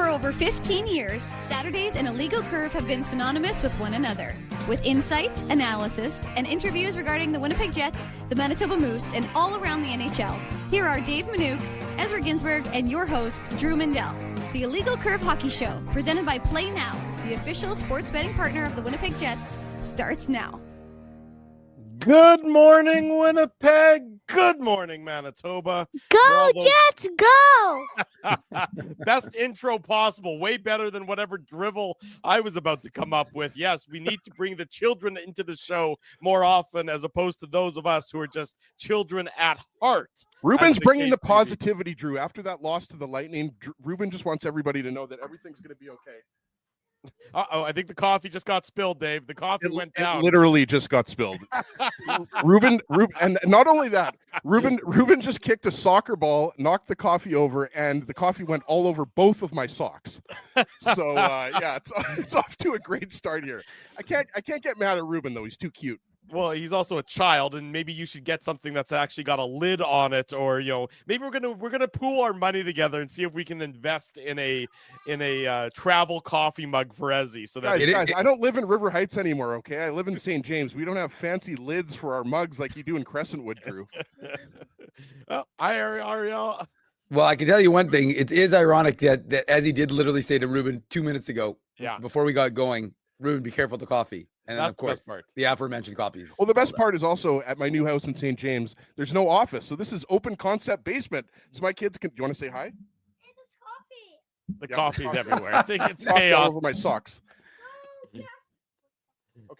For over 15 years, Saturdays and Illegal Curve have been synonymous with one another. With insight, analysis, and interviews regarding the Winnipeg Jets, the Manitoba Moose, and all around the NHL, here are Dave Manouk, Ezra Ginsburg, and your host, Drew Mindell. The Illegal Curve Hockey Show, presented by Play Now, the official sports betting partner of the Winnipeg Jets, starts now. Good morning, Winnipeg. Good morning, Manitoba. Go, Jets, go! Best intro possible. Way better than whatever drivel I was about to come up with. Yes, we need to bring the children into the show more often as opposed to those of us who are just children at heart. Ruben's bringing the positivity, Drew. After that loss to the Lightning, Ruben just wants everybody to know that everything's going to be okay. Uh-oh, I think the coffee just got spilled, Dave. The coffee went down. It literally just got spilled. Ruben, and not only that, Ruben just kicked a soccer ball, knocked the coffee over, and the coffee went all over both of my socks. So, yeah, it's off to a great start here. I can't get mad at Ruben, though. He's too cute. Well, he's also a child, and maybe you should get something that's actually got a lid on it, or maybe we're gonna pool our money together and see if we can invest in a travel coffee mug for Ezzy. So that guys, I don't live in River Heights anymore. Okay, I live in St. James. We don't have fancy lids for our mugs like you do in Crescentwood, Drew. Well, hi, Ariel. Well, I can tell you one thing. It is ironic that Ezzy did literally say to Ruben 2 minutes ago, before we got going, Ruben, be careful with the coffee. And then, of course, the aforementioned copies. Well, the best part is also at my new house in St. James, there's no office. So this is open concept basement. So my kids can, do you want to say hi? Hey, there's coffee. The coffee's everywhere. I think it's chaos. chaos. All over my socks. Okay.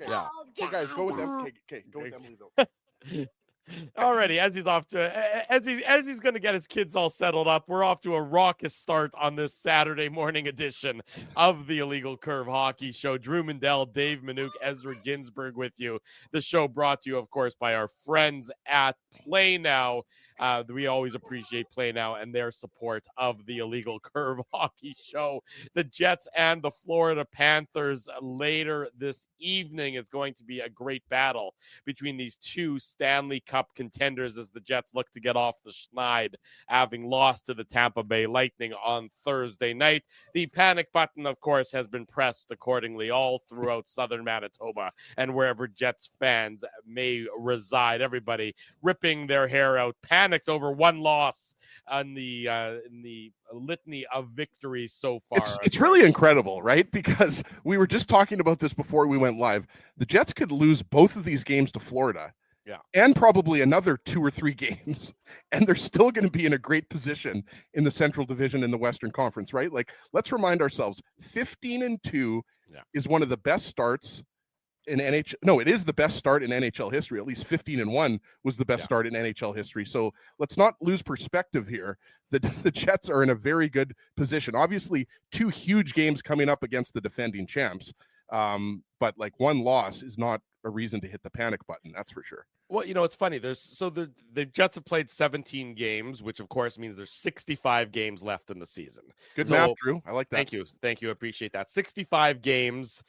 Yeah. So guys, go with them. Okay, go with Emily though. Alrighty, Ezzy's off to Ezzy's going to get his kids all settled up. We're off to a raucous start on this Saturday morning edition of the Illegal Curve Hockey Show. Drew Mindell, Dave Manouk, Ezra Ginsburg with you. The show brought to you, of course, by our friends at Play Now. We always appreciate Play Now and their support of the Illegal Curve Hockey Show. The Jets and the Florida Panthers later this evening. It's going to be a great battle between these two Stanley Cup contenders as the Jets look to get off the schneid, having lost to the Tampa Bay Lightning on Thursday night. The panic button, of course, has been pressed accordingly all throughout southern Manitoba and wherever Jets fans may reside. Everybody ripping their hair out, panicked over one loss in the litany of victories so far. It's really incredible, right? Because we were just talking about this before we went live. The Jets could lose both of these games to Florida. Yeah. And probably another 2 or 3 games. And they're still going to be in a great position in the Central Division in the Western Conference, right? Like, let's remind ourselves, 15-2 is one of the best starts in NHL. No, it is the best start in NHL history. At least 15-1 was the best start in NHL history. So let's not lose perspective here. The Jets are in a very good position. Obviously, 2 huge games coming up against the defending champs. But like one loss is not a reason to hit the panic button. That's for sure. Well, it's funny. The Jets have played 17 games, which of course means there's 65 games left in the season. Good math, Drew. I like that. Thank you. I appreciate that. 65 games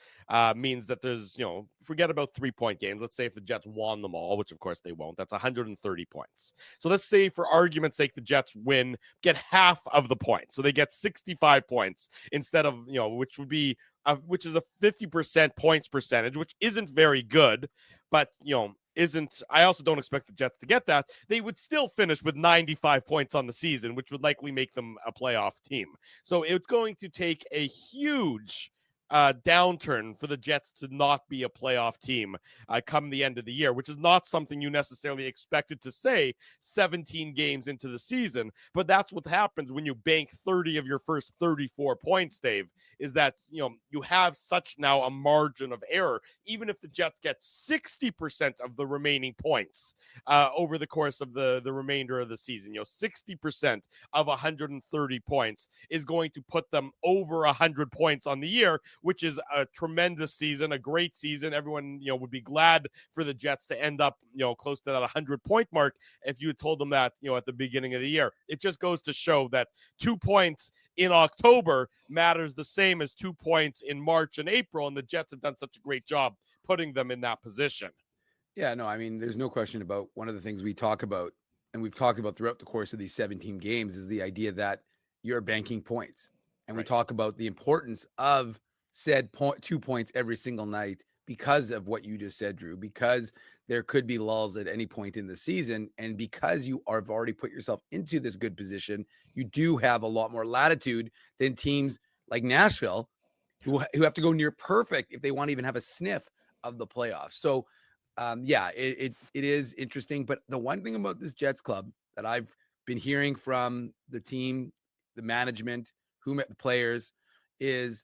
means that there's, forget about 3-point games. Let's say if the Jets won them all, which of course they won't, that's 130 points. So let's say for argument's sake, the Jets get half of the points. So they get 65 points instead of, which would be, which is a 50% points percentage, which isn't very good, but, I also don't expect the Jets to get that. They would still finish with 95 points on the season, which would likely make them a playoff team. So it's going to take a huge downturn for the Jets to not be a playoff team come the end of the year, which is not something you necessarily expected to say 17 games into the season. But that's what happens when you bank 30 of your first 34 points, Dave, is that, you have such now a margin of error. Even if the Jets get 60% of the remaining points over the course of the remainder of the season, 60% of 130 points is going to put them over 100 points on the year, which is a tremendous season, a great season. Everyone, would be glad for the Jets to end up, close to that 100-point mark if you had told them that, at the beginning of the year. It just goes to show that 2 points in October matters the same as 2 points in March and April, and the Jets have done such a great job putting them in that position. Yeah, no, I mean, there's no question about one of the things we talk about, and we've talked about throughout the course of these 17 games, is the idea that you're banking points. and we talk about the importance of said 2 points every single night because of what you just said, Drew, because there could be lulls at any point in the season. And because you have already put yourself into this good position, you do have a lot more latitude than teams like Nashville who have to go near perfect if they want to even have a sniff of the playoffs. So, it is interesting. But the one thing about this Jets club that I've been hearing from the team, the management, the players, is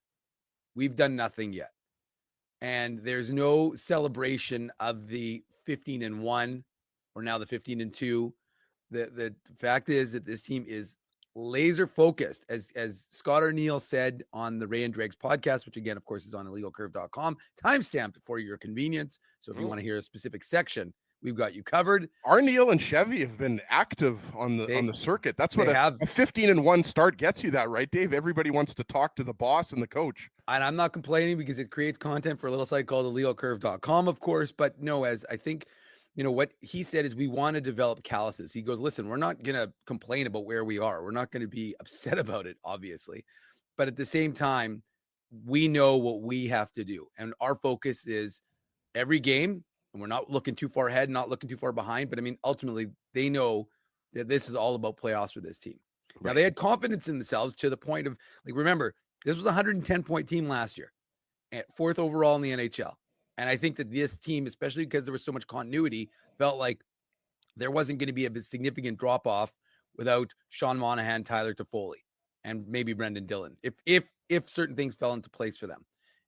we've done nothing yet. And there's no celebration of the 15-1 or now the 15-2. The fact is that this team is laser focused, as Scott Arniel said on the Ray and Dregs podcast, which again, of course, is on illegalcurve.com, timestamped for your convenience. So if you want to hear a specific section, we've got you covered. Arniel and Chevy have been active on the circuit. That's what a 15-1 start gets you, that right, Dave? Everybody wants to talk to the boss and the coach. And I'm not complaining because it creates content for a little site called illegalcurve.com, of course. But no, as I think, what he said is we want to develop calluses. He goes, listen, we're not going to complain about where we are. We're not going to be upset about it, obviously. But at the same time, we know what we have to do. And our focus is every game. And we're not looking too far ahead, not looking too far behind. But I mean, ultimately, they know that this is all about playoffs for this team. Right. Now, they had confidence in themselves to the point of, remember, this was a 110-point team last year, at 4th overall in the NHL. And I think that this team, especially because there was so much continuity, felt like there wasn't going to be a significant drop-off without Sean Monahan, Tyler Toffoli, and maybe Brendan Dillon, if certain things fell into place for them.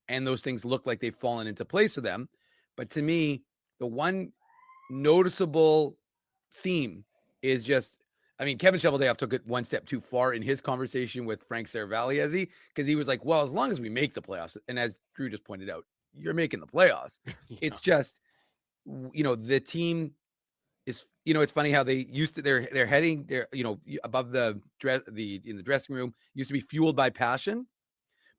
And those things look like they've fallen into place for them. But to me, the one noticeable theme is just, Kevin Cheveldayoff took it one step too far in his conversation with Frank Seravalli, because he was like, well, as long as we make the playoffs, and as Drew just pointed out, you're making the playoffs. Yeah. It's just, the team is, it's funny how they used to, they're heading there, above the in the dressing room, used to be fueled by passion.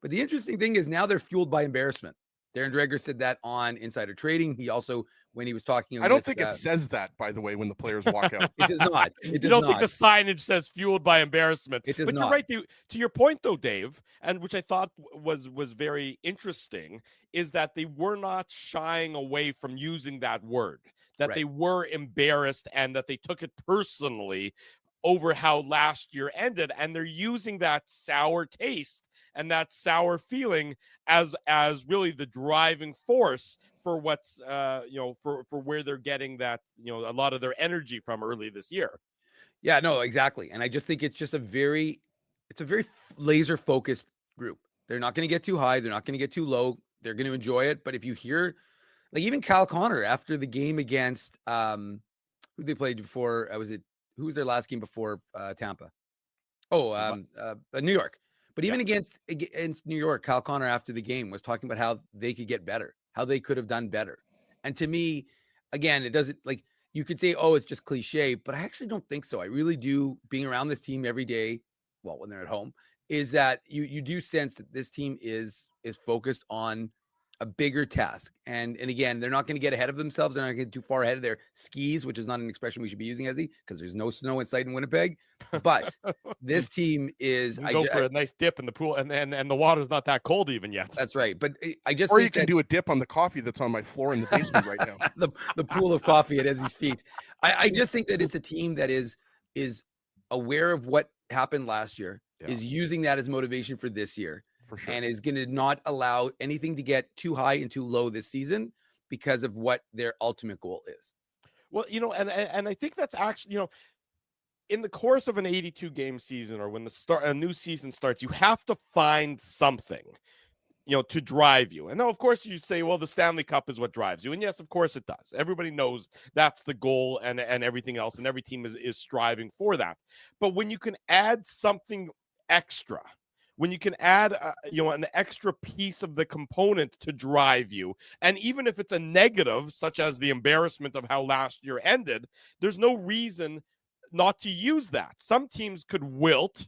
But the interesting thing is now they're fueled by embarrassment. Darren Dreger said that on Insider Trading. He also, when he was talking, I don't think it says that, by the way, when the players walk out. It does not. You don't think the signage says fueled by embarrassment? It does but not. You're right. To your point, though, Dave, and which I thought was very interesting, is that they were not shying away from using that word. That right. They were embarrassed and that they took it personally over how last year ended, and they're using that sour taste and that sour feeling as really the driving force for what's for where they're getting that a lot of their energy from early this year. Yeah, no, exactly. And I just think it's just a very laser focused group. They're not going to get too high, they're not going to get too low. They're going to enjoy it. But if you hear, even Kyle Connor after the game against who they played before, who was their last game before Tampa? New York. But even against New York, Kyle Connor after the game was talking about how they could get better, how they could have done better. And to me, again, it doesn't, you could say, oh, it's just cliche, but I actually don't think so. I really do, being around this team every day, well, when they're at home, is that you do sense that this team is focused on a bigger task. And again, they're not going to get ahead of themselves. They're not going to get too far ahead of their skis, which is not an expression we should be using, Ezzy, because there's no snow inside in Winnipeg. But this team is go for a nice dip in the pool, and the water's not that cold even yet. That's right. But I just you can do a dip on the coffee that's on my floor in the basement right now. the pool of coffee at Ezzy's feet. I just think that it's a team that is aware of what happened last year, is using that as motivation for this year. For sure. And is going to not allow anything to get too high and too low this season because of what their ultimate goal is. Well, and I think that's actually, in the course of an 82-game season, or when a new season starts, you have to find something, to drive you. And now, of course, you say, well, the Stanley Cup is what drives you. And yes, of course it does. Everybody knows that's the goal and everything else. And every team is striving for that. But when you can add something extra, when you can add, an extra piece of the component to drive you, and even if it's a negative, such as the embarrassment of how last year ended, there's no reason not to use that. Some teams could wilt,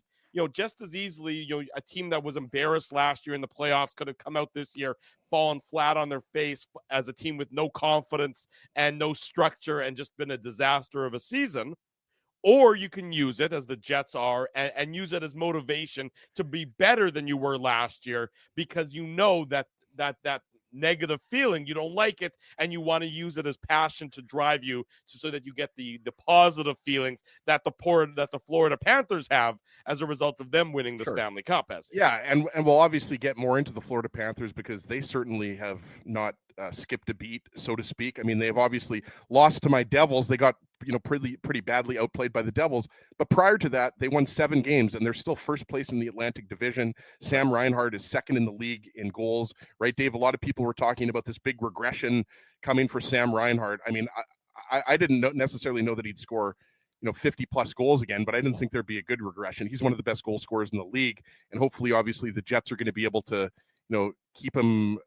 just as easily. A team that was embarrassed last year in the playoffs could have come out this year, fallen flat on their face as a team with no confidence and no structure and just been a disaster of a season. or you can use it as the Jets are and use it as motivation to be better than you were last year, because you know that negative feeling, you don't like it, and you want to use it as passion to drive you so that you get the positive feelings that the Florida Panthers have as a result of them winning the Stanley Cup. And we'll obviously get more into the Florida Panthers because they certainly have not skipped a beat, so to speak. I mean, they've obviously lost to my Devils. They got pretty badly outplayed by the Devils, but prior to that, they won 7 games and they're still first place in the Atlantic Division. Sam Reinhart is second in the league in goals, right, Dave? A lot of people were talking about this big regression coming for Sam Reinhart. I mean, I didn't necessarily know that he'd score 50 plus goals again, but I didn't think there'd be a good regression. He's one of the best goal scorers in the league, and hopefully, obviously, the Jets are going to be able to keep him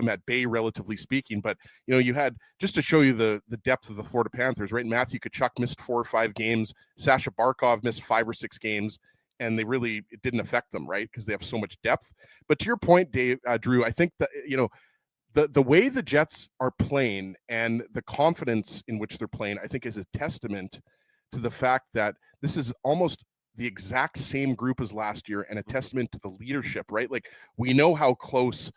at bay, relatively speaking. But you had, just to show you the depth of the Florida Panthers, right? Matthew Tkachuk missed 4 or 5 games. Sasha Barkov missed 5 or 6 games, and it didn't affect them, right? Because they have so much depth. But to your point, Dave, Drew, I think that the way the Jets are playing and the confidence in which they're playing, I think, is a testament to the fact that this is almost the exact same group as last year, and a testament to the leadership, right? Like, we know how close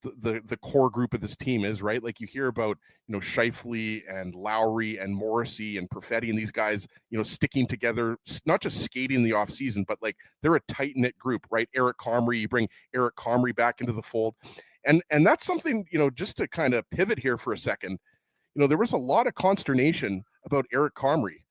the core group of this team is, right? Like, you hear about Scheifele and Lowry and Morrissey and Perfetti and these guys sticking together, not just skating in the off season, but like they're a tight-knit group, right? Eric Comrie, you bring Eric Comrie back into the fold, and that's something, just to kind of pivot here for a second. There was a lot of consternation about Eric Comrie.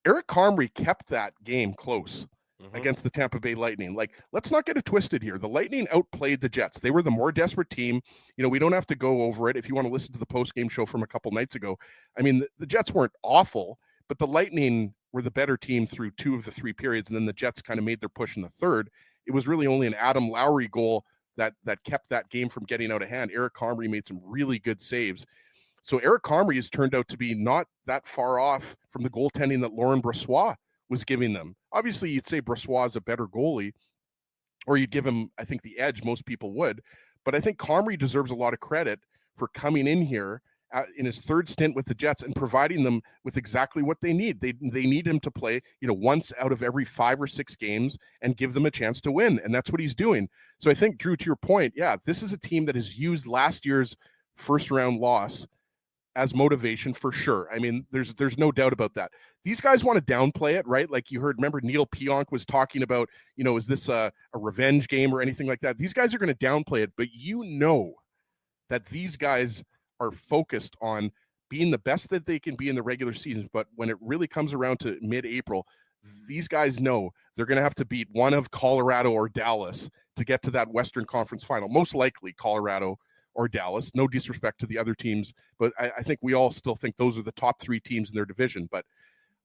Eric Comrie kept that game close against the Tampa Bay Lightning. Like, let's not get it twisted here. The Lightning outplayed the Jets. They were the more desperate team. We don't have to go over it. If you want to listen to the post-game show from a couple nights ago, I mean, the Jets weren't awful, but the Lightning were the better team through 2 of the 3 periods, and then the Jets kind of made their push in the third. It was really only an Adam Lowry goal that kept that game from getting out of hand. Eric Comrie made some really good saves. So Eric Comrie has turned out to be not that far off from the goaltending that Laurent Brossoit was giving them. Obviously, you'd say Brossoit is a better goalie, or you'd give him, I think, the edge. Most people would. But I think Comrie deserves a lot of credit for coming in here in his 3rd stint with the Jets and providing them with exactly what they need. They need him to play, once out of every 5 or 6 games and give them a chance to win. And that's what he's doing. So I think, Drew, to your point, yeah, this is a team that has used last year's first-round loss as motivation for sure. I mean, there's no doubt about that. These guys want to downplay it, right? Like, you heard, remember Neil Pionk was talking about, is this a revenge game or anything like that? These guys are going to downplay it, but that these guys are focused on being the best that they can be in the regular season. But when it really comes around to mid-April, these guys know they're going to have to beat one of Colorado or Dallas to get to that Western Conference final. Most likely Colorado or Dallas. No disrespect to the other teams, but I think we all still think those are the top 3 teams in their division. But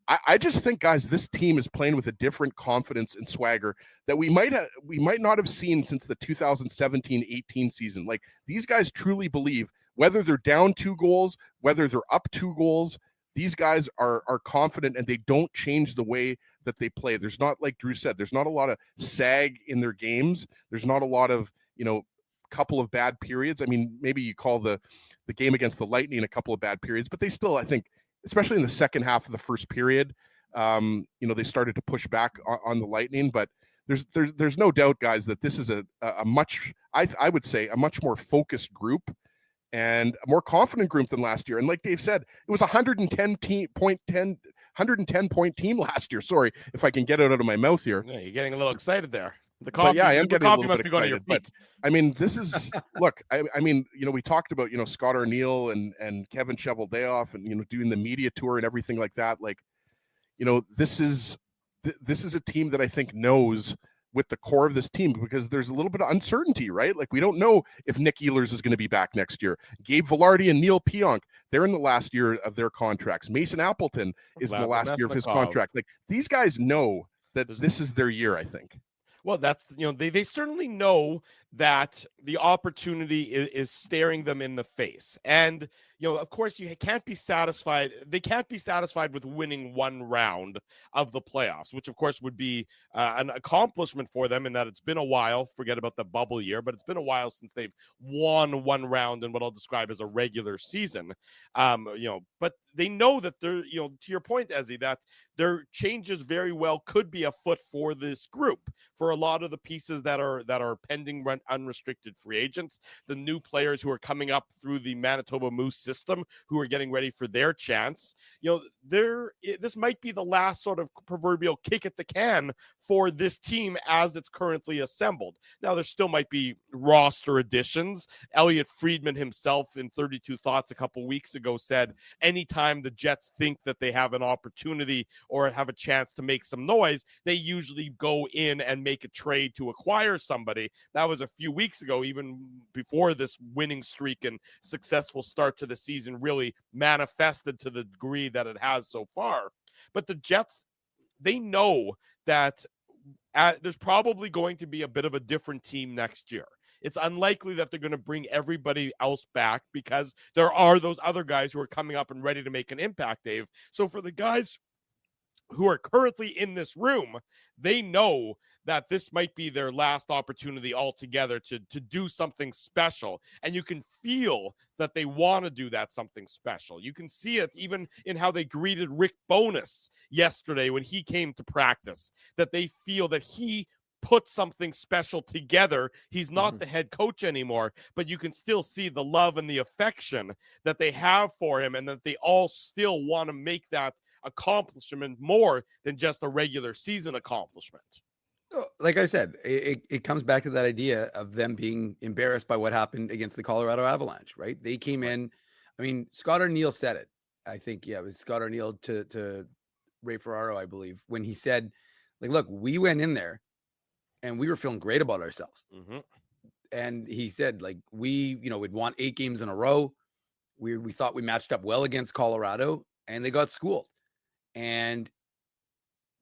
I just think, guys, this team is playing with a different confidence and swagger that we might not have seen since the 2017-18 season. Like, these guys truly believe, whether they're down 2 goals, whether they're up 2 goals, these guys are confident, and they don't change the way that they play. There's not, like Drew said, there's not a lot of sag in their games. There's not a lot of, couple of bad periods. I mean, maybe you call the game against the Lightning a couple of bad periods, but they still, I think, especially in the second half of the first period, they started to push back on the Lightning. But there's no doubt, guys, that this is a much, I would say, a much more focused group and a more confident group than last year. And like Dave said, it was 110 point team last year. Sorry if I can get it out of my mouth here. Yeah, you're getting a little excited there. The coffee, I am getting a little must bit be going to your excited, feet. but I mean, this is look. I mean, we talked about Scott Arniel and Kevin Cheveldayoff and doing the media tour and everything like that. Like, this is a team that I think knows with the core of this team, because there's a little bit of uncertainty, right? Like, we don't know if Nick Ehlers is going to be back next year. Gabe Vilardi and Neil Pionk, they're in the last year of their contracts. Mason Appleton is in the last year of his contract. Like, these guys know that this is their year, I think. Well, that's, they certainly know that the opportunity is staring them in the face. And of course you can't be satisfied. They can't be satisfied with winning one round of the playoffs, which of course would be an accomplishment for them in that it's been a while. Forget about the bubble year, but it's been a while since they've won one round in what I'll describe as a regular season. But they know that they're, to your point, Ezzy, that their changes very well could be afoot for this group, for a lot of the pieces that are pending unrestricted free agents, the new players who are coming up through the Manitoba Moose system, who are getting ready for their chance. This might be the last sort of proverbial kick at the can for this team as it's currently assembled. Now, there still might be roster additions. Elliot Friedman himself in 32 Thoughts a couple weeks ago said, anytime the Jets think that they have an opportunity or have a chance to make some noise, they usually go in and make a trade to acquire somebody. That was a few weeks ago, even before this winning streak and successful start to the season really manifested to the degree that it has so far. But the Jets, they know that there's probably going to be a bit of a different team next year. It's unlikely that they're going to bring everybody else back because there are those other guys who are coming up and ready to make an impact, Dave. So for the guys who are currently in this room, they know that this might be their last opportunity altogether to do something special. And you can feel that they want to do that something special. You can see it even in how they greeted Rick Bowness yesterday when he came to practice, that they feel that he put something special together. He's not the head coach anymore, but you can still see the love and the affection that they have for him, and that they all still want to make that accomplishment more than just a regular season accomplishment. Like I said, it comes back to that idea of them being embarrassed by what happened against the Colorado Avalanche, right? They came in, I mean, Scott Arniel said it. I think, it was Scott Arniel to Ray Ferraro, I believe, when he said, like, look, we went in there and we were feeling great about ourselves. And he said, like, we'd won 8 games in a row. We thought we matched up well against Colorado, and they got schooled. And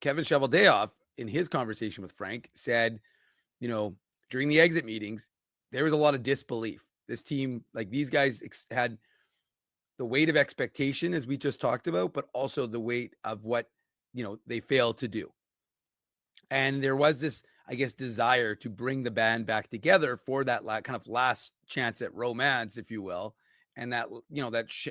Kevin Cheveldayoff, in his conversation with Frank, said, during the exit meetings, there was a lot of disbelief. This team, like, these guys had the weight of expectation, as we just talked about, but also the weight of what, they failed to do. And there was this, I guess, desire to bring the band back together for that kind of last chance at romance, if you will. And that,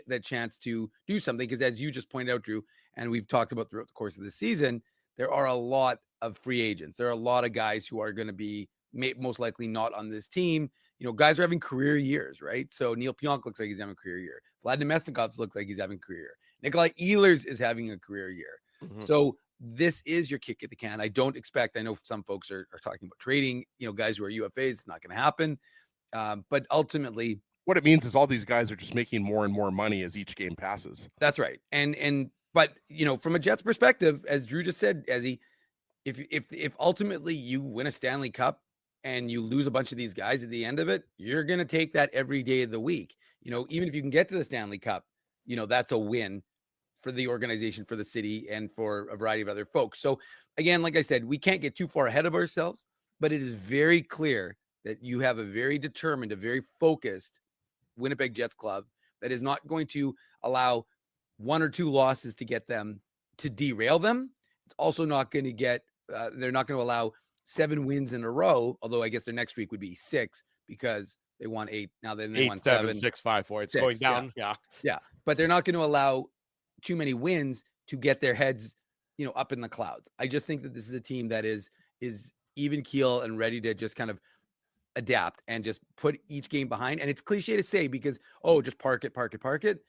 that chance to do something. Because as you just pointed out, Drew, and we've talked about throughout the course of the season, there are a lot of free agents. There are a lot of guys who are going to be most likely not on this team. Guys are having career years, right? So Neil Pionk looks like he's having a career year. Vlad Nemestikov looks like he's having a career year. Nikolai Ehlers is having a career year. So this is your kick at the can. I know some folks are talking about trading, guys who are UFAs. It's not going to happen. But ultimately, what it means is all these guys are just making more and more money as each game passes. That's right. But from a Jets perspective, as Drew just said, Ezzy, if ultimately you win a Stanley Cup and you lose a bunch of these guys at the end of it, you're going to take that every day of the week. Even if you can get to the Stanley Cup, that's a win for the organization, for the city, and for a variety of other folks. So again, like I said, we can't get too far ahead of ourselves, but it is very clear that you have a very determined, a very focused Winnipeg Jets club that is not going to allow 1 or 2 losses to get them to derail them. It's also not going to get, they're not going to allow 7 wins in a row, although I guess their next week would be 6 because they won 8. Now then they won 7. 6, 5, 4. It's 6, going down. Yeah. But they're not going to allow too many wins to get their heads, up in the clouds. I just think that this is a team that is even keel and ready to just kind of adapt and just put each game behind. And it's cliche to say because, just park it.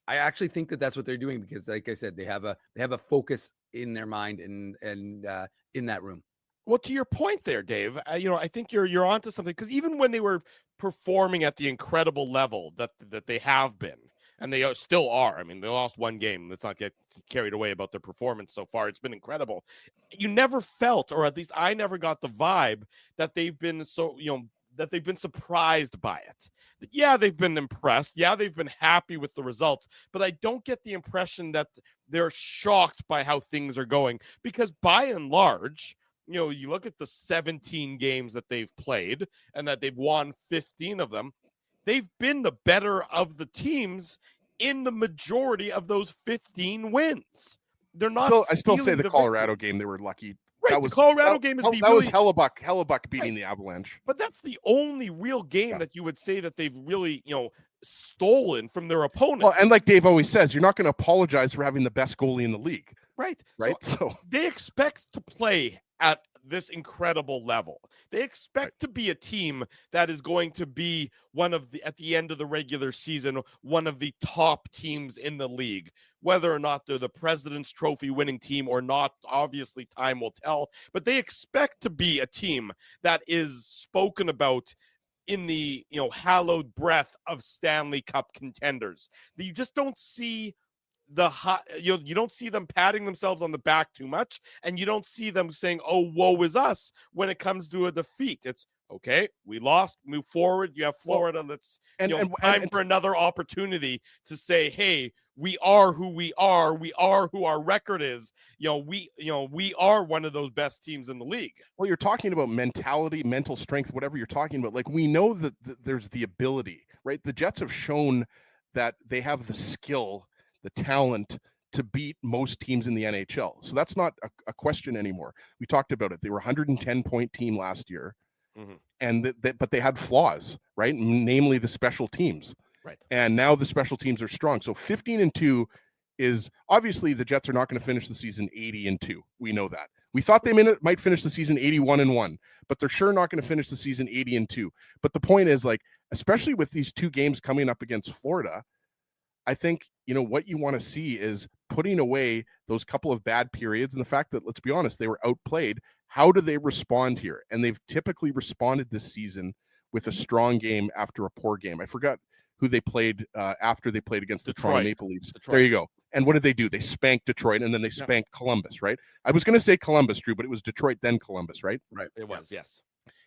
I actually think that that's what they're doing because, like I said, they have a focus in their mind and in that room. Well, to your point there, Dave, I think you're onto something because even when they were performing at the incredible level that they have been, and they still are. I mean, they lost 1 game. Let's not get carried away about their performance so far. It's been incredible. You never felt, or at least I never got the vibe that they've been that they've been surprised by it. Yeah, they've been impressed. Yeah, they've been happy with the results, but I don't get the impression that they're shocked by how things are going because by and large, you look at the 17 games that they've played and that they've won 15 of them. They've been the better of the teams in the majority of those 15 wins. They're not. I still say stealing the the Colorado victory. game, they were lucky. Right, That the was Colorado game is the that was really, Hellebuck beating the Avalanche. but that's the only real game that you would say that they've really, stolen from their opponent. Well, and like Dave always says, you're not going to apologize for having the best goalie in the league. Right. So they expect to play at this incredible level. They expect to be a team that is going to be at the end of the regular season, one of the top teams in the league. Whether or not they're the President's Trophy winning team or not, obviously time will tell. But they expect to be a team that is spoken about in the hallowed breath of Stanley Cup contenders. You just don't see you don't see them patting themselves on the back too much, and you don't see them saying, "Oh, woe is us," when it comes to a defeat. It's okay, we lost, move forward. You have Florida. Let's time for another opportunity to say, "Hey, we are who we are. We are who our record is. We are one of those best teams in the league." Well, you're talking about mentality, mental strength, whatever you're talking about. Like, we know that there's the ability, right? The Jets have shown that they have the skill, the talent to beat most teams in the NHL. So that's not a question anymore. We talked about it. They were a 110-point team last year, and but they had flaws, right? Namely the special teams. Right. And now the special teams are strong. So 15-2 is obviously the Jets are not going to finish the season 80-2. We know that. We thought they might finish the season 81-1, but they're sure not going to finish the season 80-2. But the point is, like, especially with these two games coming up against Florida, I think, what you want to see is putting away those couple of bad periods and the fact that, let's be honest, they were outplayed. How do they respond here? And they've typically responded this season with a strong game after a poor game. I forgot who they played after they played against the Toronto Maple Leafs. Detroit. There you go. And what did they do? They spanked Detroit, and then they spanked Columbus, right? I was going to say Columbus, Drew, but it was Detroit, then Columbus, right? Right. It was, yes.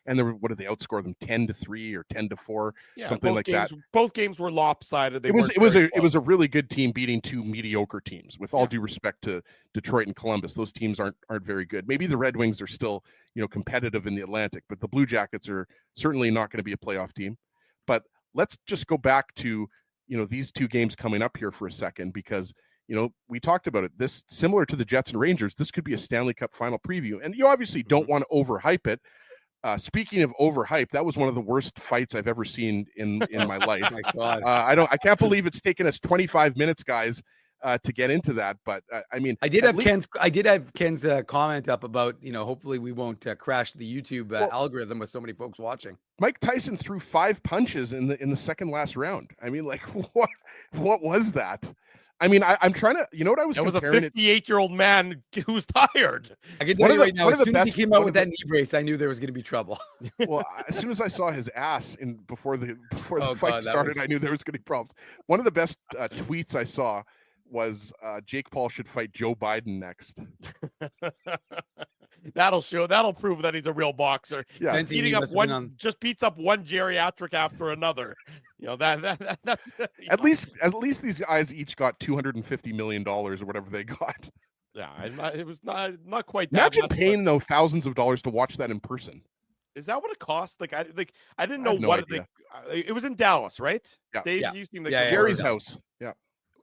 And what did they outscore them? 10-3 or 10-4, something like that. Both games were lopsided. It was a really good team beating two mediocre teams. With all due respect to Detroit and Columbus, those teams aren't very good. Maybe the Red Wings are still competitive in the Atlantic, but the Blue Jackets are certainly not going to be a playoff team. But let's just go back to these two games coming up here for a second, because we talked about it. This, similar to the Jets and Rangers, this could be a Stanley Cup final preview, and you obviously don't want to overhype it. Speaking of overhype, that was one of the worst fights I've ever seen in my life. Oh my God. I can't believe it's taken us 25 minutes, guys, to get into that. But I mean, I did have Ken's comment up about, hopefully we won't crash the YouTube algorithm with so many folks watching. Mike Tyson threw 5 punches in the second last round. I mean, like, what was that? I mean, I'm trying to, what I was It was a 58-year-old man who's tired. I can tell you right now, as soon as he came out with that knee brace, I knew there was going to be trouble. Well, as soon as I saw his ass before the fight started, I knew there was going to be problems. One of the best tweets I saw was Jake Paul should fight Joe Biden next. That'll prove that he's a real boxer. Yeah, just beats up one geriatric after another. That's at least these guys each got $250 million or whatever they got. Yeah, it was not quite that. Imagine paying though thousands of dollars to watch that in person. Is that what it cost? I didn't know what it was in Dallas, right? Yeah. Dave, you seem like Jerry's house. Yeah.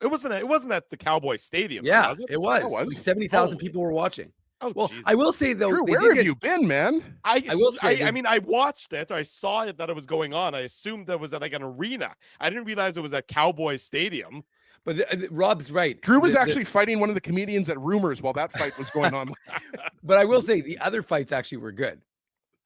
It wasn't at the Cowboy Stadium. Yeah, was it? It was. Like 70,000 people were watching. Oh, well, Jesus. I will say though, Drew, where have you been, man? I will say. I mean, I watched it. I saw it that it was going on. I assumed that was at like an arena. I didn't realize it was at Cowboy Stadium. But Rob's right. Drew was actually fighting one of the comedians at Rumors while that fight was going on. But I will say the other fights actually were good.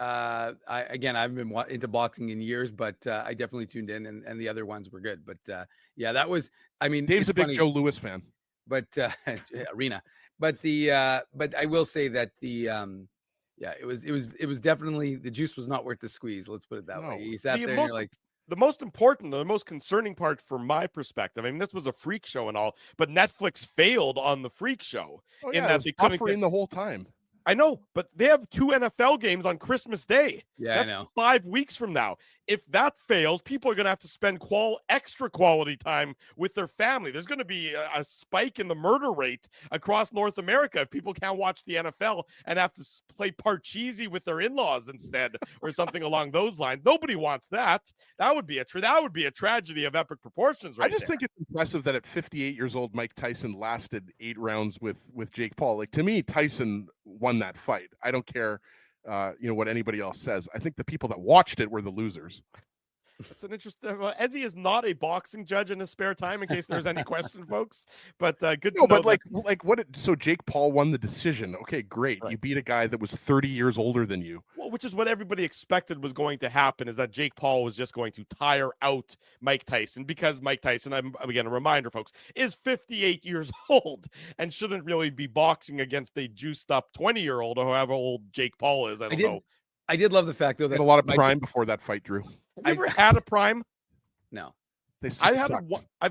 I haven't been into boxing in years, but I definitely tuned in, and the other ones were good. But that was. I mean, Dave's a big Joe Louis fan. But arena. But but I will say that it was definitely, the juice was not worth the squeeze. Let's put it that way. He sat there and you're like, the most important, the most concerning part from my perspective, I mean, this was a freak show and all, but Netflix failed on the freak show in that they couldn't get the whole time. I know, but they have 2 NFL games on Christmas Day. Yeah, That's I know. 5 weeks from now. If that fails, people are going to have to spend extra quality time with their family. There's going to be a spike in the murder rate across North America if people can't watch the NFL and have to play Parcheesi with their in-laws instead, or something along those lines. Nobody wants that. That would be a tragedy of epic proportions. Right I just there. think it's impressive that at 58 years old, Mike Tyson lasted 8 rounds with Jake Paul. Like, to me, Tyson won that fight. I don't care, what anybody else says. I think the people that watched it were the losers. That's an interesting. Ezzy is not a boxing judge in his spare time, in case there's any question, folks. But good. No, to know but so Jake Paul won the decision. Okay, great. Right. You beat a guy that was 30 years older than you. Well, which is what everybody expected was going to happen, is that Jake Paul was just going to tire out Mike Tyson, because Mike Tyson, again, a reminder, folks, is 58 years old and shouldn't really be boxing against a juiced up 20-year-old, or however old Jake Paul is. I don't know. I did love the fact, though, Had that a lot of prime before that fight, Drew. Have you ever had a prime? No. I've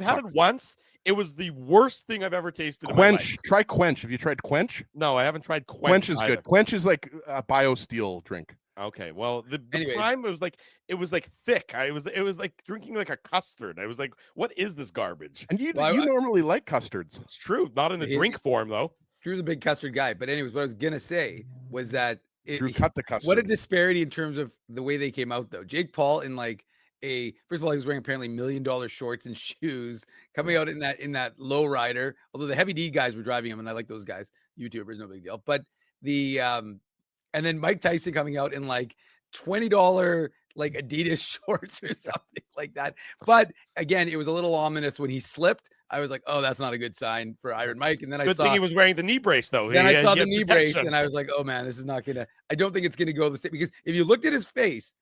had it once. It was the worst thing I've ever tasted. In my life. Try Quench. Have you tried Quench? No, I haven't tried Quench. Quench is either. good. Quench is like a BioSteel drink. Okay, well, the Anyways. prime, it was like thick. It was like drinking like a custard. I was like, what is this garbage? And you Well, normally like custards. It's true, not in a drink form though. Drew's a big custard guy. But anyways, what I was going to say was that Drew cut the custard. what a disparity in terms of the way they came out, though. Jake Paul in like first of all, he was wearing apparently $1 million shorts and shoes, coming out in that low rider. Although the heavy D guys were driving him, and I like those guys. YouTubers, no big deal. But and then Mike Tyson coming out in like $20 like Adidas shorts or something like that. But again, it was a little ominous when he slipped. I was like, oh, that's not a good sign for Iron Mike. And then Good thing he was wearing the knee brace though. Then I saw he the had knee protection. brace, and I was like, oh man, this is not gonna. I don't think it's gonna go the same, because if you looked at his face,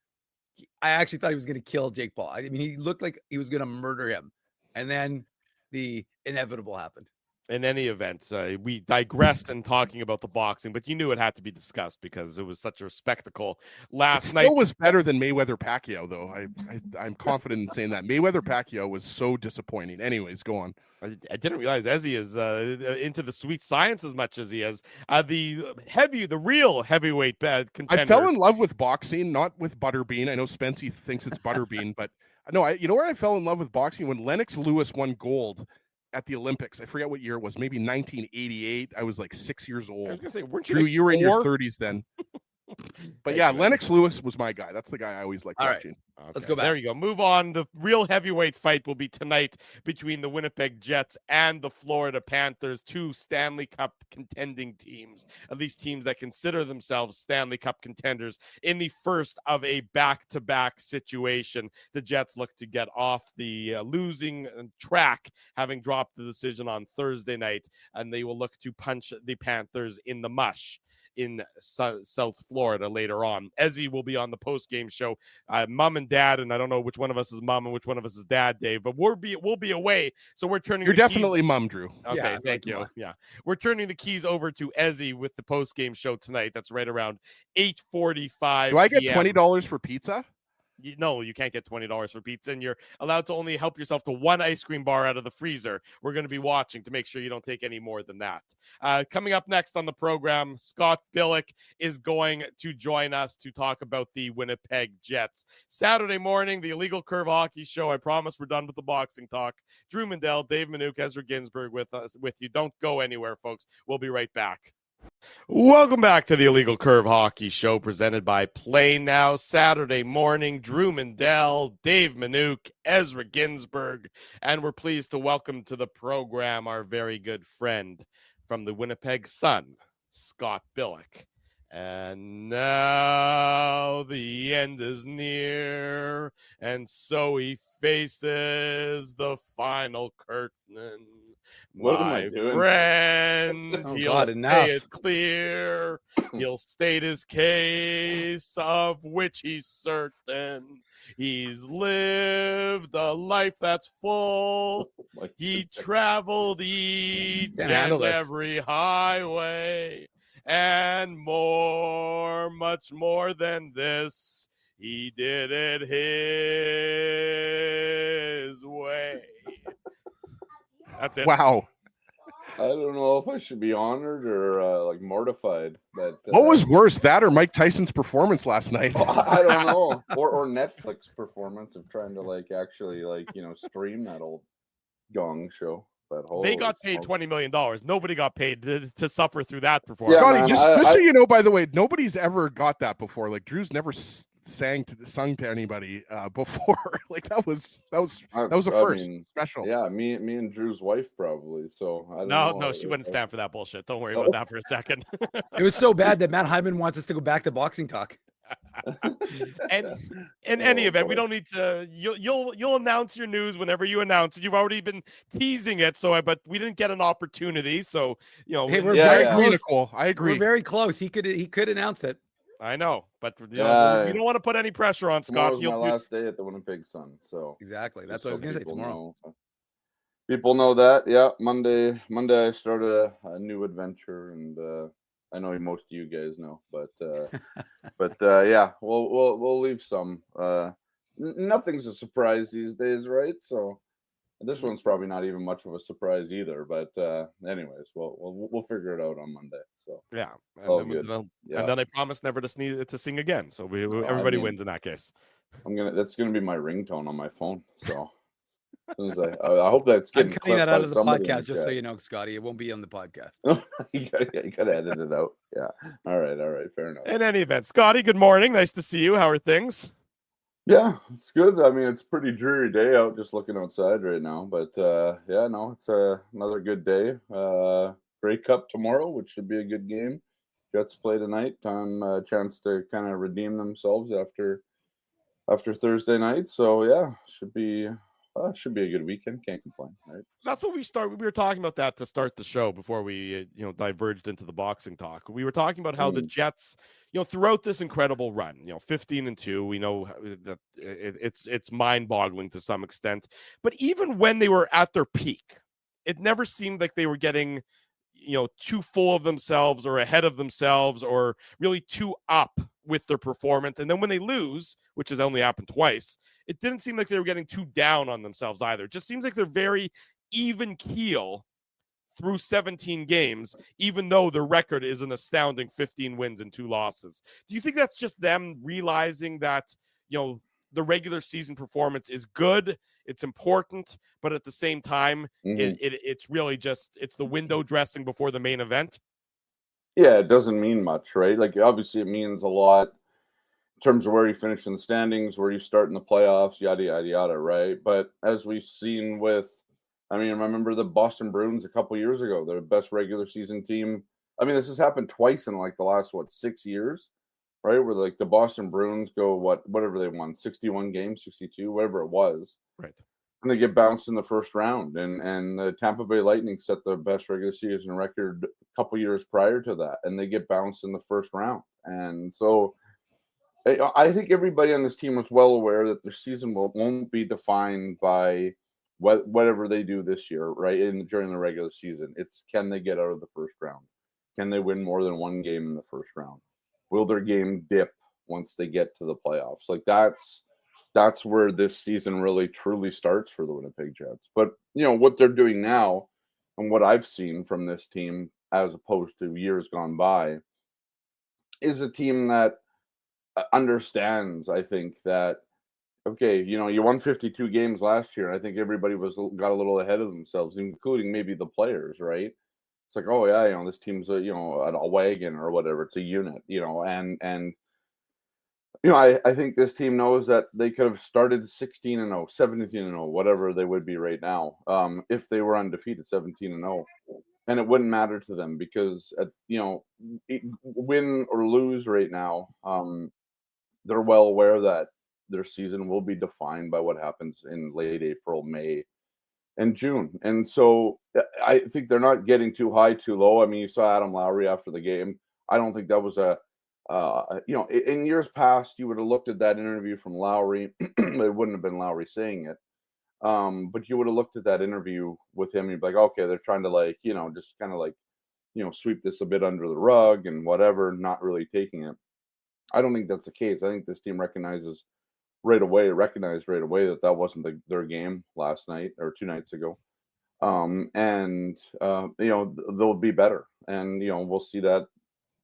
I actually thought he was gonna kill Jake Paul. I mean, he looked like he was gonna murder him, and then the inevitable happened. In any event, we digressed in talking about the boxing, but you knew it had to be discussed because it was such a spectacle last night. Still was better than Mayweather Pacquiao, though. I'm confident in saying that. Mayweather Pacquiao was so disappointing. Anyways, go on. I didn't realize Ezzy is into the sweet science as much as he is. The real heavyweight contender. I fell in love with boxing, not with Butterbean. I know Spency thinks it's Butterbean, but no, you know where I fell in love with boxing? When Lennox Lewis won gold at the Olympics. I forget what year it was, maybe 1988. I was like 6 years old. I was gonna say, weren't Drew, like you were in your 4? 30s then. But yeah, Lennox Lewis was my guy. That's the guy I always liked All right. watching. Okay, Let's go back. There you go. Move on. The real heavyweight fight will be tonight between the Winnipeg Jets and the Florida Panthers, 2 Stanley Cup contending teams, at least teams that consider themselves Stanley Cup contenders in the first of a back-to-back situation. The Jets look to get off the losing track, having dropped the decision on Thursday night, and they will look to punch the Panthers in the mush in South Florida later on. Ezzy will be on the post-game show. Mom and dad, and I don't know which one of us is mom and which one of us is dad, Dave, but we'll be away. So we're turning. You're definitely mom, Drew. Okay, Yeah, thank you. Yeah, we're turning the keys over to Ezzy with the post-game show tonight. That's right around 8:45. Do I get PM. $20 for pizza? No, you can't get $20 for pizza, and you're allowed to only help yourself to 1 ice cream bar out of the freezer. We're going to be watching to make sure you don't take any more than that. Coming up next on the program, Scott Billeck is going to join us to talk about the Winnipeg Jets. Saturday morning, the Illegal Curve Hockey Show. I promise we're done with the boxing talk. Drew Mandel, Dave Minuk, Ezra Ginsburg with you. Don't go anywhere, folks. We'll be right back. Welcome back to the Illegal Curve Hockey Show, presented by Play Now. Saturday morning, Drew Mandel, Dave Minuk, Ezra Ginsburg, and we're pleased to welcome to the program our very good friend from the Winnipeg Sun, Scott Billeck. And now the end is near, and so he faces the final curtain. What am I My doing? friend, Oh, he'll God, say enough. it clear. He'll state his case, of which he's certain. He's lived a life that's full. He traveled each Can't handle and this. every highway, and more, much more than this. He did it his way. That's it. Wow. I don't know if I should be honored or like mortified. But What was worse, that or Mike Tyson's performance last night? I don't know, or Netflix performance of trying to like actually like stream that old gong show. But They got paid $20 million. Nobody got paid to suffer through that performance. Yeah, Scotty, man, just so you know, by the way, nobody's ever got that before. Like Drew's never sung to anybody before. Like that was a first. Special. Yeah, me and Drew's wife probably. So I don't know. No, she wouldn't stand for that bullshit. Don't worry about that for a second. It was so bad that Matt Hyman wants us to go back to boxing talk. And in any event, we don't need to. You'll announce your news whenever you announce it. You've already been teasing it, but we didn't get an opportunity. So hey, we're very close. clinical. I agree. We're very close. He could announce it. I know, but we don't want to put any pressure on Scott. Tomorrow's my last day at the Winnipeg Sun, so exactly. That's what I was going to say tomorrow. People know that. Yeah, Monday I started a new adventure, and I know most of you guys know, but yeah, we'll leave some. Nothing's a surprise these days, right? So this one's probably not even much of a surprise either. But anyways, we'll figure it out on Monday. So yeah, and then I promise never to sing again. So everybody wins in that case. That's gonna be my ringtone on my phone. So. I hope that's getting. I'm cutting that out of the podcast, just so you know, Scotty. It won't be on the podcast. you gotta edit it out. Yeah. All right. Fair enough. In any event, Scotty, good morning. Nice to see you. How are things? Yeah, it's good. I mean, it's a pretty dreary day out, just looking outside right now. But yeah, no, it's another good day. Grey Cup tomorrow, which should be a good game. Jets play tonight. A chance to kind of redeem themselves after Thursday night. So yeah, should be a good weekend. Can't complain, right? That's what we were talking about that to start the show before we diverged into the boxing talk. We were talking about how the Jets, throughout this incredible run, 15-2, we know that it's mind-boggling to some extent. But even when they were at their peak, it never seemed like they were getting too full of themselves or ahead of themselves or really too up with their performance. And then when they lose, which has only happened twice, it didn't seem like they were getting too down on themselves either. It just seems like they're very even keel through 17 games, even though their record is an astounding 15 wins and 2 losses. Do you think that's just them realizing that, the regular season performance is good, it's important, but at the same time, it's really just, it's the window dressing before the main event? Yeah, it doesn't mean much, right? Like, obviously it means a lot in terms of where you finish in the standings, where you start in the playoffs, yada, yada, yada, right? But as we've seen I remember the Boston Bruins a couple years ago, their best regular season team. I mean, this has happened twice in like the last, 6 years, right? Where like the Boston Bruins go, whatever they won, 61 games, 62, whatever it was. Right. And they get bounced in the first round. And the Tampa Bay Lightning set the best regular season record a couple years prior to that. And they get bounced in the first round. And so I think everybody on this team was well aware that their season won't be defined by whatever they do this year, right? During the regular season, it's can they get out of the first round? Can they win more than one game in the first round? Will their game dip once they get to the playoffs? Like that's where this season really truly starts for the Winnipeg Jets. But what they're doing now, and what I've seen from this team as opposed to years gone by, is a team that understands, I think, that okay, you won 52 games last year. I think everybody got a little ahead of themselves, including maybe the players, right? It's like, oh yeah, this team's a wagon or whatever. It's a unit, and I think this team knows that they could have started 16-0, 17-0, whatever they would be right now, if they were undefeated, 17-0, and it wouldn't matter to them because win or lose right now, they're well aware that their season will be defined by what happens in late April, May, and June. And so I think they're not getting too high, too low. I mean, you saw Adam Lowry after the game. I don't think that was in years past, you would have looked at that interview from Lowry. It wouldn't have been Lowry saying it. But you would have looked at that interview with him and you'd be like, okay, they're trying to just kind of sweep this a bit under the rug and whatever, not really taking it. I don't think that's the case. I think this team recognized right away that wasn't their game last night or 2 nights ago. They'll be better. And we'll see that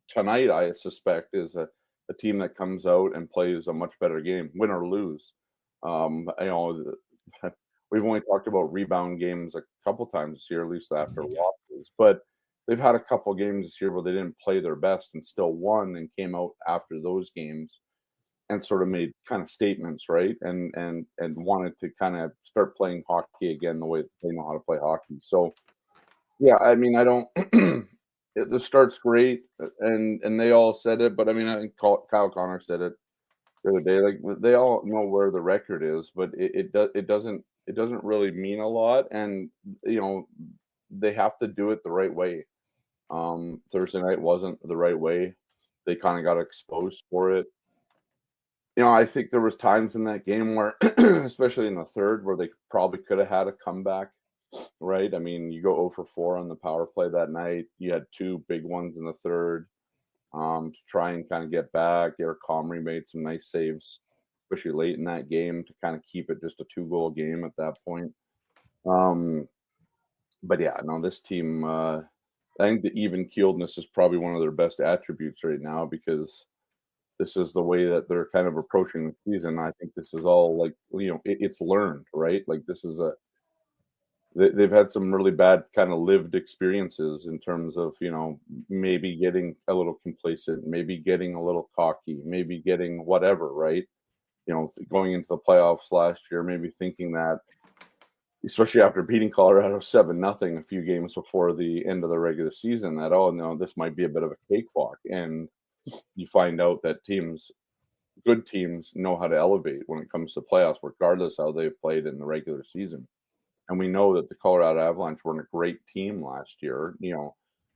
tonight. I suspect is a team that comes out and plays a much better game, win or lose. We've only talked about rebound games a couple times this year, at least after losses, but they've had a couple games this year where they didn't play their best and still won and came out after those games and sort of made kind of statements, right? And wanted to kind of start playing hockey again the way that they know how to play hockey. So yeah, I mean, I don't. The start's great, and they all said it, but I mean, I think Kyle Connor said it the other day. Like they all know where the record is, but it doesn't really mean a lot, and they have to do it the right way. Thursday night wasn't the right way. They kind of got exposed for it. I think there was times in that game where, especially in the third, where they probably could have had a comeback, right? I mean, you go 0 for 4 on the power play that night. You had 2 big ones in the third to try and kind of get back. Eric Comrie made some nice saves, especially late in that game, to kind of keep it just a 2-goal game at that point. But yeah, no, this team, I think the even-keeledness is probably one of their best attributes right now, because this is the way that they're kind of approaching the season. I think this is all like, it's learned, right? Like this is they've had some really bad kind of lived experiences in terms of, maybe getting a little complacent, maybe getting a little cocky, maybe getting whatever, right? Going into the playoffs last year, maybe thinking that, especially after beating Colorado 7-0 a few games before the end of the regular season, that, oh no, this might be a bit of a cakewalk. And you find out that good teams know how to elevate when it comes to playoffs, regardless how they've played in the regular season. And we know that the Colorado Avalanche weren't a great team last year. They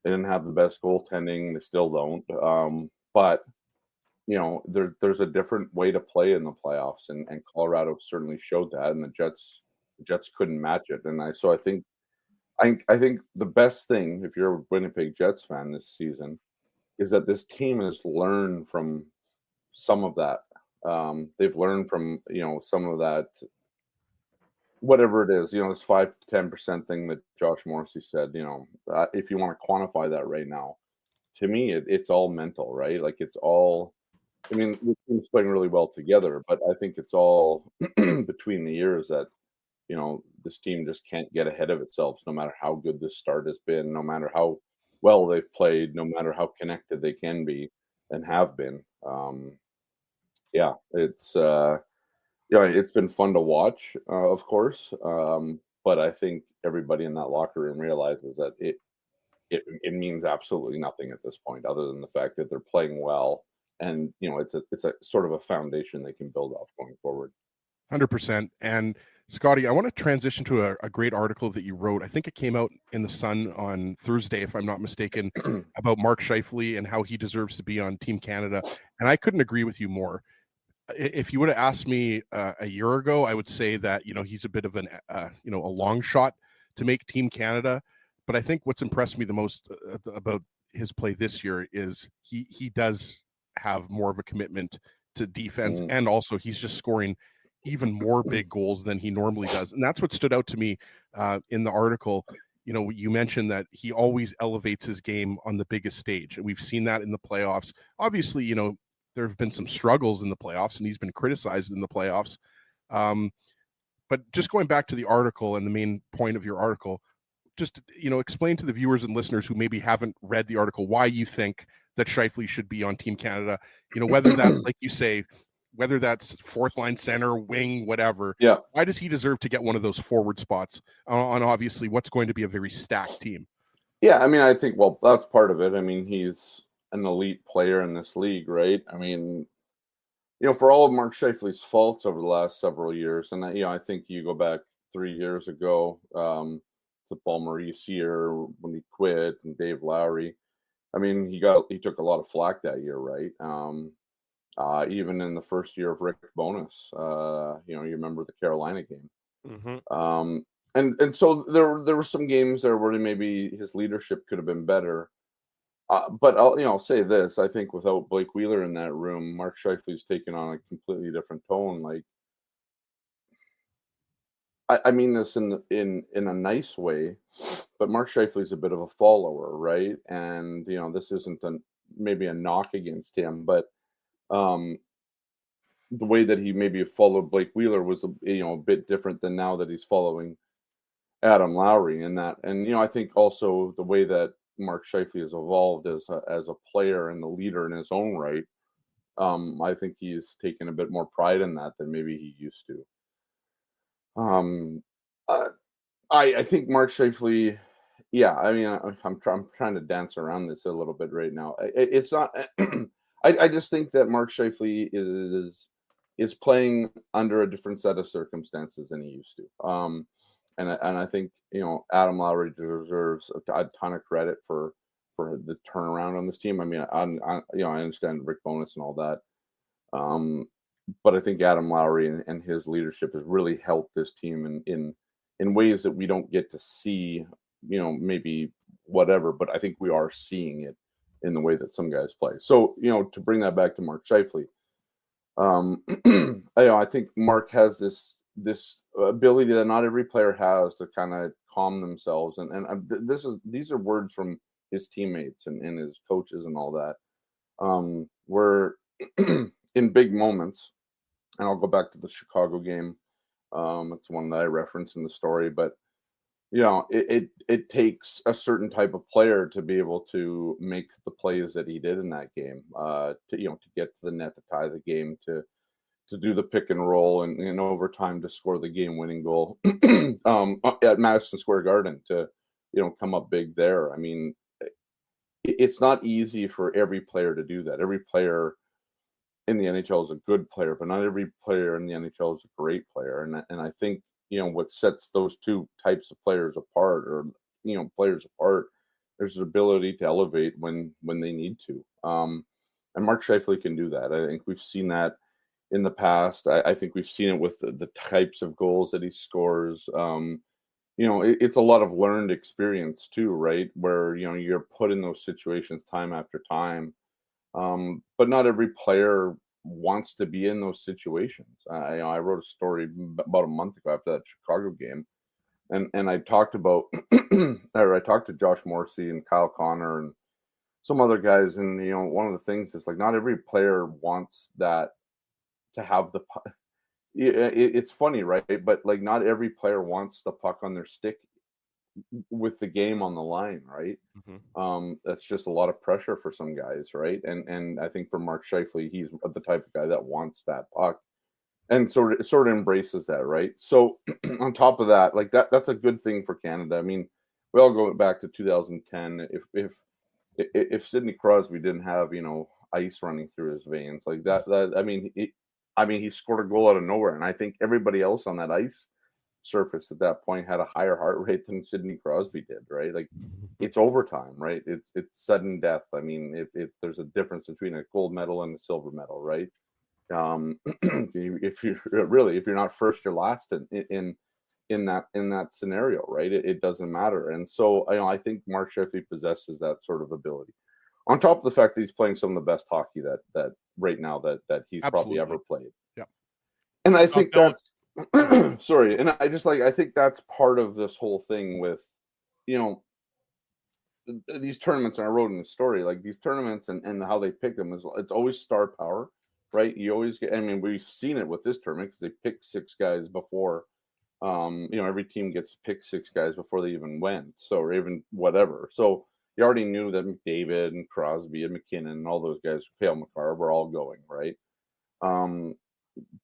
didn't have the best goaltending. They still don't. But there's a different way to play in the playoffs, and Colorado certainly showed that. And the Jets couldn't match it. And I think the best thing, if you're a Winnipeg Jets fan this season, is that this team has learned from some of that. They've learned from, some of that, whatever it is, this 5 to 10% thing that Josh Morrissey said, if you want to quantify that right now, to me, it's all mental, right? Like it's all, I mean, the team's playing really well together, but I think it's all between the years that, this team just can't get ahead of itself, no matter how good this start has been, no matter how well they've played, no matter how connected they can be and have been. It's been fun to watch, of course. But I think everybody in that locker room realizes that it means absolutely nothing at this point, other than the fact that they're playing well, and it's a sort of a foundation they can build off going forward. 100%. And Scotty, I want to transition to a great article that you wrote. I think it came out in the Sun on Thursday, if I'm not mistaken, about Mark Scheifele and how he deserves to be on Team Canada. And I couldn't agree with you more. If you would have asked me a year ago, I would say that, he's a bit of a long shot to make Team Canada. But I think what's impressed me the most about his play this year is he does have more of a commitment to defense, and also he's just scoring even more big goals than he normally does. And that's what stood out to me in the article. You mentioned that he always elevates his game on the biggest stage, and we've seen that in the playoffs. Obviously, there have been some struggles in the playoffs, and he's been criticized in the playoffs. But just going back to the article and the main point of your article, just, explain to the viewers and listeners who maybe haven't read the article why you think that Scheifele should be on Team Canada, whether that's, like you say, whether that's fourth line center, wing, whatever. Yeah. Why does he deserve to get one of those forward spots on obviously what's going to be a very stacked team? Yeah, I mean, I think, well, that's part of it. I mean, he's an elite player in this league, right? I mean, for all of Mark Scheifele's faults over the last several years, and I think you go back 3 years ago to Paul Maurice year when he quit, and Dave Lowry. I mean, he took a lot of flack that year, right? Even in the first year of Rick Bowness, you remember the Carolina game. Mm-hmm. And so there were some games there where maybe his leadership could have been better. But I'll say this: I think without Blake Wheeler in that room, Mark Scheifele's taken on a completely different tone. Like, I mean this in a nice way, but Mark Scheifele's a bit of a follower, right? And this isn't maybe a knock against him, but um, the way that he maybe followed Blake Wheeler was a bit different than now that he's following Adam Lowry in that. And I think also the way that Mark Scheifele has evolved as a player and the leader in his own right. I think he's taken a bit more pride in that than maybe he used to. Uh, I think Mark Scheifele, yeah. I mean, I'm trying to dance around this a little bit right now. It's not. I just think that Mark Scheifele is playing under a different set of circumstances than he used to. And I think Adam Lowry deserves a ton of credit for the turnaround on this team. I mean, I understand Rick Bowness and all that, but I think Adam Lowry and his leadership has really helped this team in ways that we don't get to see. Maybe whatever, but I think we are seeing it in the way that some guys play. So to bring that back to Mark Scheifele, I think Mark has this ability that not every player has to kind of calm themselves, and these are words from his teammates and his coaches and all that. Where in big moments, and I'll go back to the Chicago game. It's one that I referenced in the story, but it takes a certain type of player to be able to make the plays that he did in that game. To get to the net to tie the game, to do the pick and roll and in overtime to score the game-winning goal at Madison Square Garden, to come up big there. I mean, it's not easy for every player to do that. Every player in the NHL is a good player, but not every player in the NHL is a great player. And I think what sets those two types of players apart, there's the ability to elevate when they need to. And Mark Scheifele can do that. I think we've seen that in the past. I think we've seen it with the types of goals that he scores. It's a lot of learned experience too, right? Where you're put in those situations time after time, but not every player wants to be in those situations. I wrote a story about a month ago after that Chicago game, and I talked about, or I talked to Josh Morrissey and Kyle Connor and some other guys, and one of the things is like not every player wants that to have the puck. It's funny, right? But like not every player wants the puck on their stick with the game on the line, right? Mm-hmm. That's just a lot of pressure for some guys, right? And I think for Mark Scheifele, he's the type of guy that wants that puck and sort of embraces that, right? So on top of that, like that's a good thing for Canada. I mean, we all go back to 2010. If Sidney Crosby didn't have ice running through his veins like that, he scored a goal out of nowhere, and I think everybody else on that ice surface at that point had a higher heart rate than Sidney Crosby did, right? Like it's overtime, right? It's sudden death. I mean, there's a difference between a gold medal and a silver medal, right? If you're not first, you're last in that scenario, right? It doesn't matter. And so I think Mark Scheifele possesses that sort of ability. On top of the fact that he's playing some of the best hockey that right now that he's Absolutely. probably ever played. Yeah. And I think that's sorry. And I think that's part of this whole thing with, these tournaments. And I wrote in the story, like these tournaments and how they pick them it's always star power, right? You always get, we've seen it with this tournament because they picked 6 guys before, every team gets to pick 6 guys before they even went. So, or even whatever. So, you already knew that McDavid and Crosby and McKinnon and all those guys, Cale Makar, were all going, right?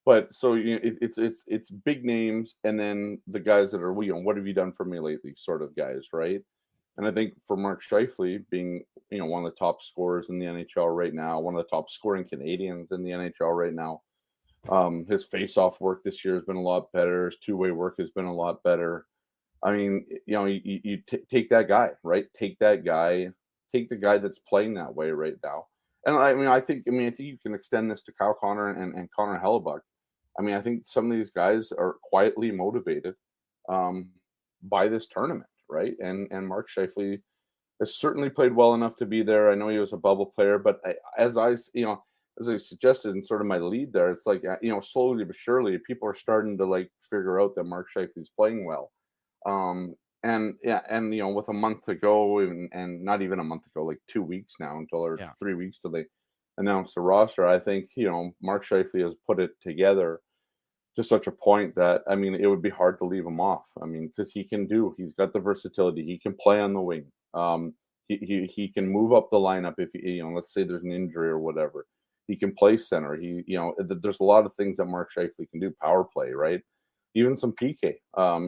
But so it's big names, and then the guys that are, what have you done for me lately, sort of guys, right? And I think for Mark Scheifele being, one of the top scorers in the NHL right now, one of the top scoring Canadians in the NHL right now, his face-off work this year has been a lot better. His two-way work has been a lot better. I mean, you take that guy, right? Take the guy that's playing that way right now. And I think you can extend this to Kyle Connor and Connor Hellebuyck. I think some of these guys are quietly motivated by this tournament, right? And Mark Scheifele has certainly played well enough to be there. I know he was a bubble player, but as I suggested in sort of my lead there, it's like, slowly but surely, people are starting to like figure out that Mark Scheifele's playing well. And with a month to go, and not even a month to go, like 2 weeks now or 3 weeks till they announce the roster, I think, Mark Scheifele has put it together to such a point that, I mean, it would be hard to leave him off. I mean, because he's got the versatility. He can play on the wing. He can move up the lineup if let's say there's an injury or whatever. He can play center. There's a lot of things that Mark Scheifele can do. Power play, right? Even some PK,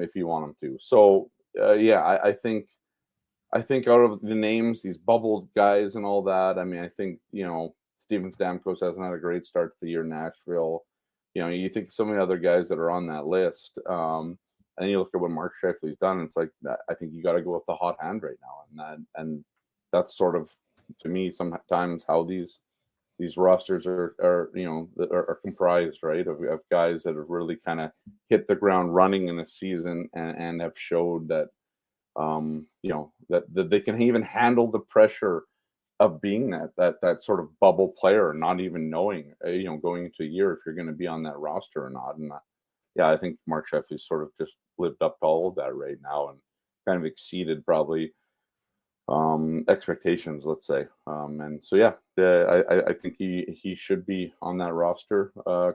if you want him to. So I think out of the names, these bubbled guys and all that, I mean, I think Steven Stamkos hasn't had a great start to the year in Nashville. You think some of the other guys that are on that list, and you look at what Mark Scheifele's done, it's like, I think you got to go with the hot hand right now, and that's sort of, to me, sometimes how these rosters are comprised, right, of guys that have really kind of hit the ground running in a season and have showed that that they can even handle the pressure of being that sort of bubble player, not even knowing going into a year if you're going to be on that roster or not. And I think Mark Scheifele sort of just lived up to all of that right now and kind of exceeded probably expectations, let's say. And so I think he should be on that roster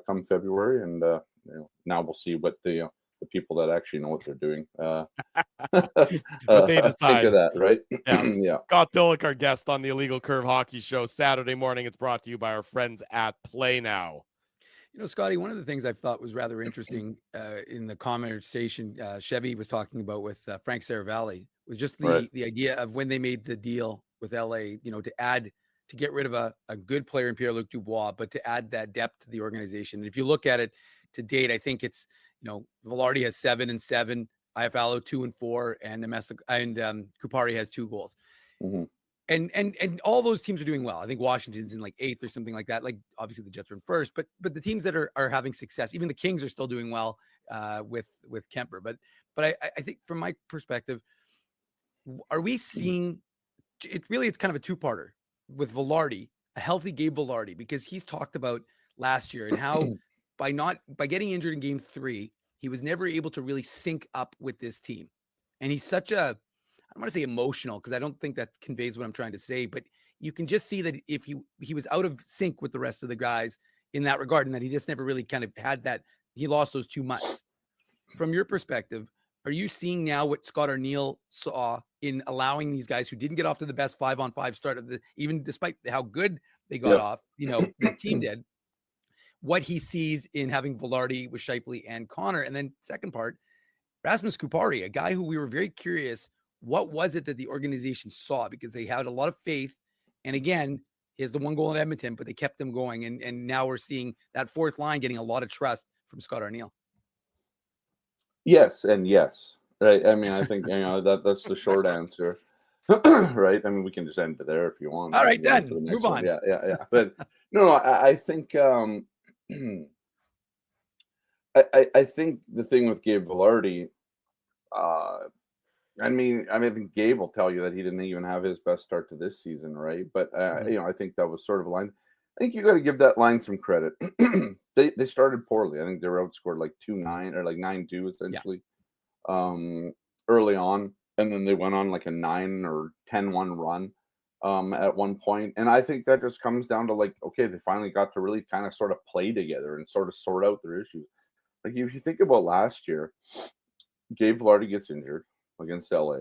come February, and now we'll see what the people that actually know what they're doing what they decide. Think of that, right? Yeah. Scott Billeck, our guest on the Illegal Curve Hockey Show Saturday morning. It's brought to you by our friends at Play Now. Scotty, one of the things I thought was rather interesting in the conversation Chevy was talking about with Frank Saravalli was just the idea of when they made the deal with LA, to get rid of a good player in Pierre-Luc Dubois, but to add that depth to the organization. And if you look at it to date, I think it's, Velarde has 7-7, Iafallo 2-4, and Kupari has 2 goals. Mm-hmm. And all those teams are doing well. I think Washington's in like 8th or something like that. Like obviously the Jets are in 1st, but the teams that are having success, even the Kings are still doing well with Kemper. But I think from my perspective, are we seeing it? Really, it's kind of a two-parter with Velarde, a healthy Gabe Velarde, because he's talked about last year and how by getting injured in Game 3, he was never able to really sync up with this team. And he's such a, I don't want to say emotional, because I don't think that conveys what I'm trying to say, but you can just see that if he was out of sync with the rest of the guys in that regard, and that he just never really kind of had that, he lost those 2 months. From your perspective, are you seeing now what Scott Arniel saw in allowing these guys who didn't get off to the best 5-on-5 start of even despite how good they got off, the team did, what he sees in having Velarde with Scheifele and Connor? And then second part, Rasmus Kupari, a guy who we were very curious, what was it that the organization saw? Because they had a lot of faith. And again, he has the 1 goal in Edmonton, but they kept him going. And now we're seeing that fourth line getting a lot of trust from Scott Arniel. Yes, and yes. Right. I mean, I think that's the short answer. Right. I mean, we can just end it there if you want. All right, done. Move on. Yeah. But no, I think I think the thing with Gabe Velarde, I think Gabe will tell you that he didn't even have his best start to this season, right? But I think that was sort of a line. I think you got to give that line some credit. They started poorly. I think they were outscored like 2-9 or like 9-2 essentially early on, and then they went on like a 9 or 10-1 run at one point. And I think that just comes down to like, okay, they finally got to really kind of sort of play together and sort of sort out their issues. Like if you think about last year, Gabe Velarde gets injured against LA,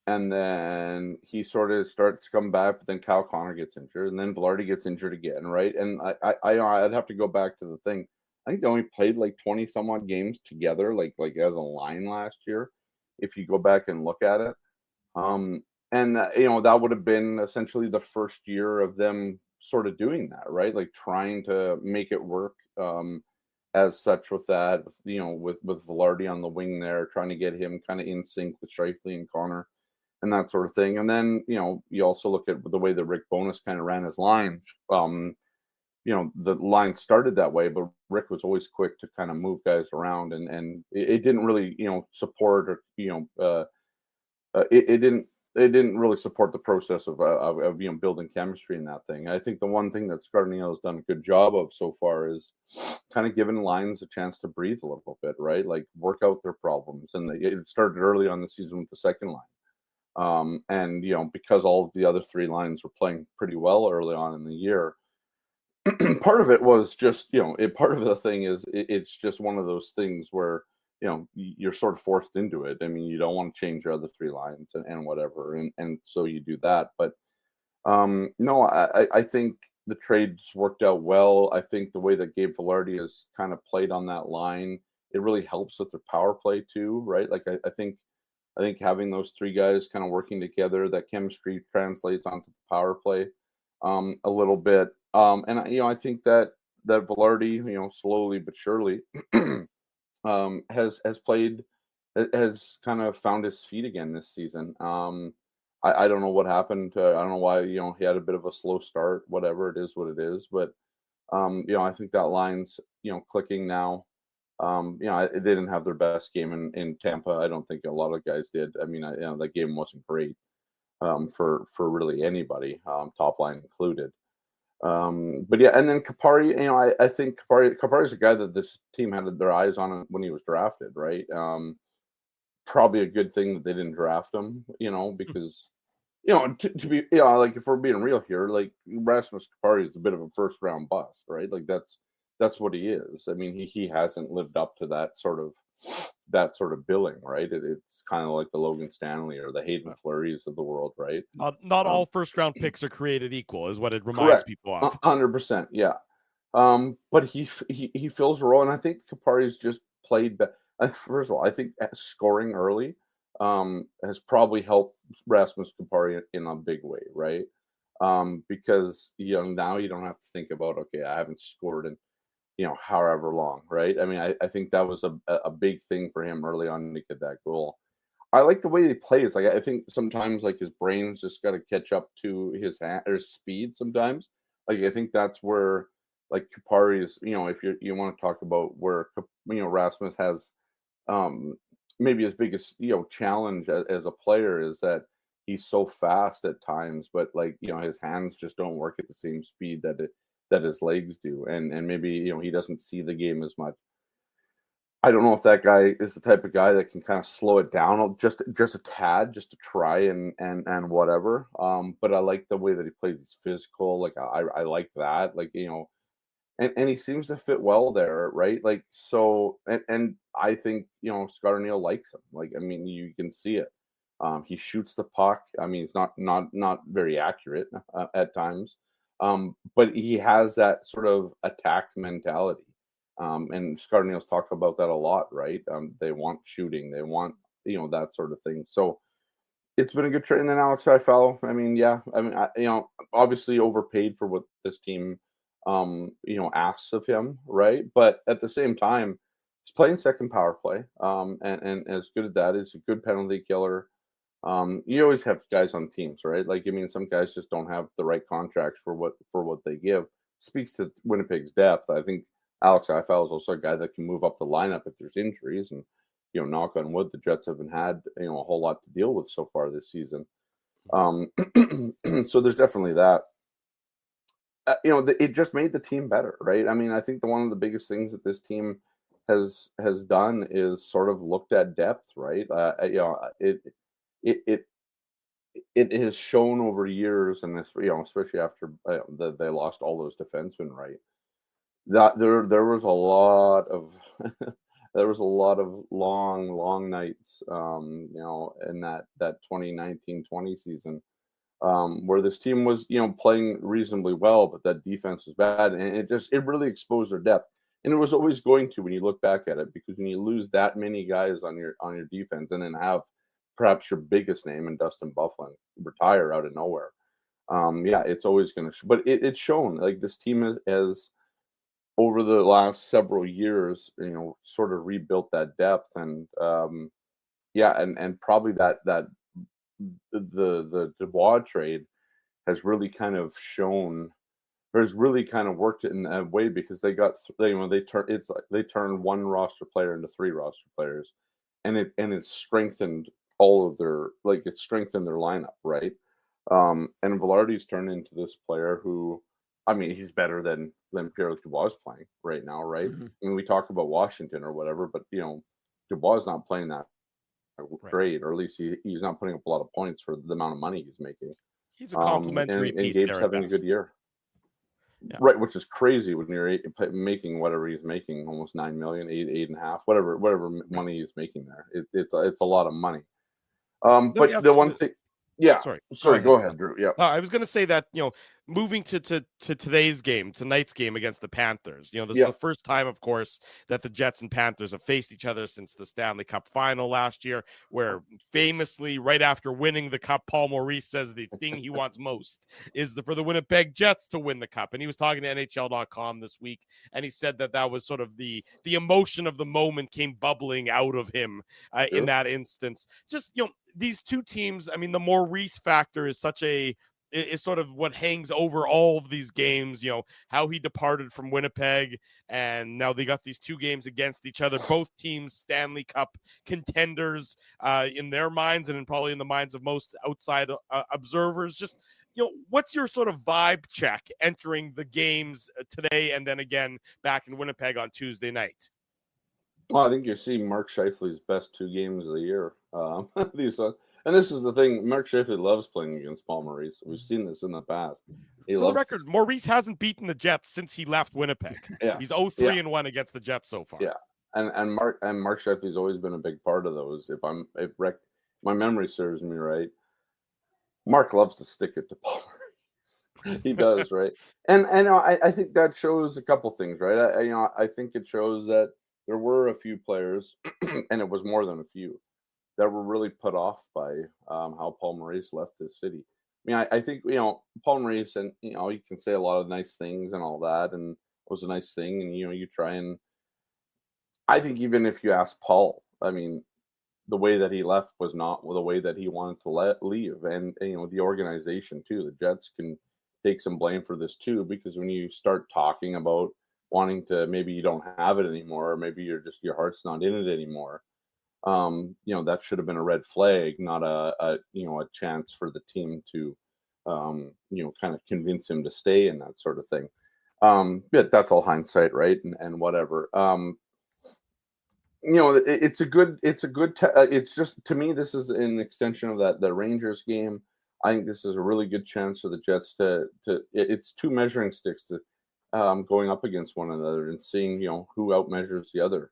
and then he sort of starts to come back, but then Kyle Connor gets injured, and then Velarde gets injured again, right? And I'd have to go back to the thing. I think they only played like 20 some odd games together, like as a line last year, if you go back and look at it. And that would have been essentially the first year of them sort of doing that, right? Like trying to make it work as such with that, with Velarde on the wing there, trying to get him kind of in sync with Scheifele and Connor and that sort of thing. And then, you also look at the way that Rick Bowness kind of ran his line. The line started that way, but Rick was always quick to kind of move guys around, and it didn't really, support or, it didn't they didn't really support the process of building chemistry in that thing. I think the one thing that Scardinale has done a good job of so far is kind of giving lines a chance to breathe a little bit, right? Like work out their problems, and it started early on the season with the second line, and because all of the other three lines were playing pretty well early on in the year. Part of it was just part of the thing is it's just one of those things where you're sort of forced into it. I mean, you don't want to change your other three lines and whatever, and so you do that. But no, I think the trades worked out well. I think the way that Gabe Vilardi has kind of played on that line, it really helps with their power play too, right? Like I think having those three guys kind of working together, that chemistry translates onto the power play a little bit. And I think that Vilardi, slowly but surely, has kind of found his feet again this season. I don't know what happened. I don't know why he had a bit of a slow start. Whatever, it is what it is. But I think that line's clicking now. They didn't have their best game in Tampa. I don't think a lot of guys did. I mean, that game wasn't great for really anybody, top line included. But yeah, and then Kupari, I think Kupari is a guy that this team had their eyes on when he was drafted, right? Probably a good thing that they didn't draft him, because to be like, if we're being real here, like Rasmus Kupari is a bit of a first round bust, right? Like that's what he is. I mean, he hasn't lived up to that sort of billing, right? It's kind of like the Logan Stanley or the Hayden Fleury's of the world, right? Not all first round picks are created equal, is what it reminds people of. 100%, yeah. But he fills a role, and I think Kupari's just played better. First of all, I think scoring early has probably helped Rasmus Kupari in a big way, right? Because now you don't have to think about, okay, I haven't scored in however long, right? I mean, I think that was a big thing for him early on to get that goal. I like the way he plays. Like, I think sometimes like his brain's just got to catch up to his speed sometimes. Like, I think that's where like Kupari is, if you want to talk about where Rasmus has maybe his biggest challenge as a player is that he's so fast at times, but like his hands just don't work at the same speed that his legs do, and maybe he doesn't see the game as much. I don't know if that guy is the type of guy that can kind of slow it down just a tad, just to try and whatever. But I like the way that he plays. He's physical. Like I like that. Like and he seems to fit well there, right? Like so, and I think Scardinale likes him. Like, I mean, you can see it. He shoots the puck. I mean, it's not very accurate at times. But he has that sort of attack mentality. And Scardinale's talked about that a lot, right? They want shooting, they want that sort of thing. So it's been a good trade. And then Alex Iafallo, I mean, yeah, I mean, obviously overpaid for what this team, asks of him, right? But at the same time, he's playing second power play, and as good at that, he's a good penalty killer. You always have guys on teams, right? Like, I mean, some guys just don't have the right contracts for what they give. Speaks to Winnipeg's depth. I think Alex Iafallo is also a guy that can move up the lineup if there's injuries, and knock on wood, the Jets haven't had a whole lot to deal with so far this season. So there's definitely that. It just made the team better, right? I mean, I think one of the biggest things that this team has done is sort of looked at depth, right? It has shown over years, and this, especially after they lost all those defensemen, right? That there was a lot of there was a lot of long nights, in that 2019-20 season, where this team was, playing reasonably well, but that defense was bad, and it really exposed their depth. And it was always going to when you look back at it, because when you lose that many guys on your defense and then have perhaps your biggest name in Dustin Byfuglien retire out of nowhere, it's always going to. But it's shown, like, this team has over the last several years, sort of rebuilt that depth, and and probably that the Dubois trade has really kind of shown, or has really kind of worked in a way, because they turned one roster player into three roster players, and it strengthened all of their it's strengthened their lineup, right? And Velarde's turned into this player who, I mean, he's better than Pierre-Luc Dubois is playing right now, right? Mhm. I mean, we talk about Washington or whatever, but Dubois is not playing that great, or at least he's not putting up a lot of points for the amount of money he's making. He's a complimentary and piece Gabe's there at having a best. good year. Yeah. Right, which is crazy when you're making whatever he's making, almost 9 million, 8.5, whatever money he's making there. It's a lot of money. me But ask the you one this. thing, yeah. Sorry, Go Scott. ahead, Drew. Yeah. I was going to say that, moving to tonight's game against the Panthers, this is the first time, of course, that the Jets and Panthers have faced each other since the Stanley Cup final last year, where famously, right after winning the cup, Paul Maurice says the thing he wants most is for the Winnipeg Jets to win the cup. And he was talking to NHL.com this week, and he said that was sort of the emotion of the moment came bubbling out of him in that instance. Just, these two teams, I mean, the Maurice factor is sort of what hangs over all of these games, how he departed from Winnipeg, and now they got these two games against each other. Both teams Stanley Cup contenders in their minds, and probably in the minds of most outside observers. Just, what's your sort of vibe check entering the games today and then again back in Winnipeg on Tuesday night? Well, I think you're seeing Mark Scheifele's best 2 games of the year. And this is the thing, Mark Scheifele loves playing against Paul Maurice. We've seen this in the past. For the record, Maurice hasn't beaten the Jets since he left Winnipeg. Yeah. He's 0-3-1 against the Jets so far. Yeah. And Mark Scheifele's always been a big part of those. If my memory serves me right, Mark loves to stick it to Paul Maurice. He does, right? And I think that shows a couple things, right? I think it shows that there were a few players, and it was more than a few, that were really put off by how Paul Maurice left this city. I mean, I think, Paul Maurice, and, you can say a lot of nice things and all that, and it was a nice thing. And, you try and, I think even if you ask Paul, I mean, the way that he left was not the way that he wanted to leave. And, the organization too, the Jets can take some blame for this too, because when you start talking about wanting to, maybe you don't have it anymore, or maybe your heart's not in it anymore. That should have been a red flag, not a chance for the team to, kind of convince him to stay and that sort of thing. But that's all hindsight, right? And whatever. It's just, to me, this is an extension of the Rangers game. I think this is a really good chance for the Jets it's 2 measuring sticks to going up against one another and seeing, who outmeasures the other.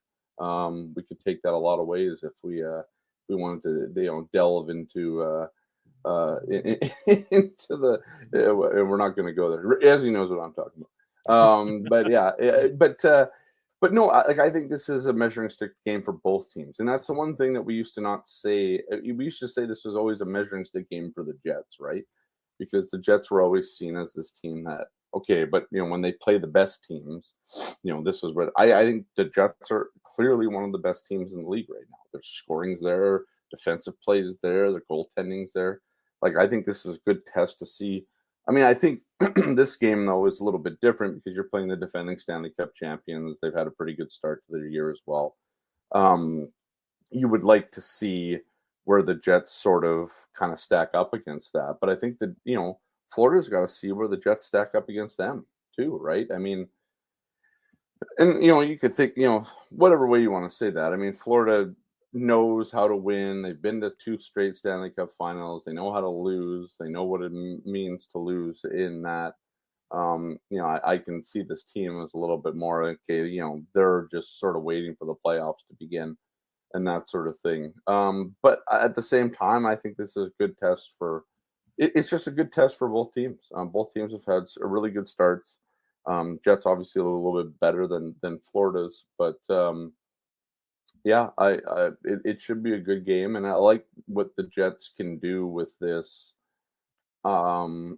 We could take that a lot of ways if we wanted to, delve into into the. We're not going to go there. As he knows what I'm talking about. But yeah, but no, I think this is a measuring stick game for both teams, and that's the one thing that we used to not say. We used to say this was always a measuring stick game for the Jets, right? Because the Jets were always seen as this team that. Okay, but when they play the best teams, this is what I think the Jets are clearly one of the best teams in the league right now. Their scoring's there, defensive play is there, their goaltending's there. I think this is a good test to see. I mean, I think this game though is a little bit different because you're playing the defending Stanley Cup champions. They've had a pretty good start to their year as well. You would like to see where the Jets sort of kind of stack up against that, but I think that Florida's got to see where the Jets stack up against them too, right? I mean, and you could think, whatever way you want to say that. I mean, Florida knows how to win. They've been to 2 straight Stanley Cup finals. They know how to lose. They know what it means to lose in that. I can see this team as a little bit more, okay, they're just sort of waiting for the playoffs to begin and that sort of thing. But at the same time, I think this is a good test for. It's just a good test for both teams. Both teams have had really good starts. Jets obviously a little bit better than Florida's, but it should be a good game, and I like what the Jets can do with this. Are we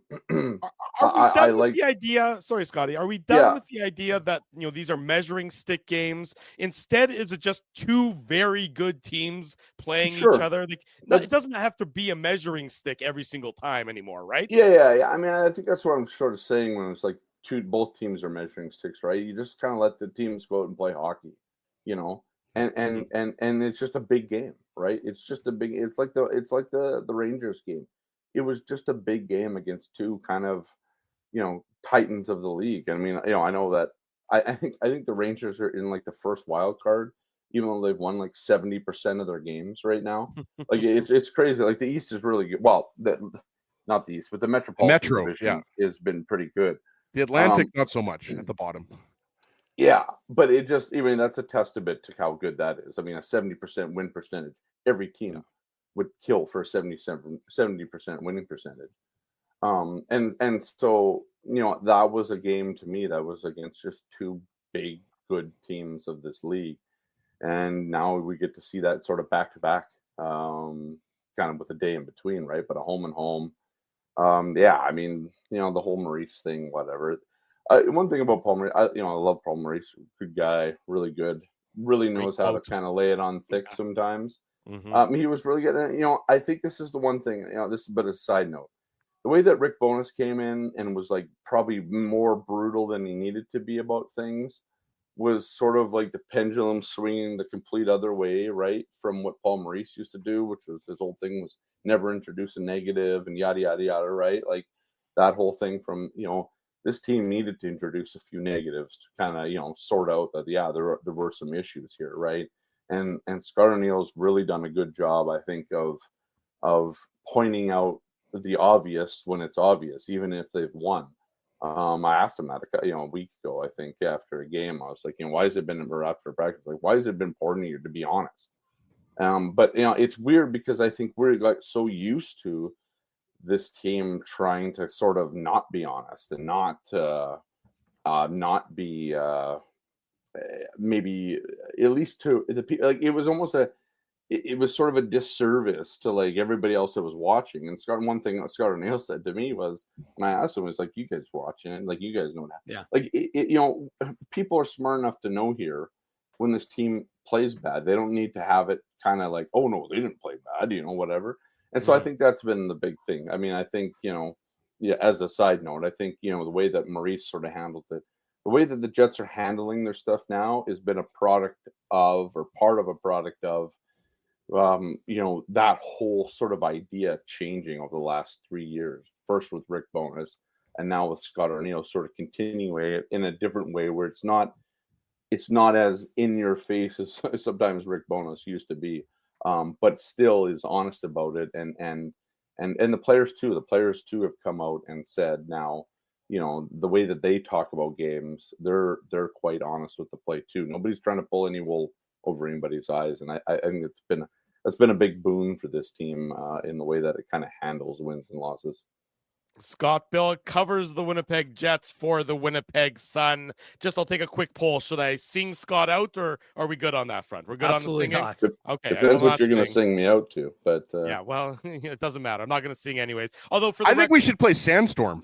done with the idea? Sorry, Scotty. Are we done with the idea that these are measuring stick games? Instead, is it just 2 very good teams playing each other? It doesn't have to be a measuring stick every single time anymore, right? Yeah. I mean, I think that's what I'm sort of saying when it's both teams are measuring sticks, right? You just kind of let the teams go out and play hockey, and it's just a big game, right? It's like the Rangers game. It was just a big game against two kind of, titans of the league. I mean, I know that I think the Rangers are in like the first wild card, even though they've won like 70% of their games right now. Like it's crazy. Like the East is really good. Well, not the East, but the Metropolitan Division has been pretty good. The Atlantic, not so much at the bottom. Yeah, but that's a testament to how good that is. I mean, a 70% win percentage, every team would kill for a 70% winning percentage. And so, that was a game to me that was against just two big, good teams of this league. And now we get to see that sort of back to back, kind of with a day in between, right? But a home and home. I mean, the whole Maurice thing, whatever. One thing about Paul Maurice, I love Paul Maurice, good guy, really good, really knows how to kind of lay it on thick sometimes. Mm-hmm. He was really good. I think this is the one thing, this is but a side note. The way that Rick Bowness came in and was like probably more brutal than he needed to be about things was sort of like the pendulum swinging the complete other way, right? From what Paul Maurice used to do, which was his whole thing was never introduce a negative and yada, yada, yada, right? Like that whole thing from, this team needed to introduce a few negatives to kind of, sort out that, there were some issues here, right? And Scott O'Neill's really done a good job, I think, of pointing out the obvious when it's obvious, even if they've won. I asked him that a week ago, I think, after a game. I was like, why has it been after practice? Like, why has it been important here, to be honest? But it's weird because I think we're like so used to this team trying to sort of not be honest and not be maybe at least to the people. Like it was almost it was sort of a disservice to like everybody else that was watching. And one thing that Scott O'Neill said to me was, when I asked him, was like, you guys watching it, like you guys know that. Yeah. Like people are smart enough to know here when this team plays bad, they don't need to have it kind of like, oh no, they didn't play bad, whatever. And so I think that's been the big thing. I mean, I think, as a side note, I think, the way that Maurice sort of handled it, the way that the Jets are handling their stuff now has been a product of, or part of a product of, that whole sort of idea changing over the last 3 years. First with Rick Bowness, and now with Scott O'Neill, sort of continuing it in a different way where it's not as in your face as sometimes Rick Bowness used to be, but still is honest about it. And the players too have come out and said now, the way that they talk about games, they're quite honest with the play too. Nobody's trying to pull any wool over anybody's eyes, and I think it's been a big boon for this team in the way that it kind of handles wins and losses. Scott Billeck covers the Winnipeg Jets for the Winnipeg Sun. I'll take a quick poll. Should I sing Scott out, or are we good on that front? We're good. Absolutely on the singing? not. Okay. Depends what you're going to sing me out to, but yeah, well, it doesn't matter. I'm not going to sing anyways. Although I think we should play Sandstorm.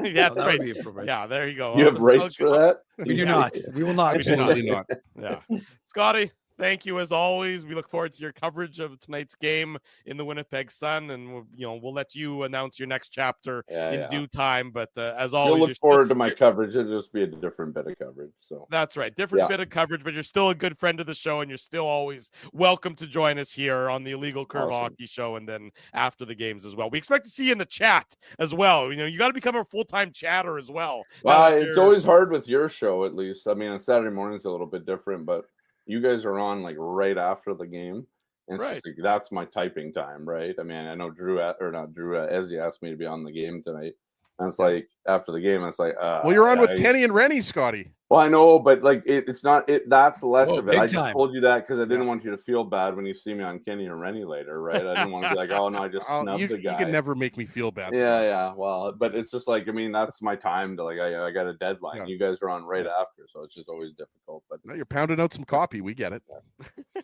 Yeah, that right. would be appropriate. Yeah, there you go. You have rights for that? We do not. We will not. Absolutely not. Yeah, Scotty, thank you as always. We look forward to your coverage of tonight's game in the Winnipeg Sun, and we'll let you announce your next chapter in due time. But as always, you'll look forward to my coverage. It'll just be a different bit of coverage. So that's right, different bit of coverage. But you're still a good friend of the show, and you're still always welcome to join us here on the Illegal Curve Hockey Show, and then after the games as well. We expect to see you in the chat as well. You got to become a full-time chatter as well. It's always hard with your show, at least. I mean, on Saturday morning's a little bit different, but you guys are on like right after the game, and it's just like, that's my typing time, right? I mean, I know Ezzy asked me to be on the game tonight, and it's like after the game, it's like, well, you're on with Kenny and Rennie, Scotty. Well, I know, but like it's not it. That's less of it. I just time. told you that because I didn't want you to feel bad when you see me on Kenny and Rennie later, right? I didn't want to be like, oh no, I just snubbed the guy. You can never make me feel bad. Yeah. Well, but it's just like, I mean, that's my time to like, I got a deadline. Yeah. You guys are on right after, so it's just always difficult. But no, you're pounding out some coffee. We get it.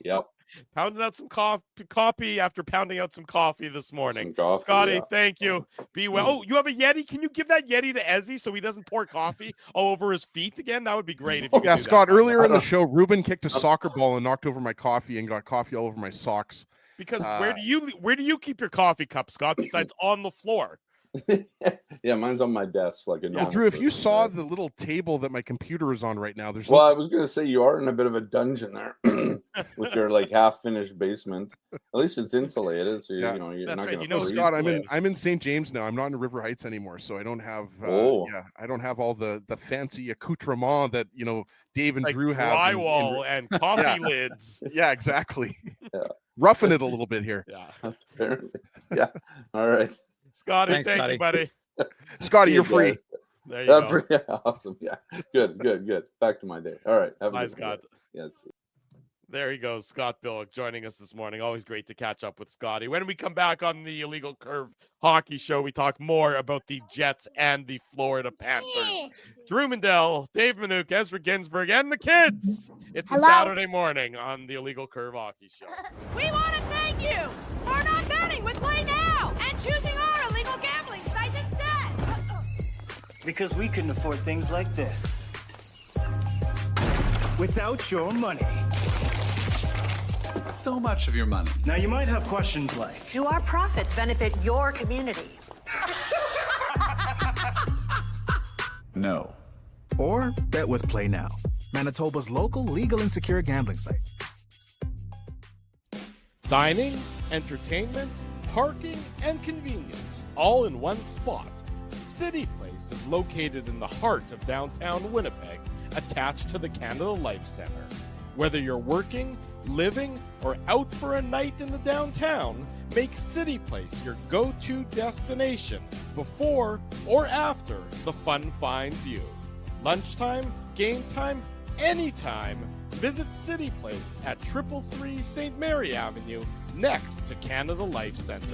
Yep. Pounding out some coffee after pounding out some coffee this morning. Scotty, thank you. Be well. Oh, you have a Yeti? Can you give that Yeti to Ezzy so he doesn't pour coffee all over his feet again? That would be great. If you yeah, Scott, earlier in the show, Ruben kicked a soccer ball and knocked over my coffee and got coffee all over my socks. Because where do you keep your coffee cup, Scott, besides on the floor? Yeah, mine's on my desk like a Yeah. normal Drew, if you person, saw right? the little table that my computer is on right now, there's Well, I no was gonna say you are in a bit of a dungeon there with your like half-finished basement. At least it's insulated, so Yeah. you know you're That's not right, gonna you know it's freeze. Scott, insulated. I'm in St. James now. I'm not in River Heights anymore, so I don't have Oh. I don't have all the fancy accoutrement that Dave and Like Drew have. drywall and coffee lids. Yeah, exactly. Yeah. Roughing it a little bit here. Yeah. Apparently. Yeah. All right. Scotty, Thanks, thank Scotty. you, buddy. Scotty, See you're you free. guys. There you go. Yeah, awesome. Yeah. Good. Back to my day. All right. Have a Bye, good one, Scott. guys. Yeah, see you. There he goes, Scott Billick joining us this morning. Always great to catch up with Scotty. When we come back on the Illegal Curve Hockey Show, we talk more about the Jets and the Florida Panthers. Drew Mandel, Dave Minuk, Ezra Ginsburg, and the kids. It's a Hello? Saturday morning on the Illegal Curve Hockey Show. We want to thank you for not betting with Play Now and choosing our illegal gambling site instead. Because we couldn't afford things like this without your money. So much of your money. Now, you might have questions like, Do our profits benefit your community? No. or bet with Play Now, Manitoba's local legal and secure gambling site. Dining, entertainment, parking, and convenience, all in one spot. City Place is located in the heart of downtown Winnipeg, attached to the Canada Life Center. Whether you're working, living, or out for a night in the downtown, make City Place your go-to destination before or after the fun finds you. Lunchtime, game time, anytime, visit City Place at 333 St. Mary Avenue, next to Canada Life Center.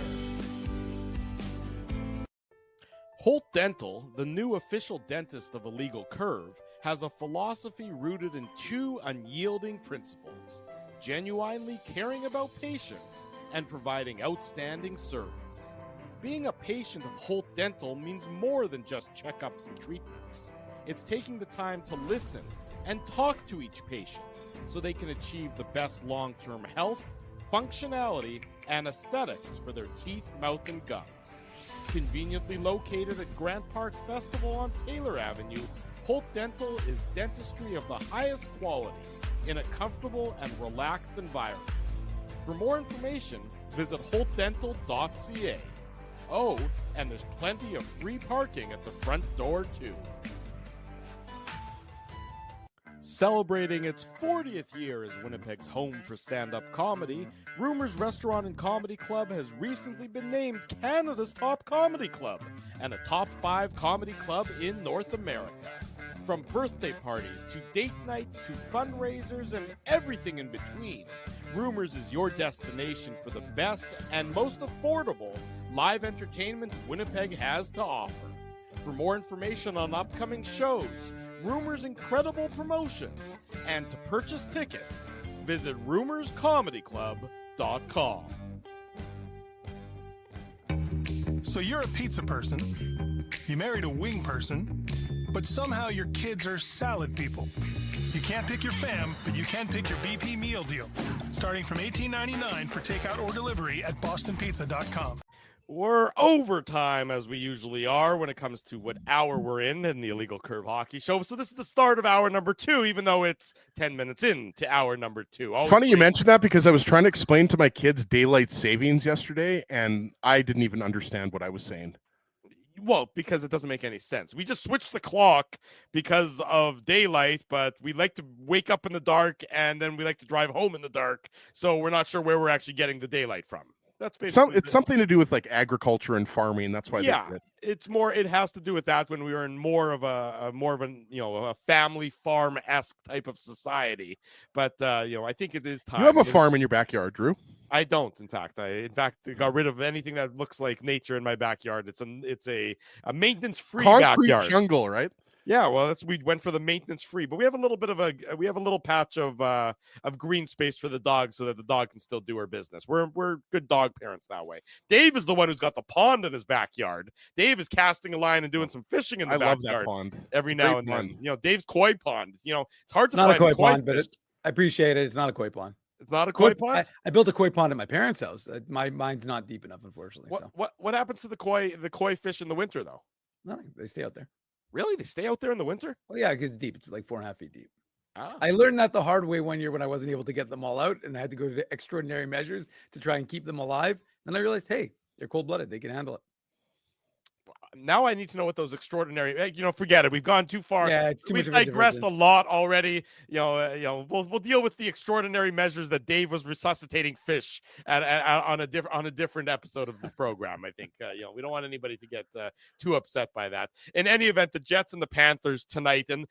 Holt Dental, the new official dentist of Illegal Curve, has a philosophy rooted in two unyielding principles: genuinely caring about patients and providing outstanding service. Being a patient of Holt Dental means more than just checkups and treatments. It's taking the time to listen and talk to each patient so they can achieve the best long-term health, functionality, and aesthetics for their teeth, mouth, and gums. Conveniently located at Grant Park Festival on Taylor Avenue, Holt Dental is dentistry of the highest quality in a comfortable and relaxed environment. For more information, visit holtdental.ca. Oh, and there's plenty of free parking at the front door, too. Celebrating its 40th year as Winnipeg's home for stand-up comedy, Rumors Restaurant and Comedy Club has recently been named Canada's top comedy club and a top 5 comedy club in North America. From birthday parties to date nights to fundraisers and everything in between, Rumors is your destination for the best and most affordable live entertainment Winnipeg has to offer. For more information on upcoming shows, Rumors' incredible promotions, and to purchase tickets, visit rumorscomedyclub.com. So you're a pizza person, you married a wing person, but somehow your kids are salad people. You can't pick your fam, but you can pick your BP meal deal, starting from $18.99 for takeout or delivery at bostonpizza.com. We're overtime, as we usually are, when it comes to what hour we're in the Illegal Curve Hockey Show. So this is the start of hour number 2, even though it's 10 minutes into hour number 2. Always Funny you great. mentioned that because I was trying to explain to my kids daylight savings yesterday, and I didn't even understand what I was saying. Well, because it doesn't make any sense. We just switched the clock because of daylight, but we like to wake up in the dark, and then we like to drive home in the dark. So we're not sure where we're actually getting the daylight from. That's basically It's something to do with like agriculture and farming. That's why. yeah, they did it. it's more. It has to do with that when we were in more of a family farm-esque type of society. But I think it is time. You have a farm in your backyard, Drew. I don't. In fact, I got rid of anything that looks like nature in my backyard. It's a maintenance-free Concrete backyard. jungle, right? Yeah, well, we went for the maintenance free, but we have a little patch of green space for the dog so that the dog can still do her business. We're good dog parents that way. Dave is the one who's got the pond in his backyard. Dave is casting a line and doing some fishing in the I love backyard that pond. every Great now and pond. then. Dave's koi pond. It's hard to Not a find koi pond, but fish. I appreciate it. It's not a koi pond. It's not a koi pond. I built a koi pond at my parents' house. Mine's not deep enough, unfortunately. What happens to the koi fish in the winter though? Nothing. They stay out there. Really? They stay out there in the winter? Well, yeah, because it's deep. It's like 4.5 feet deep. Ah. I learned that the hard way one year when I wasn't able to get them all out, and I had to go to extraordinary measures to try and keep them alive. Then I realized, hey, they're cold-blooded. They can handle it. Now I need to know what those extraordinary, forget it. We've gone too far. Yeah, it's too We've much of a digressed a divergence. lot already. We'll deal with the extraordinary measures that Dave was resuscitating fish on a different episode of the program. I think we don't want anybody to get too upset by that. In any event, the Jets and the Panthers tonight, and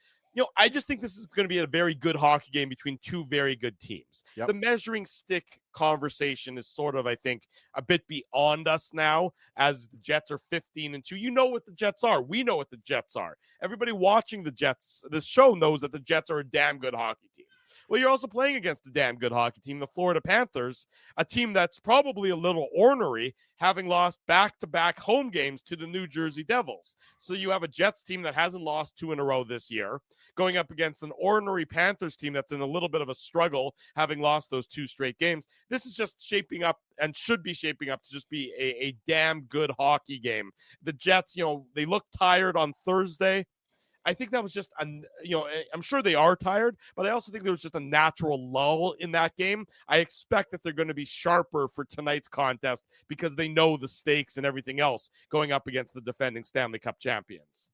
I just think this is going to be a very good hockey game between two very good teams. Yep. The measuring stick conversation is sort of, I think, a bit beyond us now, as the Jets are 15-2. You know what the Jets are. We know what the Jets are. Everybody watching the Jets, this show, knows that the Jets are a damn good hockey team. Well, you're also playing against a damn good hockey team, the Florida Panthers, a team that's probably a little ornery, having lost back-to-back home games to the New Jersey Devils. So you have a Jets team that hasn't lost 2 in a row this year, going up against an ornery Panthers team that's in a little bit of a struggle, having lost those 2 straight games. This is just shaping up and should be shaping up to just be a damn good hockey game. The Jets, they looked tired on Thursday. I think that was just, I'm sure they are tired, but I also think there was just a natural lull in that game. I expect that they're going to be sharper for tonight's contest because they know the stakes and everything else going up against the defending Stanley Cup champions.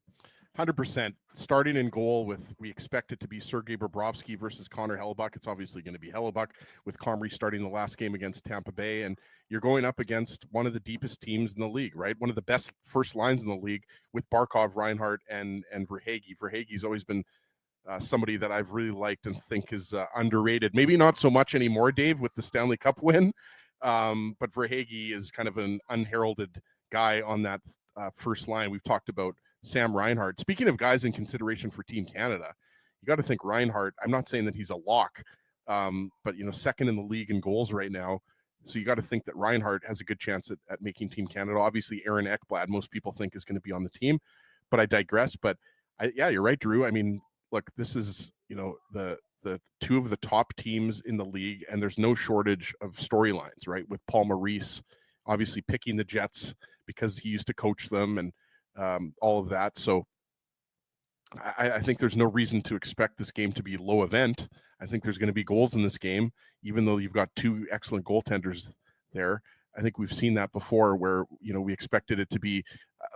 100%. Starting in goal we expect it to be Sergei Bobrovsky versus Connor Hellebuyck. It's obviously going to be Hellebuyck, with Comrie starting the last game against Tampa Bay. And you're going up against one of the deepest teams in the league, right? One of the best first lines in the league with Barkov, Reinhart, and Verhaeghe. Verhaeghe's always been somebody that I've really liked and think is underrated. Maybe not so much anymore, Dave, with the Stanley Cup win. But Verhaeghe is kind of an unheralded guy on that first line. We've talked about Sam Reinhart. Speaking of guys in consideration for Team Canada, you got to think Reinhart. I'm not saying that he's a lock, but second in the league in goals right now. So you got to think that Reinhart has a good chance at making Team Canada. Obviously, Aaron Ekblad, most people think is going to be on the team, but I digress. But you're right, Drew. I mean, look, this is the 2 of the top teams in the league, and there's no shortage of storylines, right? With Paul Maurice obviously picking the Jets because he used to coach them, and all of that. So I think there's no reason to expect this game to be low event. I think there's going to be goals in this game, even though you've got 2 excellent goaltenders there. I think we've seen that before where, we expected it to be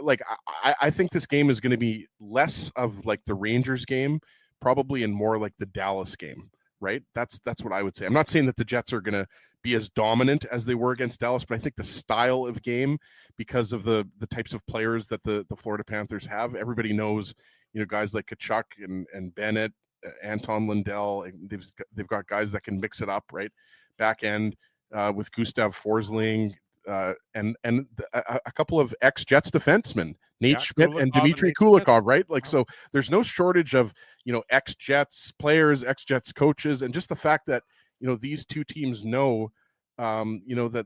I think this game is going to be less of like the Rangers game, probably, and more like the Dallas game, right? That's what I would say. I'm not saying that the Jets are going to be as dominant as they were against Dallas, but I think the style of game, because of the types of players that the Florida Panthers have, everybody knows, guys like Tkachuk and Bennett, Anton Lundell, they've got guys that can mix it up, right? Back end with Gustav Forsling and a couple of ex-Jets defensemen, Nate Schmidt and Dmitry Kulikov, right? So there's no shortage of, ex-Jets players, ex-Jets coaches, and just the fact that, these 2 teams know, that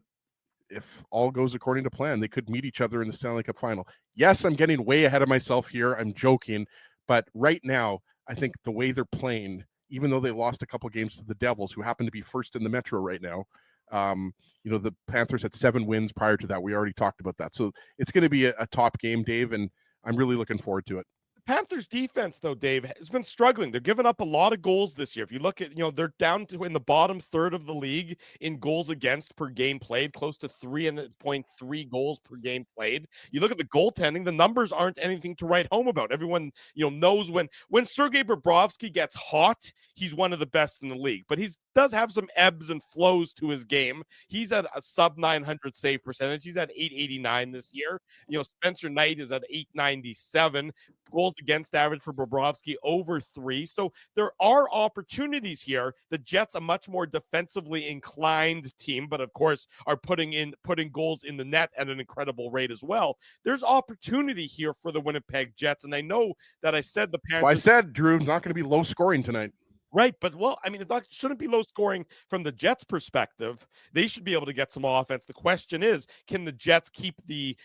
if all goes according to plan, they could meet each other in the Stanley Cup final. Yes, I'm getting way ahead of myself here. I'm joking. But right now, I think the way they're playing, even though they lost a couple games to the Devils, who happen to be first in the Metro right now, the Panthers had 7 wins prior to that. We already talked about that. So it's going to be a top game, Dave, and I'm really looking forward to it. Panthers defense, though, Dave, has been struggling. They're giving up a lot of goals this year. If you look at, they're down to in the bottom third of the league in goals against per game played, close to 3.3 goals per game played. You look at the goaltending, the numbers aren't anything to write home about. Everyone, knows when Sergei Bobrovsky gets hot, he's one of the best in the league, but he does have some ebbs and flows to his game. He's at a sub 900 save percentage. He's at 889 this year. Spencer Knight is at 897. Goals against average for Bobrovsky over 3. So there are opportunities here. The Jets, a much more defensively inclined team, but of course are putting goals in the net at an incredible rate as well. There's opportunity here for the Winnipeg Jets, and I know that I said the Panthers. Well, I said, Drew, not going to be low scoring tonight. Right, but it shouldn't be low scoring from the Jets' perspective. They should be able to get some offense. The question is, can the Jets keep the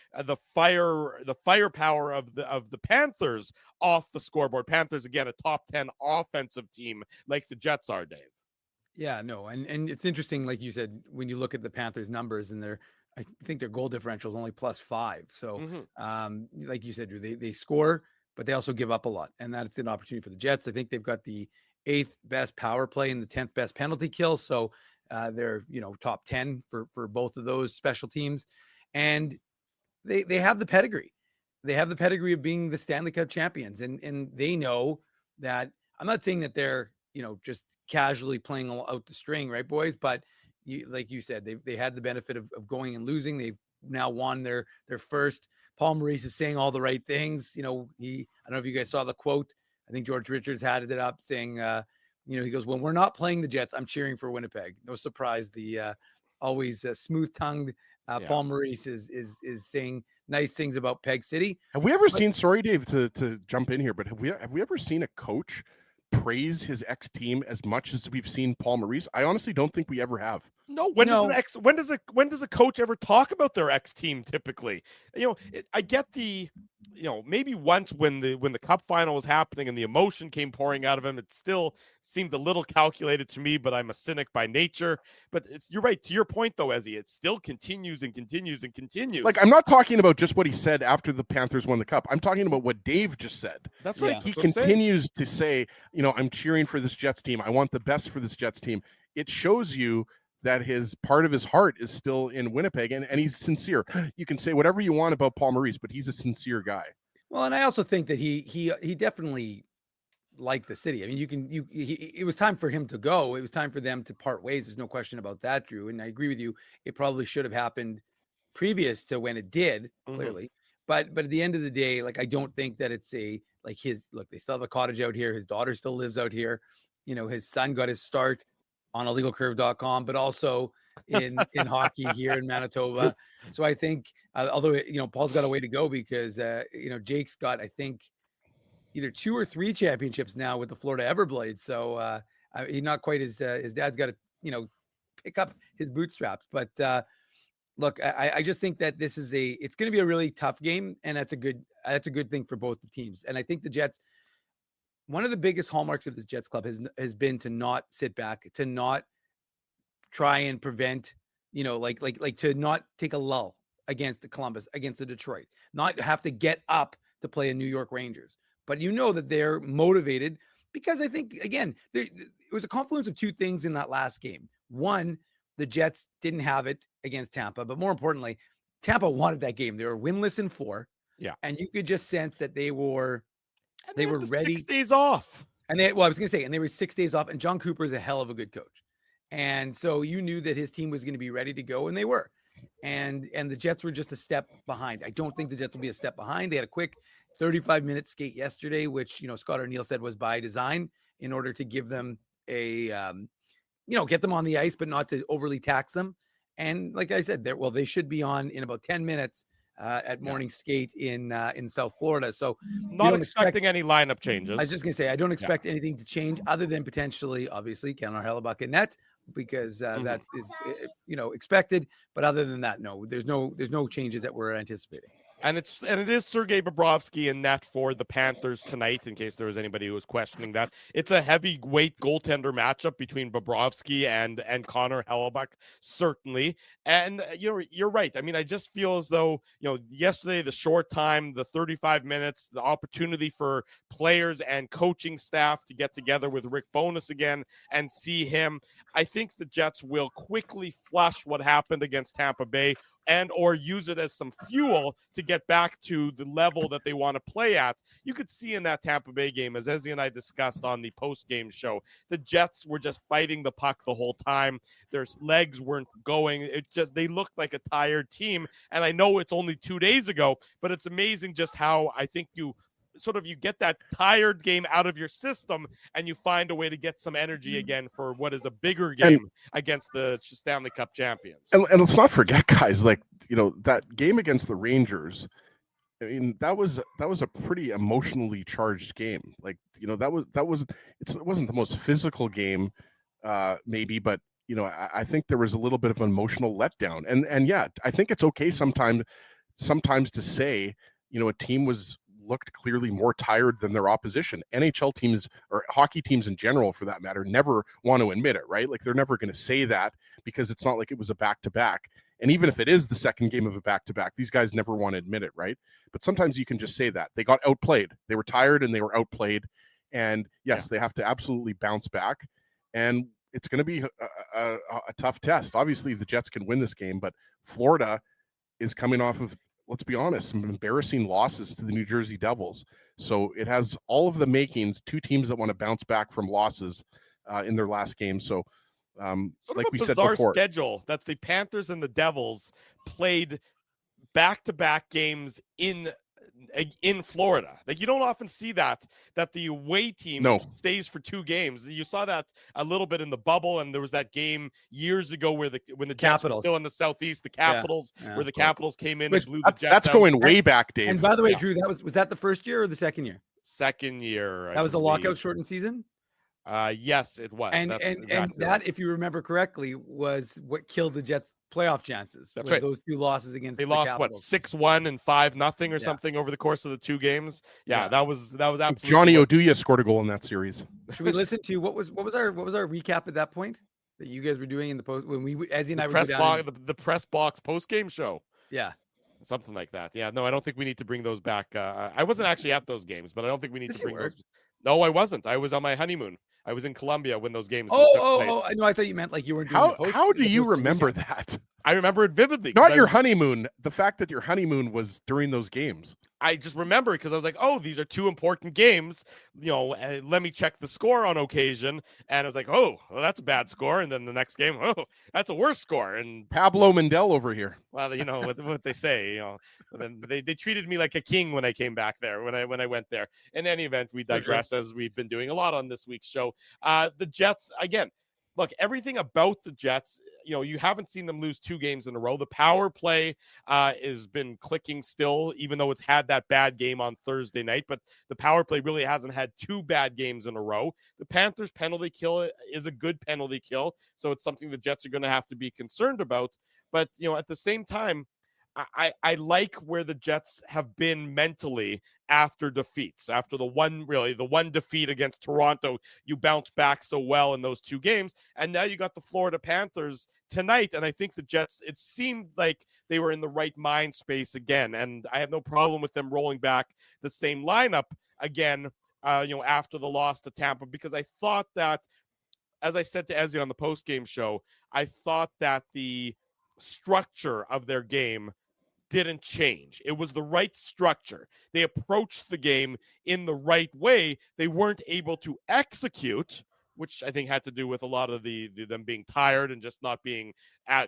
firepower of the Panthers off the scoreboard? Panthers, again, a top 10 offensive team like the Jets are, Dave. Yeah, no, and it's interesting, like you said, when you look at the Panthers' numbers, and I think their goal differential is only +5. So, like you said, Drew, they score, but they also give up a lot, and that's an opportunity for the Jets. I think they've got the 8th best power play and the 10th best penalty kill. So they're top 10 for both of those special teams, and they have the pedigree. They have the pedigree of being the Stanley Cup champions, and they know that. I'm not saying that they're just casually playing out the string, right, boys? But like you said, they had the benefit of going and losing. They've now won their first. Paul Maurice is saying all the right things. I don't know if you guys saw the quote. I think George Richards had it up saying, he goes, "When we're not playing the Jets, I'm cheering for Winnipeg." No surprise, the always smooth-tongued Paul Maurice is saying nice things about Peg City. Have we ever seen? Sorry, Dave, to jump in here, but have we ever seen a coach praise his ex team as much as we've seen Paul Maurice? I honestly don't think we ever have. No, when does a coach ever talk about their ex team? Typically, I get the, maybe once when the cup final was happening and the emotion came pouring out of him, it still seemed a little calculated to me. But I'm a cynic by nature. But you're right, to your point though, Ezzy. It still continues and continues and continues. Like, I'm not talking about just what he said after the Panthers won the cup. I'm talking about what Dave just said. That's right. He continues to say, I'm cheering for this Jets team. I want the best for this Jets team. It shows you that part of his heart is still in Winnipeg, and he's sincere. You can say whatever you want about Paul Maurice, but he's a sincere guy. Well, and I also think that he definitely liked the city. I mean, it was time for him to go. It was time for them to part ways. There's no question about that, Drew. And I agree with you. It probably should have happened previous to when it did, clearly. But at the end of the day, like, I don't think that it's they still have a cottage out here. His daughter still lives out here. His son got his start on illegalcurve.com, but also in hockey here in Manitoba. So I think, although, Paul's got a way to go because, Jake's got, I think, either 2 or 3 championships now with the Florida Everblades. So he's not quite his dad's got to, pick up his bootstraps. But look, I just think that it's going to be a really tough game. And that's a good thing for both the teams. And I think the Jets, one of the biggest hallmarks of this Jets club has been to not sit back, to not try and prevent, to not take a lull against the Columbus, against the Detroit, not have to get up to play a New York Rangers. But that they're motivated because I think, again, it was a confluence of 2 things in that last game. One, the Jets didn't have it against Tampa, but more importantly, Tampa wanted that game. They were winless in 4. Yeah. And you could just sense that they were ready. 6 days off. And I was going to say, and they were 6 days off, and John Cooper is a hell of a good coach. And so you knew that his team was going to be ready to go, and they were. And the Jets were just a step behind. I don't think the Jets will be a step behind. They had a quick 35-minute skate yesterday, which, Scott O'Neill said was by design in order to give them a, get them on the ice, but not to overly tax them. And like I said, they should be on in about 10 minutes at morning skate in South Florida. So not expecting any lineup changes. I was just going to say, I don't expect anything to change other than potentially, obviously, Connor Hellebuyck and net, because that is, expected. But other than that, no, there's no changes that we're anticipating. And it is Sergei Bobrovsky in net for the Panthers tonight, in case there was anybody who was questioning that. It's a heavyweight goaltender matchup between Bobrovsky and Connor Hellebuyck, certainly. And you're right. I mean, I just feel as though, yesterday, the short time, the 35 minutes, the opportunity for players and coaching staff to get together with Rick Bowness again and see him. I think the Jets will quickly flush what happened against Tampa Bay and or use it as some fuel to get back to the level that they want to play at. You could see in that Tampa Bay game, as Ezzy and I discussed on the post-game show, the Jets were just fighting the puck the whole time. Their legs weren't going. They looked like a tired team. And I know it's only 2 days ago, but it's amazing just how I think you get that tired game out of your system and you find a way to get some energy again for what is a bigger game against the Stanley Cup champions. And let's not forget, guys, that game against the Rangers, I mean, that was a pretty emotionally charged game. It wasn't the most physical game, maybe, but I think there was a little bit of an emotional letdown. And yeah, I think it's okay sometimes to say, a team was looked clearly more tired than their opposition. NHL teams, or hockey teams in general for that matter, never want to admit it, right? Like they're never going to say that because it's not like it was a back-to-back. And even if it is the second game of a back-to-back, these guys never want to admit it, right? But sometimes you can just say that. They got outplayed. They were tired and they were outplayed. And yes, they have to absolutely bounce back. And it's going to be a tough test. Obviously, the Jets can win this game, but Florida is coming off of, let's be honest, some embarrassing losses to the New Jersey Devils. So it has all of the makings, two teams that want to bounce back from losses in their last game. So like we said before, schedule that the Panthers and the Devils played back-to-back games in Florida. Like you don't often see that the away team stays for 2 games. You saw that a little bit in the bubble, and there was that game years ago when the Jets were still in the Southeast, the Capitals, where the Capitals came in and blew the Jets that's out. Going way back, Dave. And by the way, Drew, was that the first year or the second year? Second year. That was the lockout shortened season? Yes, it was. And that, if you remember correctly, was what killed the Jets' playoff chances. That's right. Those 2 losses against they lost Capitals. 6-1 and 5-0 or something over the course of the 2 games. That was absolutely. Johnny Oduya scored a goal in that series. Should we listen to what was our recap at that point that you guys were doing in the post when Ezzy and I were down the press box post game show? Yeah. Something like that. Yeah, no, I don't think we need to bring those back. I wasn't actually at those games, but I don't think we need to bring those. No, I wasn't. I was on my honeymoon. I was in Colombia when those games took place. No, I thought you meant like you weren't doing How do you remember that? I remember it vividly. Not your honeymoon. The fact that your honeymoon was during those games. I just remember because I was like, oh, these are 2 important games. Let me check the score on occasion. And I was like, oh, well, that's a bad score. And then the next game, oh, that's a worse score. And Pablo Mendel over here. Well, you know what they say. Then they treated me like a king when I came back there. When I went there. In any event, we digress as we've been doing a lot on this week's show. The Jets again. Look, everything about the Jets, you haven't seen them lose 2 games in a row. The power play has been clicking still, even though it's had that bad game on Thursday night. But the power play really hasn't had 2 bad games in a row. The Panthers' penalty kill is a good penalty kill, so it's something the Jets are going to have to be concerned about. But, at the same time, I like where the Jets have been mentally after defeats. After the one defeat against Toronto, you bounced back so well in those 2 games. And now you got the Florida Panthers tonight. And I think the Jets, it seemed like they were in the right mind space again. And I have no problem with them rolling back the same lineup again, after the loss to Tampa, because I thought that, as I said to Ezzy on the post-game show, I thought that the structure of their game didn't change. It was the right structure. They approached the game in the right way. They weren't able to execute, which I think had to do with a lot of them being tired and just not being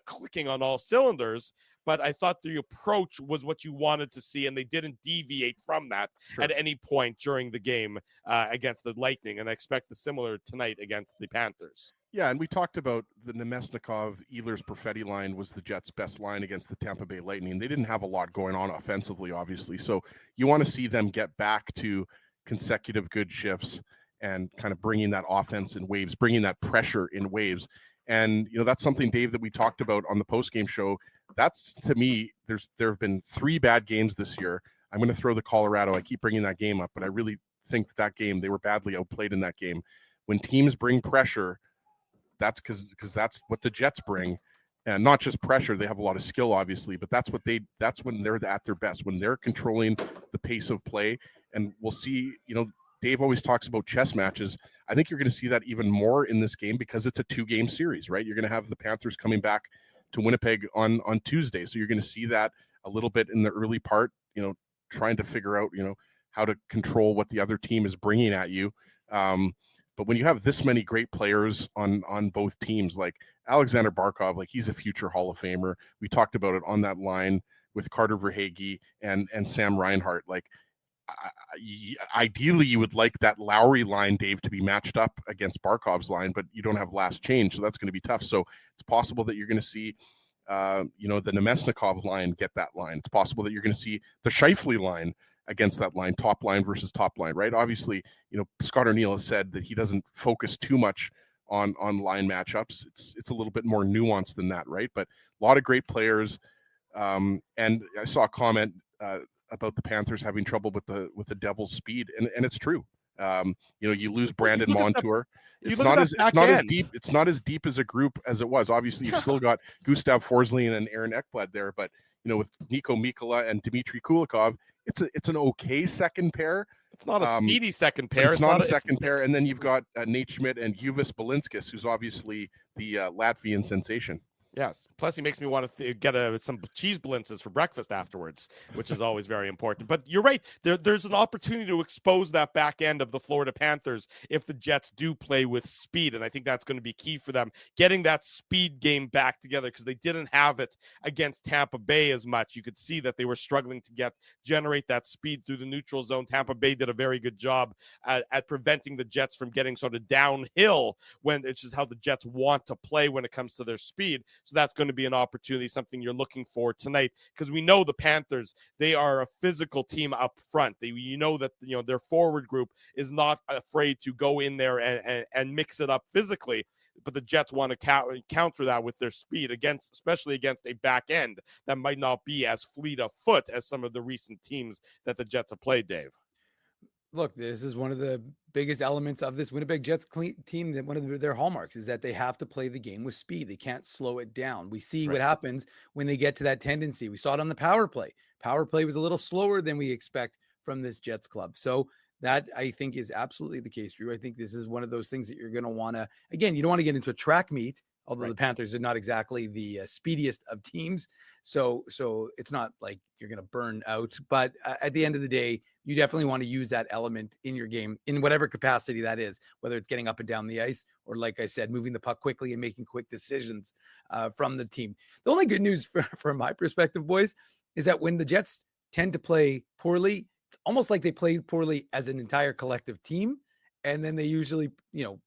clicking on all cylinders. But I thought the approach was what you wanted to see, and they didn't deviate from that at any point during the game against the Lightning. And I expect the similar tonight against the Panthers. Yeah, and we talked about the Nemesnikov, Ehlers, Perfetti line was the Jets' best line against the Tampa Bay Lightning. They didn't have a lot going on offensively, obviously. So you want to see them get back to consecutive good shifts and kind of bringing that offense in waves, bringing that pressure in waves. And, that's something, Dave, that we talked about on the postgame show. That's, to me, there have been 3 bad games this year. I'm going to throw the Colorado. I keep bringing that game up, but I really think that game, they were badly outplayed in that game. When teams bring pressure, that's because that's what the Jets bring, and not just pressure. They have a lot of skill, obviously, but that's when they're at their best, when they're controlling the pace of play. And we'll see, Dave always talks about chess matches. I think you're going to see that even more in this game because it's a 2-game series, right? You're going to have the Panthers coming back to Winnipeg on Tuesday. So you're going to see that a little bit in the early part, trying to figure out, how to control what the other team is bringing at you. But when you have this many great players on both teams, like Alexander Barkov, like he's a future Hall of Famer. We talked about it on that line with Carter Verhaeghe and Sam Reinhart. Like ideally you would like that Lowry line, Dave, to be matched up against Barkov's line, but you don't have last change. So that's going to be tough. So it's possible that you're going to see, the Nemesnikov line get that line. It's possible that you're going to see the Scheifele line against that line, top line versus top line, right? Obviously, Scott O'Neill has said that he doesn't focus too much on line matchups. It's a little bit more nuanced than that, right? But a lot of great players. And I saw a comment about the Panthers having trouble with the Devils' speed, and it's true. You lose Brandon Montour. It's not as deep. It's not as deep as a group as it was. Obviously, you've still got Gustav Forsling and Aaron Ekblad there, but with Nico Mikkola and Dmitry Kulikov, it's an okay second pair. It's not a speedy second pair. It's not a second pair. And then you've got Nate Schmidt and Juvis Balinskis, who's obviously the Latvian sensation. Yes. Plus, he makes me want to get some cheese blintzes for breakfast afterwards, which is always very important. But you're right. There's an opportunity to expose that back end of the Florida Panthers if the Jets do play with speed. And I think that's going to be key for them, getting that speed game back together, because they didn't have it against Tampa Bay as much. You could see that they were struggling to generate that speed through the neutral zone. Tampa Bay did a very good job at preventing the Jets from getting sort of downhill, when it's just how the Jets want to play when it comes to their speed. So that's going to be an opportunity, something you're looking for tonight, because we know the Panthers, they are a physical team up front. That their forward group is not afraid to go in there and mix it up physically. But the Jets want to counter that with their speed, especially against a back end that might not be as fleet of foot as some of the recent teams that the Jets have played, Dave. Look, this is one of the biggest elements of this Winnipeg Jets team. That one of their hallmarks is that they have to play the game with speed. They can't slow it down. We see what happens when they get to that tendency. We saw it on the power play. Power play was a little slower than we expect from this Jets club. So that, I think, is absolutely the case, Drew. I think this is one of those things that you're going to want to, again, you don't want to get into a track meet, although the Panthers are not exactly the speediest of teams. So it's not like you're going to burn out. But at the end of the day, you definitely want to use that element in your game in whatever capacity that is, whether it's getting up and down the ice or, like I said, moving the puck quickly and making quick decisions from the team. The only good news from my perspective, boys, is that when the Jets tend to play poorly, it's almost like they play poorly as an entire collective team. And then they usually,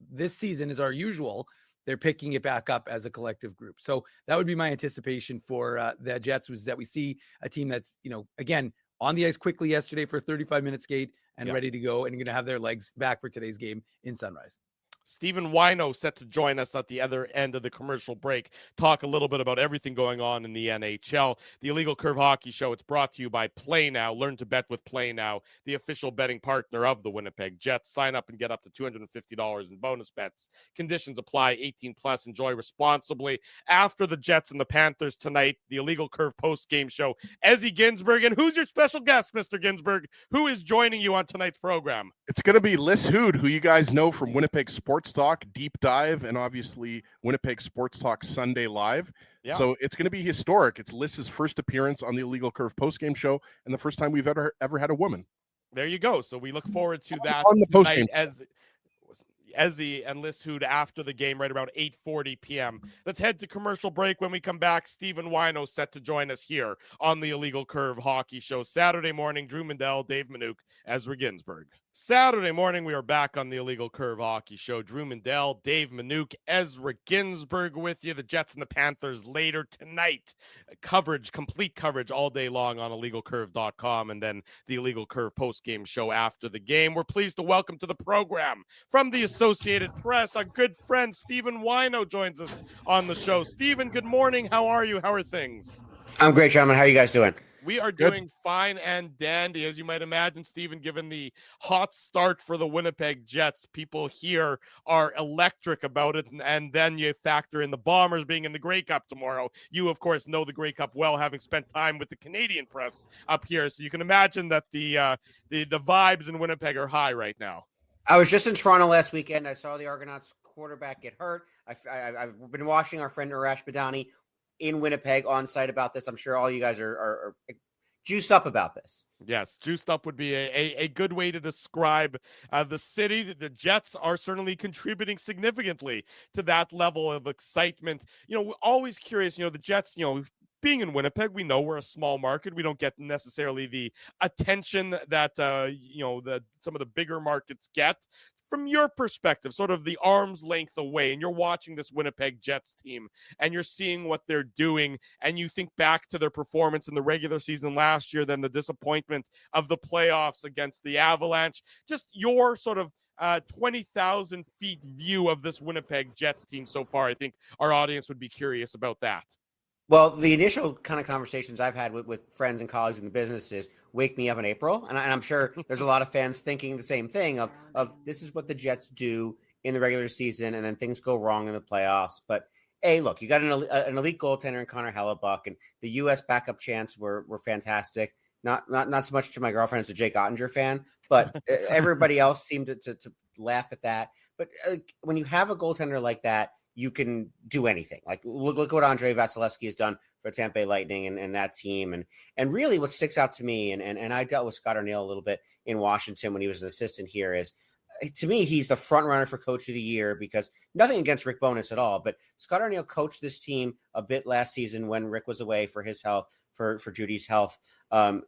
this season is our usual, they're picking it back up as a collective group. So that would be my anticipation for the Jets, was that we see a team that's, again, on the ice quickly yesterday for a 35-minute skate and ready to go, and going to have their legs back for today's game in Sunrise. Stephen Wino set to join us at the other end of the commercial break, talk a little bit about everything going on in the NHL. The Illegal Curve Hockey Show, it's brought to you by Play Now. Learn to bet with Play Now, the official betting partner of the Winnipeg Jets. Sign up and get up to $250 in bonus bets. Conditions apply. 18+. Enjoy responsibly. After the Jets and the Panthers tonight, the Illegal Curve post-game show, Ezzy Ginsberg. And who's your special guest, Mr. Ginsberg? Who is joining you on tonight's program? It's going to be Liz Hood, who you guys know from Winnipeg Sports Talk, Deep Dive, and obviously Winnipeg Sports Talk Sunday Live. Yeah. So it's going to be historic. It's Liz's first appearance on the Illegal Curve postgame show, and the first time we've ever had a woman. There you go. So we look forward to that on the postgame. As Ezzy and Liz Hood after the game, right around 8:40 p.m. Let's head to commercial break. When we come back, Stephen Wino set to join us here on the Illegal Curve Hockey Show. Saturday morning, Drew Mandel, Dave Minuk, Ezra Ginsberg. Saturday morning, we are back on the Illegal Curve Hockey Show. Drew Mandel, Dave Minuk, Ezra Ginsberg with you. The Jets and the Panthers later tonight. Complete coverage all day long on IllegalCurve.com, and then the Illegal Curve postgame show after the game. We're pleased to welcome to the program from the Associated Press, our good friend Stephen Wino joins us on the show. Stephen, good morning. How are you? How are things? I'm great, gentlemen. How are you guys doing? We are doing fine and dandy, as you might imagine, Stephen, given the hot start for the Winnipeg Jets. People here are electric about it, and then you factor in the Bombers being in the Grey Cup tomorrow. You, of course, know the Grey Cup well, having spent time with the Canadian press up here, so you can imagine that the vibes in Winnipeg are high right now. I was just in Toronto last weekend. I saw the Argonauts quarterback get hurt. I've been watching our friend Arash Badani in Winnipeg on site about this. I'm sure all you guys are juiced up about this. Yes, juiced up would be a good way to describe the city. The Jets are certainly contributing significantly to that level of excitement. We're always curious, the Jets, being in Winnipeg, we know we're a small market. We don't get necessarily the attention that, some of the bigger markets get. From your perspective, sort of the arm's length away, and you're watching this Winnipeg Jets team and you're seeing what they're doing, and you think back to their performance in the regular season last year, then the disappointment of the playoffs against the Avalanche, just your sort of 20,000 feet view of this Winnipeg Jets team so far. I think our audience would be curious about that. Well, the initial kind of conversations I've had with friends and colleagues in the business is wake me up in April. And I'm sure there's a lot of fans thinking the same thing of this is what the Jets do in the regular season, and then things go wrong in the playoffs. But hey, look, you got an elite goaltender in Connor Hellebuck, and the U.S. backup chants were fantastic. Not so much to my girlfriend as a Jake Ottinger fan, but everybody else seemed to laugh at that. But when you have a goaltender like that, you can do anything. Like look what Andrei Vasilevsky has done for Tampa Bay Lightning and that team. And really what sticks out to me, and I dealt with Scott Arniel a little bit in Washington when he was an assistant here, is to me, he's the front runner for Coach of the Year, because nothing against Rick Bowness at all, but Scott Arniel coached this team a bit last season when Rick was away for his health, for Judy's health. I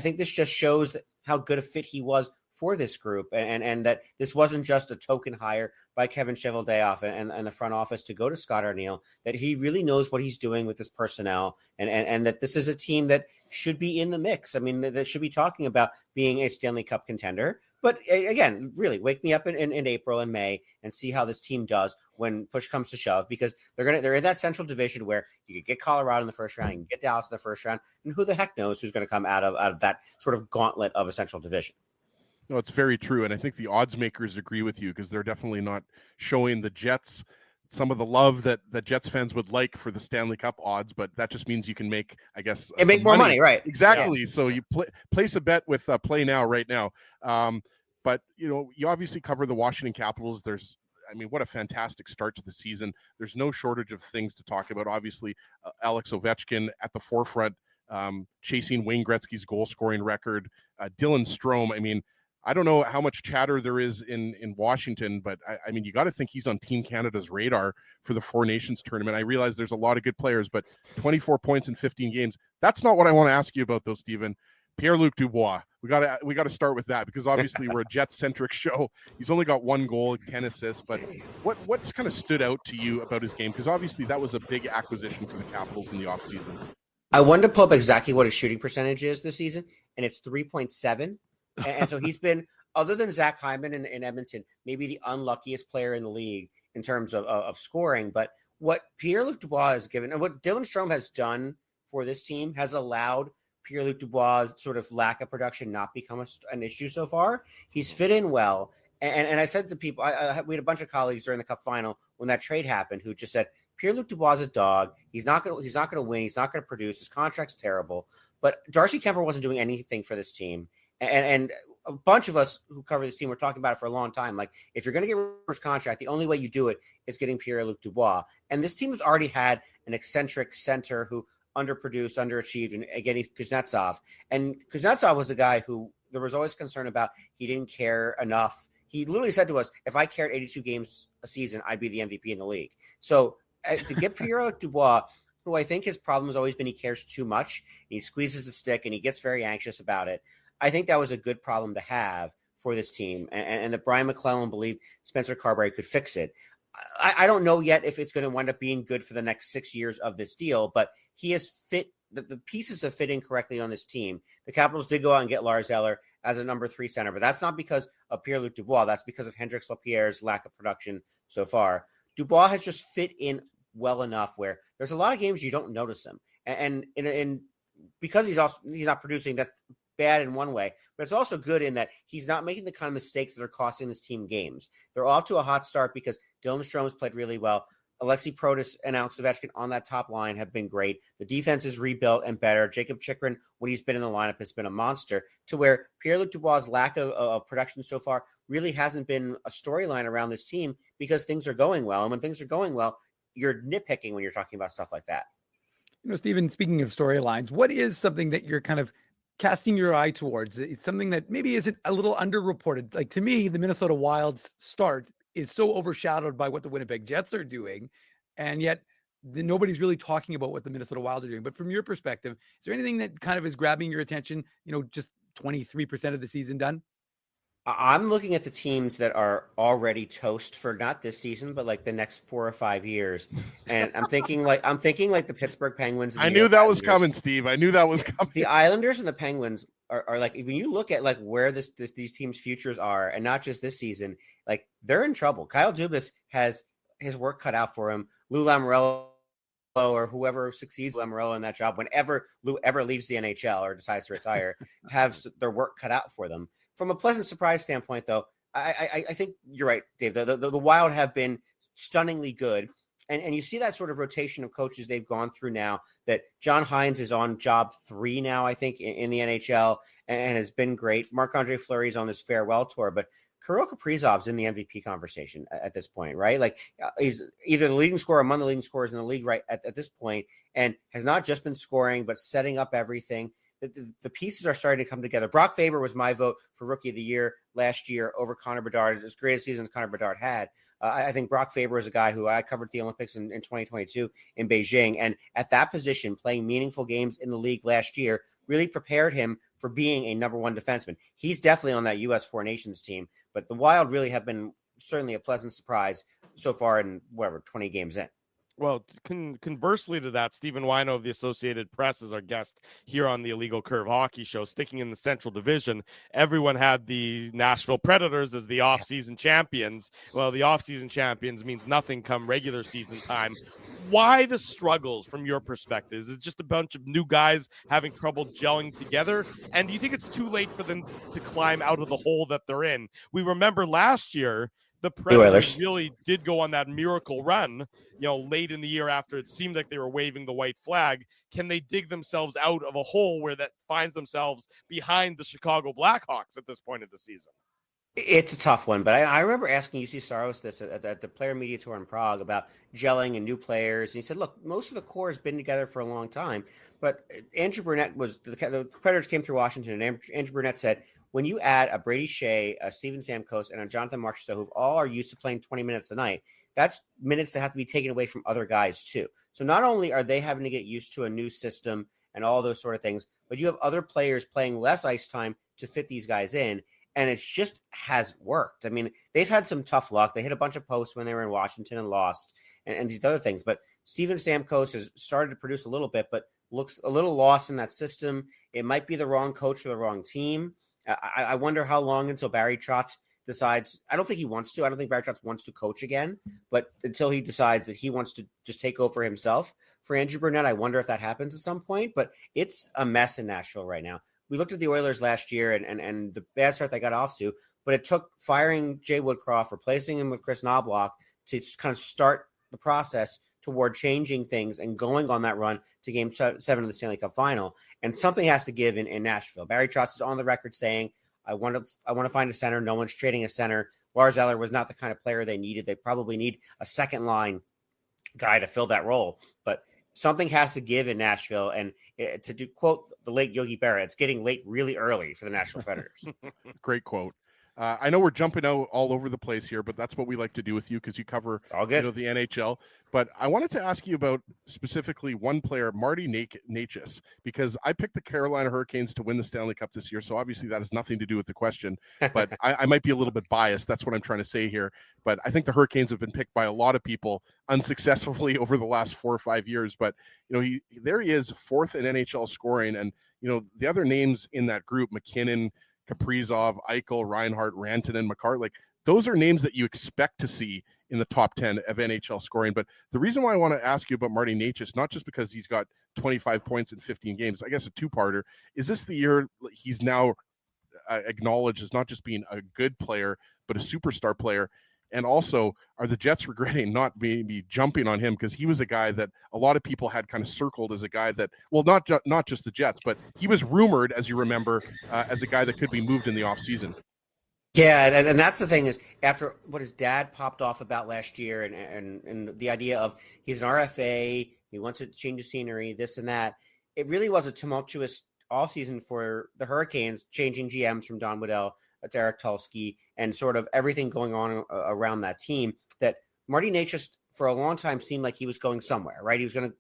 think this just shows how good a fit he was for this group, and that this wasn't just a token hire by Kevin Cheveldayoff and the front office to go to Scott Arniel, that he really knows what he's doing with this personnel, and that this is a team that should be in the mix. I mean, that should be talking about being a Stanley Cup contender. But again, really wake me up in April and May and see how this team does when push comes to shove, because they're in that Central Division where you could get Colorado in the first round, you can get Dallas in the first round, and who the heck knows who's going to come out of that sort of gauntlet of a Central Division. No, it's very true. And I think the odds makers agree with you, because they're definitely not showing the Jets some of the love that Jets fans would like for the Stanley Cup odds, but that just means you can make, I guess, make more money, right? Exactly. Yeah. So you place a bet with Play Now right now. But, you obviously cover the Washington Capitals. What a fantastic start to the season. There's no shortage of things to talk about. Obviously, Alex Ovechkin at the forefront, chasing Wayne Gretzky's goal-scoring record. Dylan Strome, I don't know how much chatter there is in Washington, but you got to think he's on Team Canada's radar for the Four Nations tournament. I realize there's a lot of good players, but 24 points in 15 games. That's not what I want to ask you about, though, Stephen. Pierre-Luc Dubois. We got to start with that, because obviously we're a Jet-centric show. He's only got 1 goal, 10 assists, but what's kind of stood out to you about his game? Because obviously that was a big acquisition for the Capitals in the offseason. I wanted to pull up exactly what his shooting percentage is this season, and it's 3.7. And so he's been, other than Zach Hyman in Edmonton, maybe the unluckiest player in the league in terms of scoring. But what Pierre-Luc Dubois has given, and what Dylan Strome has done for this team, has allowed Pierre-Luc Dubois' sort of lack of production not become an issue so far. He's fit in well. And I said to people, we had a bunch of colleagues during the Cup final when that trade happened who just said, Pierre-Luc Dubois is a dog. He's not going to win. He's not going to produce. His contract's terrible. But Darcy Kemper wasn't doing anything for this team. And a bunch of us who cover this team were talking about it for a long time. Like, if you're going to get rid of his contract, the only way you do it is getting Pierre-Luc Dubois. And this team has already had an eccentric center who underproduced, underachieved, and getting Kuznetsov. And Kuznetsov was a guy who there was always concern about. He didn't care enough. He literally said to us, if I cared 82 games a season, I'd be the MVP in the league. So to get Pierre-Luc Dubois, who I think his problem has always been he cares too much, he squeezes the stick, and he gets very anxious about it. I think that was a good problem to have for this team, and that Brian McClellan believed Spencer Carberry could fix it. I don't know yet if it's going to wind up being good for the next 6 years of this deal, but he has fit the pieces have fit in correctly on this team. The Capitals did go out and get Lars Eller as a number 3 center, but that's not because of Pierre-Luc Dubois. That's because of Hendrix Lapierre's lack of production so far. Dubois has just fit in well enough where there's a lot of games you don't notice him, and because he's not producing, that's bad in one way, but it's also good in that he's not making the kind of mistakes that are costing this team games. They're off to a hot start because Dylan Strome's played really well. Alexei Protas and Alex Ovechkin on that top line have been great. The defense is rebuilt and better. Jacob Chychrun, when he's been in the lineup, has been a monster, to where Pierre-Luc Dubois' lack of production so far really hasn't been a storyline around this team because things are going well. And when things are going well, you're nitpicking when you're talking about stuff like that. Stephen, speaking of storylines, what is something that you're kind of casting your eye towards? It's something that maybe isn't a little underreported. Like, to me, the Minnesota Wild's start is so overshadowed by what the Winnipeg Jets are doing, and yet nobody's really talking about what the Minnesota Wild are doing. But from your perspective, is there anything that kind of is grabbing your attention? Just 23% of the season done. I'm looking at the teams that are already toast for not this season, but like the next 4 or 5 years. And I'm thinking like the Pittsburgh Penguins. I knew that was coming, Steve. I knew that was coming. The Islanders and the Penguins are like, when you look at like where these teams' futures are, and not just this season, like they're in trouble. Kyle Dubas has his work cut out for him. Lou Lamoriello or whoever succeeds Lou Lamoriello in that job, whenever Lou ever leaves the NHL or decides to retire, have their work cut out for them. From a pleasant surprise standpoint, though, I think you're right, Dave. The Wild have been stunningly good. And you see that sort of rotation of coaches they've gone through now, that John Hines is on job 3 now, I think, in the NHL, and has been great. Marc-Andre Fleury is on this farewell tour, but Kirill Kaprizov's in the MVP conversation at this point, right? Like, he's either the leading scorer, among the leading scorers in the league right at this point, and has not just been scoring, but setting up everything. The pieces are starting to come together. Brock Faber was my vote for Rookie of the Year last year over Connor Bedard. As great a season as Connor Bedard had. I think Brock Faber is a guy who I covered the Olympics in 2022 in Beijing. And at that position, playing meaningful games in the league last year really prepared him for being a number one defenseman. He's definitely on that U.S. Four Nations team. But the Wild really have been certainly a pleasant surprise so far in, 20 games in. Well, conversely to that, Stephen Wino of the Associated Press is our guest here on the Illegal Curve Hockey Show. Sticking in the Central Division, everyone had the Nashville Predators as the off-season champions. Well, the off-season champions means nothing come regular season time. Why the struggles from your perspective? Is it just a bunch of new guys having trouble gelling together? And do you think it's too late for them to climb out of the hole that they're in? We remember last year, the Predators really did go on that miracle run, late in the year after it seemed like they were waving the white flag. Can they dig themselves out of a hole where that finds themselves behind the Chicago Blackhawks at this point of the season? It's a tough one, but I remember asking UC Saros this at the Player Media Tour in Prague about gelling and new players. And he said, look, most of the core has been together for a long time, but Andrew Brunette the Predators came through Washington, and Andrew Brunette said, when you add a Brady Shea, a Steven Stamkos, and a Jonathan Marchessault, who all are used to playing 20 minutes a night, that's minutes that have to be taken away from other guys too. So not only are they having to get used to a new system and all those sort of things, but you have other players playing less ice time to fit these guys in. And it just hasn't worked. I mean, they've had some tough luck. They hit a bunch of posts when they were in Washington and lost, and these other things. But Steven Stamkos has started to produce a little bit, but looks a little lost in that system. It might be the wrong coach or the wrong team. I wonder how long until Barry Trotz decides. I don't think he wants to. I don't think Barry Trotz wants to coach again. But until he decides that he wants to just take over himself for Andrew Brunette, I wonder if that happens at some point. But it's a mess in Nashville right now. We looked at the Oilers last year and the bad start they got off to, but it took firing Jay Woodcroft, replacing him with Chris Knobloch to kind of start the process toward changing things and going on that run to Game 7 of the Stanley Cup Final. And something has to give in Nashville. Barry Trotz is on the record saying, I want to find a center. No one's trading a center. Lars Eller was not the kind of player they needed. They probably need a second line guy to fill that role. But something has to give in Nashville. And to quote the late Yogi Berra, it's getting late really early for the Nashville Predators. Great quote. I know we're jumping out all over the place here, but that's what we like to do with you because you cover the NHL. But I wanted to ask you about specifically one player, Marty Necas, because I picked the Carolina Hurricanes to win the Stanley Cup this year. So obviously that has nothing to do with the question, but I might be a little bit biased. That's what I'm trying to say here. But I think the Hurricanes have been picked by a lot of people unsuccessfully over the last 4 or 5 years. But, he is fourth in NHL scoring. And, the other names in that group, McKinnon, Kaprizov, Eichel, Reinhart, Rantanen, McCart, those are names that you expect to see in the top 10 of NHL scoring. But the reason why I want to ask you about Marty Necas, not just because he's got 25 points in 15 games, I guess a two-parter, is this the year he's now acknowledged as not just being a good player, but a superstar player? And also, are the Jets regretting not maybe jumping on him? Because he was a guy that a lot of people had kind of circled as a guy that, well, not just the Jets, but he was rumored, as you remember, as a guy that could be moved in the offseason. Yeah, and that's the thing is, after what his dad popped off about last year and the idea of he's an RFA, he wants to change the scenery, this and that, it really was a tumultuous offseason for the Hurricanes, changing GMs from Don Waddell to Eric Tulsky and sort of everything going on around that team, that Marty Necas for a long time seemed like he was going somewhere, right? It was going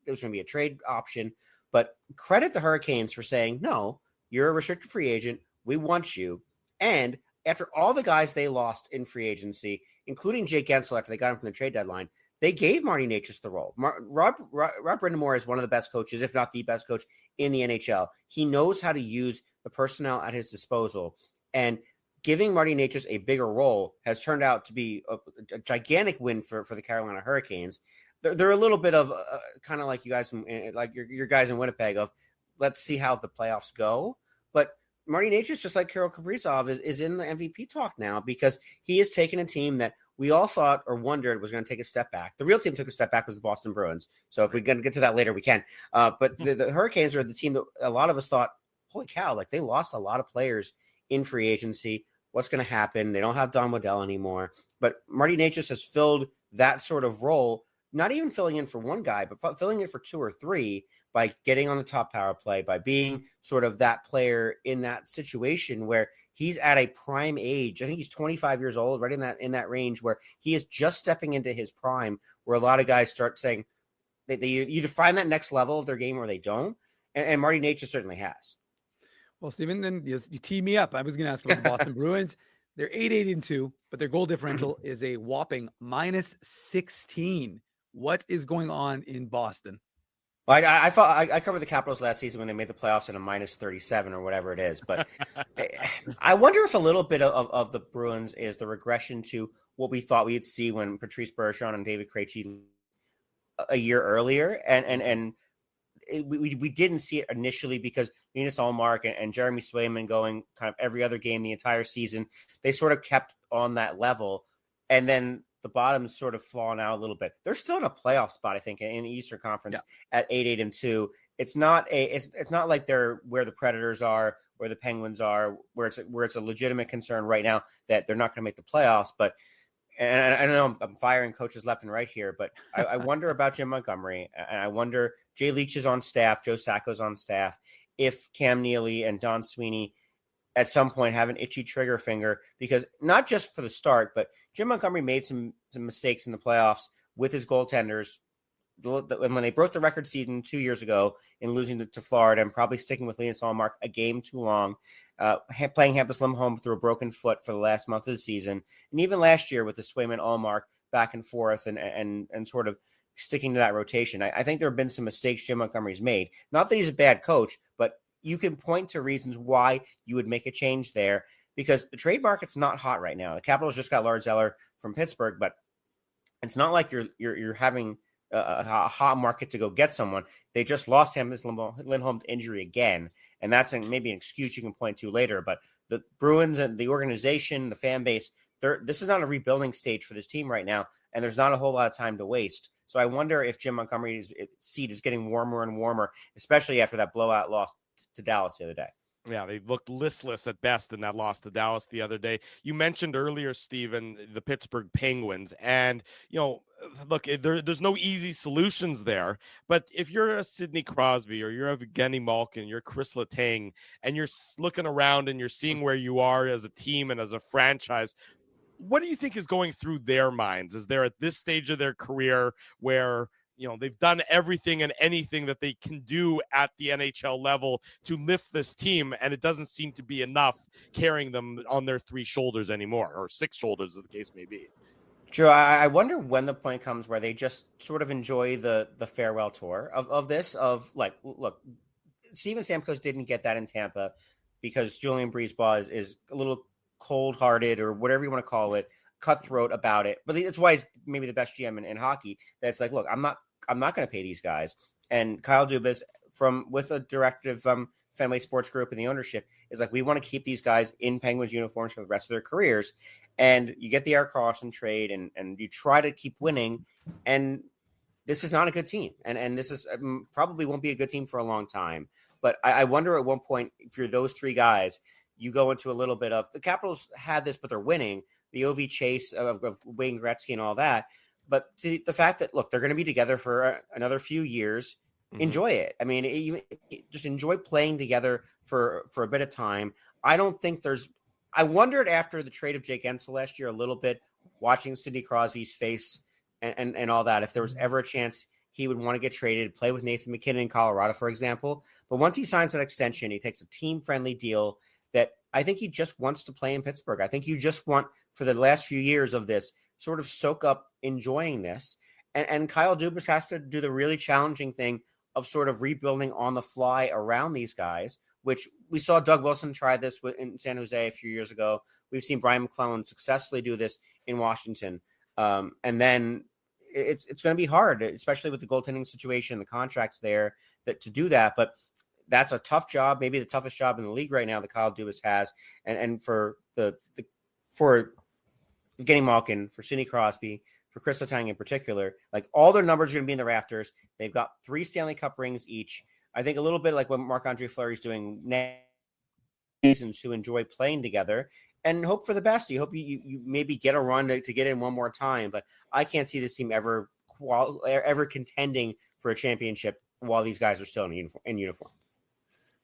to be a trade option, but credit the Hurricanes for saying, no, you're a restricted free agent. We want you. And after all the guys they lost in free agency, including Jake Gensel after they got him from the trade deadline, they gave Marty Necas the role. Rob Brind'Amour is one of the best coaches, if not the best coach in the NHL. He knows how to use the personnel at his disposal. And giving Marty Necas a bigger role has turned out to be a gigantic win for the Carolina Hurricanes. they're a little bit of kind of like you guys, like your guys in Winnipeg of let's see how the playoffs go. But Marty Necas, just like Kirill Kaprizov, is in the MVP talk now because he has taken a team that we all thought or wondered was going to take a step back. The real team took a step back was the Boston Bruins. So if we're going to get to that later, we can. But the Hurricanes are the team that a lot of us thought, holy cow, like they lost a lot of players in free agency. What's going to happen? They don't have Don Waddell anymore. But Marty Necas has filled that sort of role, not even filling in for one guy, but filling in for two or three by getting on the top power play, by being sort of that player in that situation where he's at a prime age. I think he's 25 years old, right in that range where he is just stepping into his prime, where a lot of guys start saying they either find that next level of their game or they don't. And Marty Necas certainly has. Well, Stephen, then you teed me up. I was going to ask about the Boston Bruins. They're 8-8-2, but their goal differential is a whopping -16. What is going on in Boston? Well, I covered the Capitals last season when they made the playoffs in a -37 or whatever it is. But I wonder if a little bit of the Bruins is the regression to what we thought we'd see when Patrice Bergeron and David Krejci a year earlier. And we didn't see it initially because Linus Ullmark and Jeremy Swayman going kind of every other game the entire season, they sort of kept on that level. And then the bottom's sort of fallen out a little bit. They're still in a playoff spot, I think, in the Eastern Conference at 8-8-2. It's not like they're where the Predators are, where the Penguins are, where it's a legitimate concern right now that they're not going to make the playoffs. But and I know I'm firing coaches left and right here, but I wonder about Jim Montgomery, and I wonder Jay Leach is on staff, Joe Sacco's on staff. If Cam Neely and Don Sweeney at some point have an itchy trigger finger, because not just for the start, but Jim Montgomery made some mistakes in the playoffs with his goaltenders. When they broke the record season 2 years ago in losing to Florida and probably sticking with Linus Ullmark a game too long, playing Hampus Lindholm through a broken foot for the last month of the season. And even last year with the Swayman Ullmark back and forth and sort of sticking to that rotation. I think there have been some mistakes Jim Montgomery's made. Not that he's a bad coach, but you can point to reasons why you would make a change there because the trade market's not hot right now. The Capitals just got Lars Eller from Pittsburgh, but it's not like you're having a hot market to go get someone. They just lost him as Lindholm's injury again, and that's maybe an excuse you can point to later. But the Bruins and the organization, the fan base, this is not a rebuilding stage for this team right now, and there's not a whole lot of time to waste. So I wonder if Jim Montgomery's seat is getting warmer and warmer, especially after that blowout loss to Dallas the other day. Yeah, they looked listless at best in that loss to Dallas the other day. You mentioned earlier, Steven, the Pittsburgh Penguins. And, look, there's no easy solutions there. But if you're a Sidney Crosby or you're a Evgeny Malkin, you're Chris Letang, and you're looking around and you're seeing where you are as a team and as a franchise, what do you think is going through their minds? Is there at this stage of their career where they've done everything and anything that they can do at the NHL level to lift this team, and it doesn't seem to be enough carrying them on their 3 shoulders anymore, or 6 shoulders, as the case may be? Sure. I wonder when the point comes where they just sort of enjoy the farewell tour of this, of like, look, Steven Stamkos didn't get that in Tampa because Julien BriseBois is a little cold-hearted or whatever you want to call it, cutthroat about it. But that's why he's maybe the best GM in hockey. That's like, look, I'm not going to pay these guys. And Kyle Dubas, with a directive from Fenway Sports Group and the ownership, is like, we want to keep these guys in Penguins uniforms for the rest of their careers. And you get the Erik Karlsson trade and you try to keep winning. And this is not a good team. And this is probably won't be a good team for a long time. But I wonder at one point, if you're those 3 guys, you go into a little bit of the Capitals had this, but they're winning. The OV chase of Wayne Gretzky and all that. But the fact that, look, they're going to be together for another few years, enjoy it. I mean, just enjoy playing together for a bit of time. I don't think I wondered after the trade of Jake Guentzel last year a little bit, watching Sidney Crosby's face and all that, if there was ever a chance he would want to get traded, play with Nathan MacKinnon in Colorado, for example. But once he signs that extension, he takes a team-friendly deal that I think he just wants to play in Pittsburgh. I think you just want, for the last few years of this, sort of soak up enjoying this. And Kyle Dubas has to do the really challenging thing of sort of rebuilding on the fly around these guys, which we saw Doug Wilson try this in San Jose a few years ago. We've seen Brian McClellan successfully do this in Washington. And then it's going to be hard, especially with the goaltending situation, the contracts there, to do that. But that's a tough job, maybe the toughest job in the league right now that Kyle Dubas has. And for for Evgeny Malkin, for Sidney Crosby, for Chris Letang in particular, like all their numbers are going to be in the rafters. They've got 3 Stanley Cup rings each. I think a little bit like what Marc-Andre Fleury's doing now, to enjoy playing together and hope for the best. You hope you maybe get a run to get in one more time, but I can't see this team ever contending for a championship while these guys are still in uniform.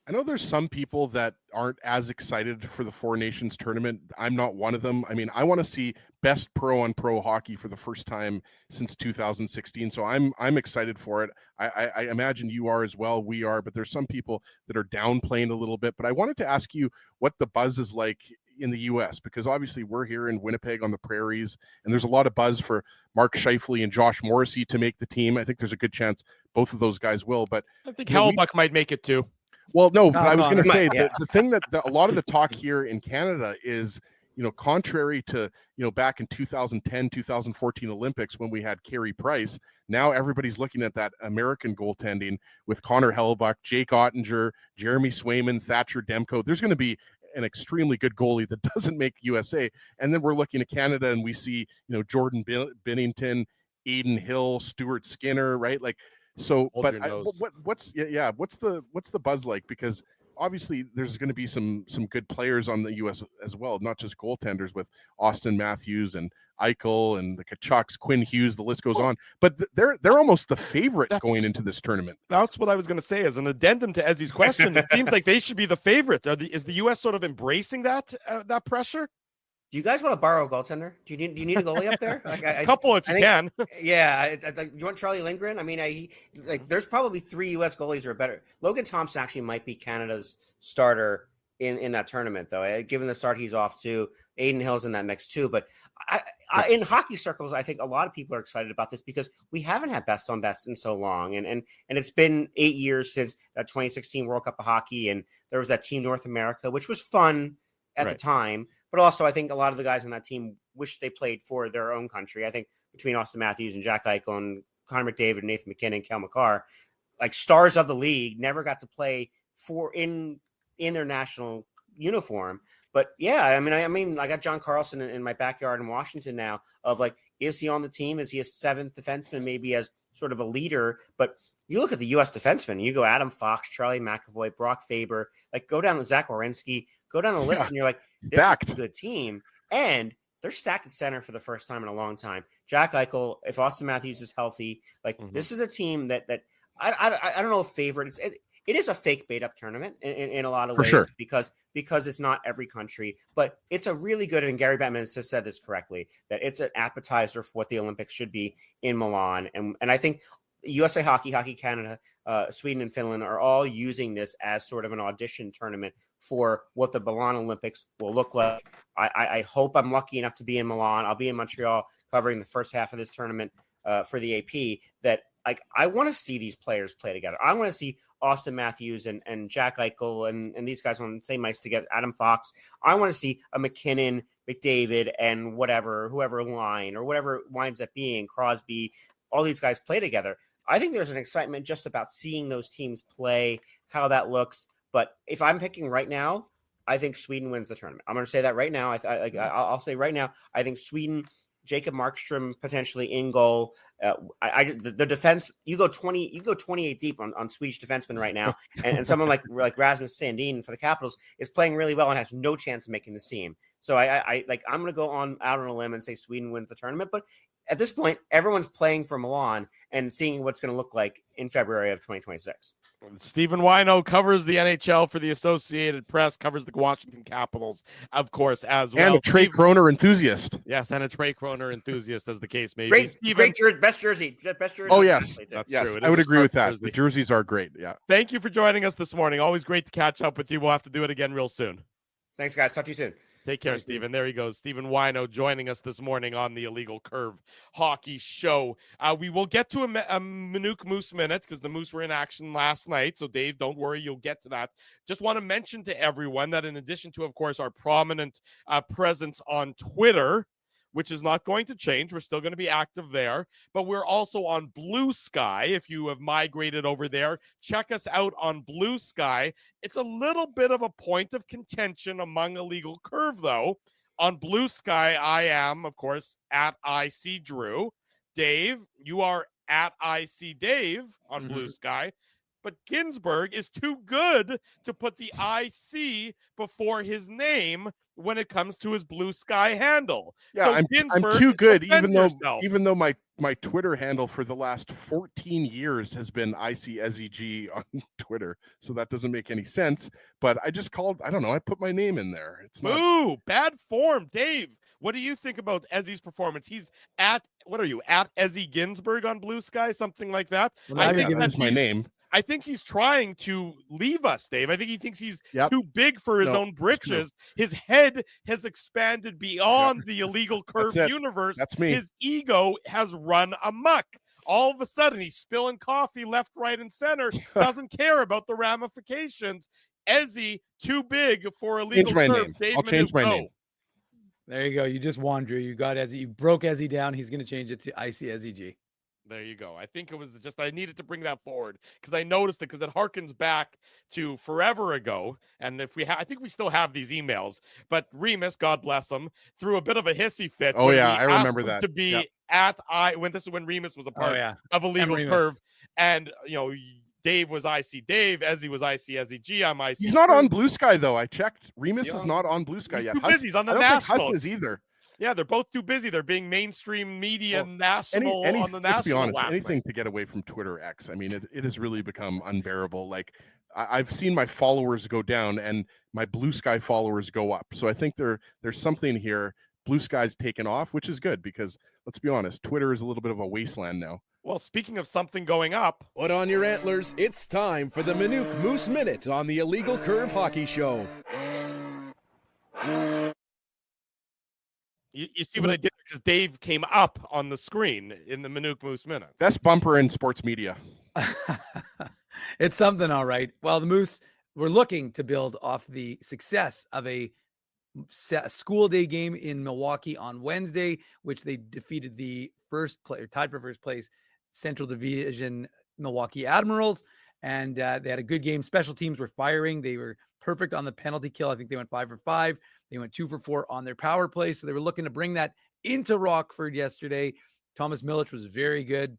I know there's some people that aren't as excited for the Four Nations tournament. I'm not one of them. I mean, I want to see best pro-on-pro hockey for the first time since 2016. So I'm excited for it. I imagine you are as well. We are, but there's some people that are downplaying a little bit. But I wanted to ask you what the buzz is like in the U.S., because obviously we're here in Winnipeg on the prairies, and there's a lot of buzz for Mark Scheifele and Josh Morrissey to make the team. I think there's a good chance both of those guys will. But I think Hellebuyck might make it too. Well, no, I was going to say the thing that a lot of the talk here in Canada is, contrary to, back in 2010, 2014 Olympics when we had Carey Price, now everybody's looking at that American goaltending with Connor Hellebuyck, Jake Ottinger, Jeremy Swayman, Thatcher Demko. There's going to be an extremely good goalie that doesn't make USA. And then we're looking at Canada and we see, Jordan Binnington, Aiden Hill, Stuart Skinner, right? Like, so, but what's the buzz like? Because obviously there's going to be some good players on the U.S. as well, not just goaltenders with Austin Matthews and Eichel and the Kachucks, Quinn Hughes, the list goes on. But they're almost the favorite going into this tournament. That's what I was going to say as an addendum to Ezzy's question. It seems like they should be the favorite. Is the U.S. sort of embracing that pressure? Do you guys want to borrow a goaltender? Do you need a goalie up there? A couple if you can. Yeah. You want Charlie Lindgren? I mean, there's probably 3 U.S. goalies who are better. Logan Thompson actually might be Canada's starter in that tournament, though. Given the start he's off to, Aiden Hill's in that mix too. But in hockey circles, I think a lot of people are excited about this because we haven't had best on best in so long. And it's been 8 years since that 2016 World Cup of Hockey. And there was that Team North America, which was fun at the time. But also, I think a lot of the guys on that team wish they played for their own country. I think between Austin Matthews and Jack Eichel and Connor McDavid, Nathan McKinnon, Kel McCarr, like stars of the league, never got to play in their national uniform. But yeah, I mean, I got John Carlson in my backyard in Washington now. Of like, is he on the team? Is he a 7th defenseman, maybe as sort of a leader? But you look at the U.S. defensemen, you go Adam Fox, Charlie McAvoy, Brock Faber, like go down to Zach Werenski, go down the list, and you're like, this is a good team. And they're stacked at center for the first time in a long time. Jack Eichel, if Austin Matthews is healthy, this is a team that I don't know if favorite. It is a fake bait-up tournament in a lot of ways because it's not every country. But it's a really good, and Gary Bettman has said this correctly, that it's an appetizer for what the Olympics should be in Milan. And I think USA Hockey, Hockey Canada, Sweden and Finland are all using this as sort of an audition tournament for what the Milan Olympics will look like. I hope I'm lucky enough to be in Milan. I'll be in Montreal covering the first half of this tournament for the AP. That I want to see these players play together. I want to see Austin Matthews and Jack Eichel and these guys on the same ice together, Adam Fox. I want to see a McKinnon, McDavid, and whoever line or whatever it winds up being, Crosby, all these guys play together. I think there's an excitement just about seeing those teams play, how that looks. But if I'm picking right now, I think Sweden wins the tournament. I'm going to say that right now. I'll say right now, I think Sweden, Jacob Markstrom potentially in goal. The defense, you go 28 deep on Swedish defensemen right now, and someone like Rasmus Sandin for the Capitals is playing really well and has no chance of making this team. So I'm going to go out on a limb and say Sweden wins the tournament. But at this point, everyone's playing for Milan and seeing what's going to look like in February of 2026. Stephen Wino covers the NHL for the Associated Press, covers the Washington Capitals, of course, as well. And a Trey Kroner enthusiast. Yes, and a Trey Kroner enthusiast, as the case may be. Great best jersey. Oh, yes. That's yes, true. I would agree with that. Jersey. The jerseys are great, yeah. Thank you for joining us this morning. Always great to catch up with you. We'll have to do it again real soon. Thanks, guys. Talk to you soon. Take care, Stephen. There he goes. Stephen Wino joining us this morning on the Illegal Curve Hockey Show. We will get to a Manuk Moose minute because the Moose were in action last night. So, Dave, don't worry. You'll get to that. Just want to mention to everyone that in addition to, of course, our prominent presence on Twitter, which is not going to change. We're still going to be active there, but we're also on Blue Sky. If you have migrated over there, check us out on Blue Sky. It's a little bit of a point of contention among Illegal Curve, though. On Blue Sky, I am, of course, at IC Drew. Dave, you are at IC Dave on Blue Sky. But Ginsburg is too good to put the IC before his name when it comes to his Blue Sky handle. Yeah, so I'm too good, even though my Twitter handle for the last 14 years has been ICSEG on Twitter. So that doesn't make any sense. But I just I don't know, I put my name in there. It's not. Ooh, bad form. Dave, what do you think about Ezzy's performance? He's at, what are you, at Ezzy Ginsburg on Blue Sky, something like that? Well, I think that's my name. I think he's trying to leave us, Dave. I think he thinks he's too big for his own britches. His head has expanded beyond the Illegal Curve universe. That's me. His ego has run amok. All of a sudden, he's spilling coffee left, right, and center. Doesn't care about the ramifications. Ezzy, too big for Illegal Curve. I'll change my name. There you go. You just won, Drew. You got Ezzy. You broke Ezzy down. He's going to change it to ICSEG. There you go. I think it was just, I needed to bring that forward because I noticed it because it harkens back to forever ago. And if I think we still have these emails, but Remus, God bless him, threw a bit of a hissy fit. Oh yeah, I remember that. To be when Remus was a part of Illegal Curve. And, Dave was IC Dave, Ezzy was ICSEG. I'm IC. He's not on Blue Sky though. I checked. Remus is not on Blue Sky yet. Too busy. He's on the I don't national. think Huss is either. Yeah, they're both too busy. They're being mainstream media national on the national. Let's be honest, anything night. to get away from Twitter X. I mean, it has really become unbearable. Like I've seen my followers go down and my Blue Sky followers go up. So I think there's something here. Blue Sky's taken off, which is good because let's be honest, Twitter is a little bit of a wasteland now. Well, speaking of something going up. Put on your antlers. It's time for the Minute Moose Minute on the Illegal Curve Hockey Show. You see what I did? Because Dave came up on the screen in the Minute Moose Minute. Best bumper in sports media. It's something, all right. Well, the Moose were looking to build off the success of a school day game in Milwaukee on Wednesday, which they defeated the tied for first place, Central Division Milwaukee Admirals. And they had a good game. Special teams were firing. They were perfect on the penalty kill. I think they went 5 for 5. They went 2 for 4 on their power play. So they were looking to bring that into Rockford yesterday. Thomas Milic was very good,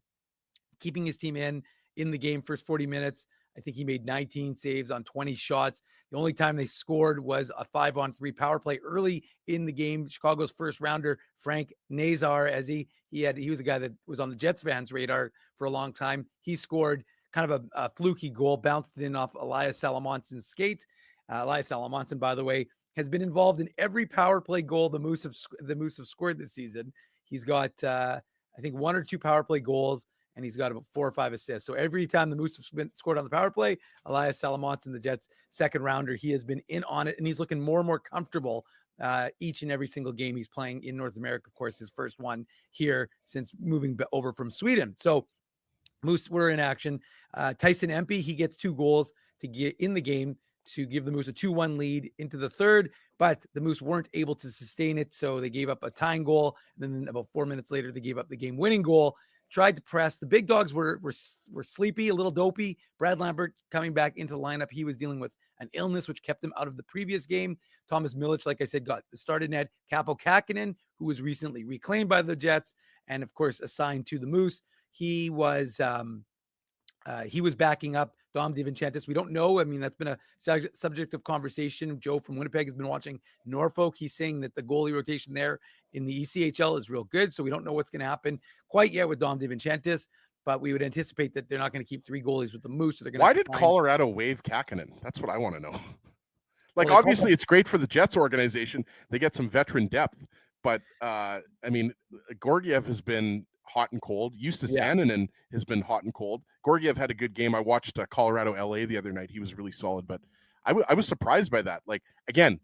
keeping his team in the game first 40 minutes. I think he made 19 saves on 20 shots. The only time they scored was a 5-on-3 power play early in the game. Chicago's first rounder, Frank Nazar, as he was a guy that was on the Jets fans' radar for a long time. He scored kind of a fluky goal, bounced it in off Elias Salamontson's skate. Elias Salamontson, by the way, has been involved in every power play goal the Moose have scored this season. He's got, I think, 1 or 2 power play goals, and he's got about 4 or 5 assists. So every time the Moose have scored on the power play, Elias Salamontson, the Jets' second rounder, he has been in on it, and he's looking more and more comfortable each and every single game he's playing in North America. Of course, his first one here since moving over from Sweden. So Moose were in action. Tyson Empey, he gets 2 goals to get in the game to give the Moose a 2-1 lead into the third, but the Moose weren't able to sustain it, so they gave up a tying goal. And then about 4 minutes later, they gave up the game-winning goal. Tried to press. The big dogs were sleepy, a little dopey. Brad Lambert coming back into the lineup. He was dealing with an illness, which kept him out of the previous game. Thomas Milic, like I said, got the started net. Kaapo Kähkönen, who was recently reclaimed by the Jets, and of course assigned to the Moose. He was backing up Dom DiVincentis. We don't know. I mean, that's been a subject of conversation. Joe from Winnipeg has been watching Norfolk. He's saying that the goalie rotation there in the ECHL is real good. So we don't know what's going to happen quite yet with Dom DiVincentis, but we would anticipate that they're not going to keep 3 goalies with the Moose. So they're going Why did Colorado waive Kähkönen? That's what I want to know. Like, obviously it's great for the Jets organization. They get some veteran depth, but I mean, Georgiev has been hot and cold. Justus Annunen has been hot and cold. Georgiev had a good game. I watched Colorado LA the other night. He was really solid, but I was surprised by that. Like, again,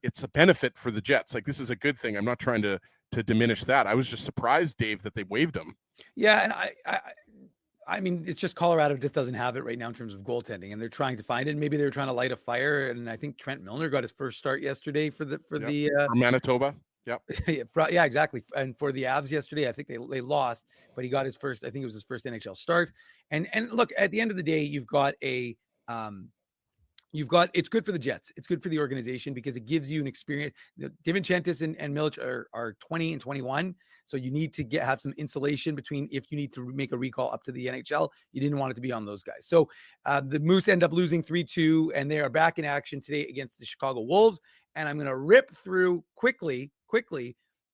it's a benefit for the Jets. Like, this is a good thing. I'm not trying to diminish that. I was just surprised, Dave, that they waived him. Yeah, and I mean, it's just Colorado just doesn't have it right now in terms of goaltending, and they're trying to find it. Maybe they're trying to light a fire, and I think Trent Milner got his first start yesterday for Manitoba. Yep. Yeah, exactly. And for the Avs yesterday, I think they lost, but he got his first. I think it was his first NHL start. And look, at the end of the day, you've got it's good for the Jets. It's good for the organization because it gives you an experience. DiVincentis and Milic are 20 and 21. So you need to have some insulation between if you need to make a recall up to the NHL. You didn't want it to be on those guys. So the Moose end up losing 3-2, and they are back in action today against the Chicago Wolves. And I'm going to rip through quickly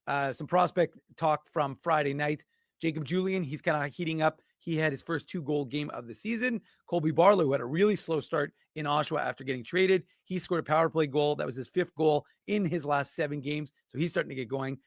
some prospect talk from Friday night. Jacob Julian, he's kind of heating up. He had his first 2-goal game of the season. Colby Barlow had a really slow start in Oshawa after getting traded. He scored a power play goal. That was his 5th goal in his last 7 games. So he's starting to get going.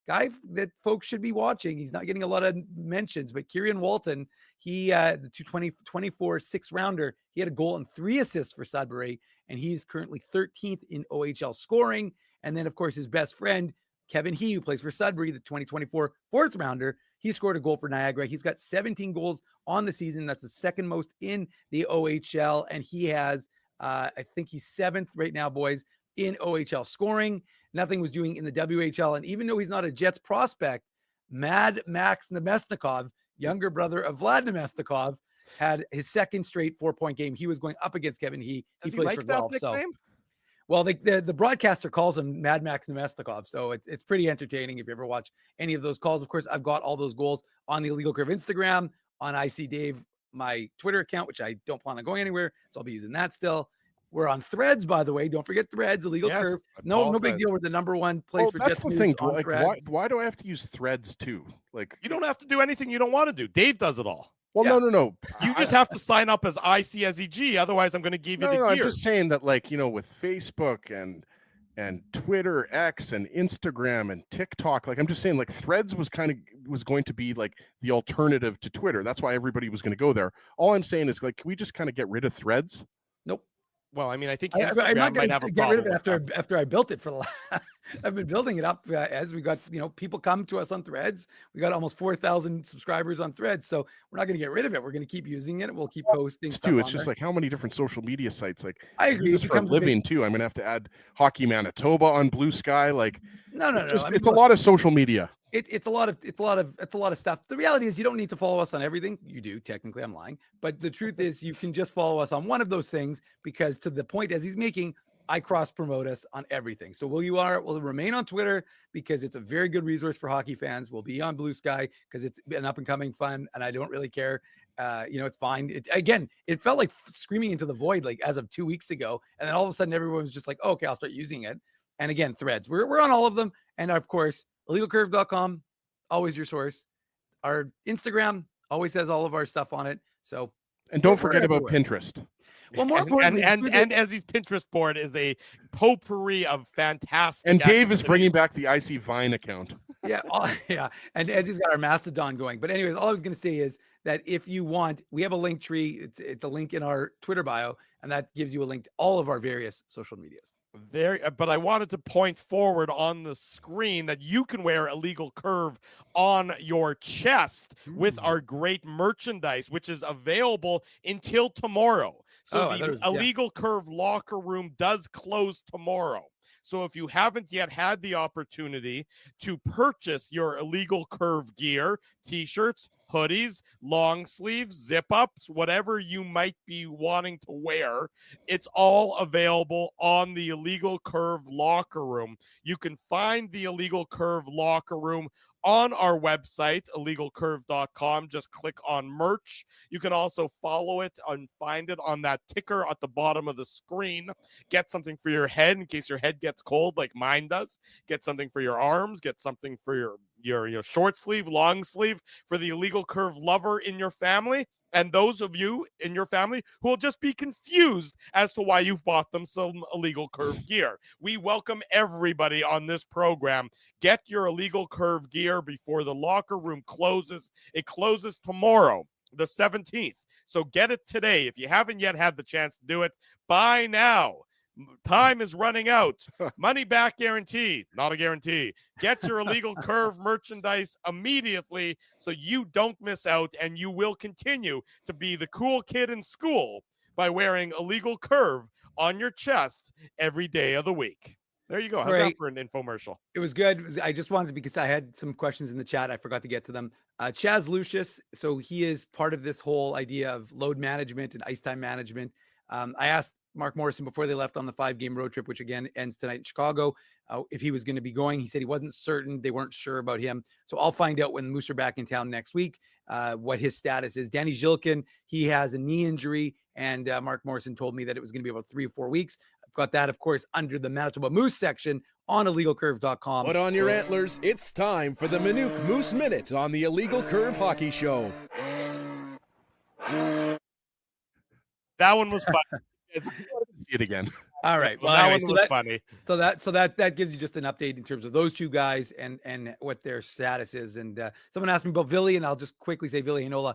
Guy that folks should be watching. He's not getting a lot of mentions, but Kieran Walton, he, the 2024 6-rounder, he had a goal and 3 assists for Sudbury, and he's currently 13th in OHL scoring. And then, of course, his best friend, Kevin He, who plays for Sudbury, the 2024 4th-rounder, he scored a goal for Niagara. He's got 17 goals on the season. That's the 2nd most in the OHL. And he has, I think he's 7th right now, boys, in OHL scoring. Nothing was doing in the WHL. And even though he's not a Jets prospect, Mad Max Nemesnikov, younger brother of Vlad Nemesnikov, had his 2nd straight 4-point game. He was going up against Kevin He. Does he plays like for that Guelph, nickname? Well, the broadcaster calls him Mad Max Nemesnikov, so it's pretty entertaining if you ever watch any of those calls. Of course, I've got all those goals on the Illegal Curve Instagram, on IC Dave, my Twitter account, which I don't plan on going anywhere, so I'll be using that still. We're on Threads, by the way. Don't forget Threads, Illegal Curve. No big deal. We're the #1 place for that's Jets the news thing. on Like, Threads. why do I have to use Threads too? Like, You don't have to do anything you don't want to do. Dave does it all. well, Yeah. no. You just have to sign up as ICSEG. Otherwise, I'm going to give you the gear. I'm just saying that, like, with Facebook and Twitter, X, and Instagram and TikTok, like, I'm just saying, like, Threads was going to be like the alternative to Twitter. That's why everybody was going to go there. All I'm saying is, like, can we just kind of get rid of Threads? Nope. Well, I mean, I think I'm Instagram not might going have to a get rid of problem it after I built it for the last. I've been building it up as we got, people come to us on Threads. We got almost 4,000 subscribers on Threads, so we're not going to get rid of it. We're going to keep using it. We'll keep posting stuff. It's just like, how many different social media sites? Like, I agree. do this for a living too. I'm going to have to add Hockey Manitoba on Blue Sky. Like, no. I mean, it's a lot of social media. It's a lot of stuff. The reality is you don't need to follow us on everything. You do, technically, I'm lying. But the truth is you can just follow us on one of those things, because to the point as he's making, I cross promote us on everything. So we'll remain on Twitter because it's a very good resource for hockey fans. We'll be on Blue Sky because it's an up and coming fun, and I don't really care. It's fine. It felt like screaming into the void, like as of 2 weeks ago. And then all of a sudden everyone was just like, oh, okay, I'll start using it. And again, Threads, we're on all of them. And of course, illegalcurve.com, always your source. Our Instagram always has all of our stuff on it. So, and don't forget about Pinterest. Well, more importantly, and Ezzy's Pinterest board is a potpourri of fantastic. And Dave is bringing back the IC Vine account. Yeah. And Ezzy's got our Mastodon going. But anyways, all I was going to say is that if you want, we have a link tree. It's a link in our Twitter bio, and that gives you a link to all of our various social medias. But I wanted to point forward on the screen that you can wear Illegal Curve on your chest with our great merchandise, which is available until tomorrow. So the Illegal Curve locker room does close tomorrow. So if you haven't yet had the opportunity to purchase your Illegal Curve gear, t-shirts, hoodies, long sleeves, zip-ups, whatever you might be wanting to wear, it's all available on the Illegal Curve locker room. You can find the Illegal Curve locker room on our website, illegalcurve.com. Just click on merch. You can also follow it and find it on that ticker at the bottom of the screen. Get something for your head in case your head gets cold like mine does. Get something for your arms. Get something for your short sleeve, long sleeve, for the Illegal Curve lover in your family. And those of you in your family who will just be confused as to why you've bought them some Illegal Curve gear. We welcome everybody on this program. Get your Illegal Curve gear before the locker room closes. It closes tomorrow, the 17th. So get it today. If you haven't yet had the chance to do it, buy now. Time is running out. Money back guarantee. Not a guarantee. Get your Illegal Curve merchandise immediately so you don't miss out, and you will continue to be the cool kid in school by wearing Illegal Curve on your chest every day of the week. There you go. How's Right. that for an infomercial? It was good. I just wanted, because I had some questions in the chat. I forgot to get to them. Chaz Lucius. So he is part of this whole idea of load management and ice time management. I asked Mark Morrison before they left on the 5-game road trip, which again ends tonight in Chicago, if he was going to be going. He said he wasn't certain. They weren't sure about him. So I'll find out when the Moose are back in town next week, what his status is. Danny Zhilkin, he has a knee injury, and Mark Morrison told me that it was going to be about 3 or 4 weeks. I've got that, of course, under the Manitoba Moose section on illegalcurve.com. Put on your antlers. It's time for the Minuk Moose Minute on the Illegal Curve Hockey Show. That one was fun. See it again. All right. Well, Well, that anyway, one was funny. So that gives you just an update in terms of those two guys and what their status is. And someone asked me about Ville, and I'll just quickly say Ville Heinola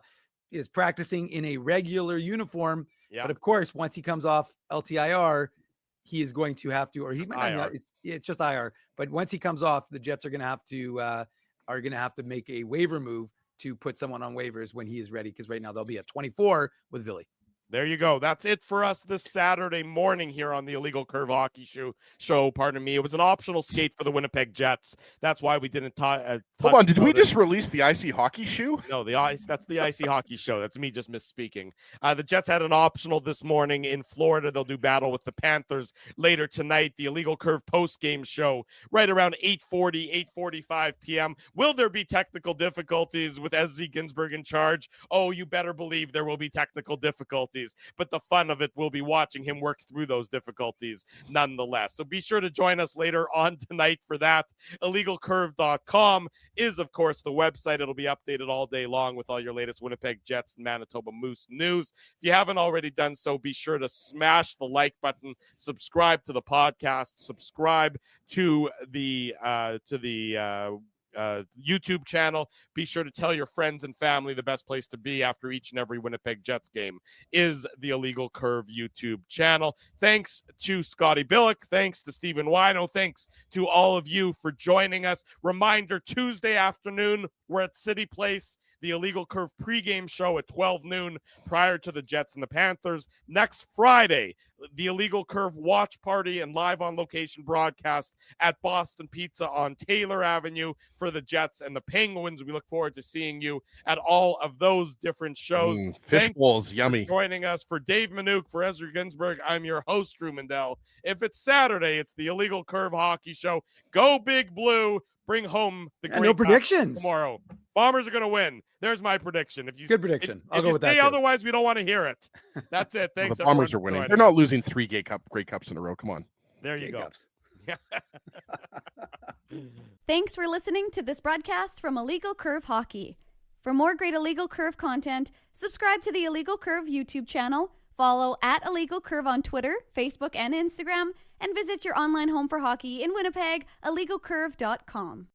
is practicing in a regular uniform. Yeah. But of course, once he comes off LTIR, he is going to have to, or he Just might not, IR. it's just IR. But once he comes off, the Jets are going to have to make a waiver move to put someone on waivers when he is ready. Because right now they'll be at 24 with Ville. There you go. That's it for us this Saturday morning here on the Illegal Curve Hockey Show. Pardon me. It was an optional skate for the Winnipeg Jets. That's why we didn't touch. Hold on. Did we just release the Icy Hockey Shoe? No, that's the Icy Hockey Show. That's me just misspeaking. The Jets had an optional this morning in Florida. They'll do battle with the Panthers later tonight. The Illegal Curve post-game show right around 8:45 p.m. Will there be technical difficulties with SZ Ginsburg in charge? Oh, you better believe there will be technical difficulties. But the fun of it will be watching him work through those difficulties nonetheless. So be sure to join us later on tonight for that. IllegalCurve.com is, of course, the website. It'll be updated all day long with all your latest Winnipeg Jets and Manitoba Moose news. If you haven't already done so, be sure to smash the like button, subscribe to the podcast, subscribe to the YouTube channel. Be sure to tell your friends and family the best place to be after each and every Winnipeg Jets game is the Illegal Curve YouTube channel. Thanks to Scotty Billick. Thanks to Stephen Wino. Thanks to all of you for joining us. Reminder, Tuesday afternoon, we're at City Place. The Illegal Curve pregame show at 12 noon prior to the Jets and the Panthers. Next Friday, the Illegal Curve watch party and live on location broadcast at Boston Pizza on Taylor Avenue for the Jets and the Penguins. We look forward to seeing you at all of those different shows. Fish Thanks bowls, for yummy. joining us. For Dave Minuk, for Ezra Ginsburg, I'm your host, Drew Mandel. If it's Saturday, it's the Illegal Curve Hockey Show. Go Big Blue. Bring home the And Grey no Cup predictions tomorrow. Bombers are going to win. There's my prediction. If you Good prediction. I'll if go you with that say too. otherwise, we don't want to hear it. That's it. Well, Thanks. the Bombers are everyone, for winning. joining They're not us. losing 3 Grey Cups in a row. Come on. There you Grey go. Cups. Thanks for listening to this broadcast from Illegal Curve Hockey. For more great Illegal Curve content, subscribe to the Illegal Curve YouTube channel, follow at Illegal Curve on Twitter, Facebook, and Instagram, and visit your online home for hockey in Winnipeg, illegalcurve.com.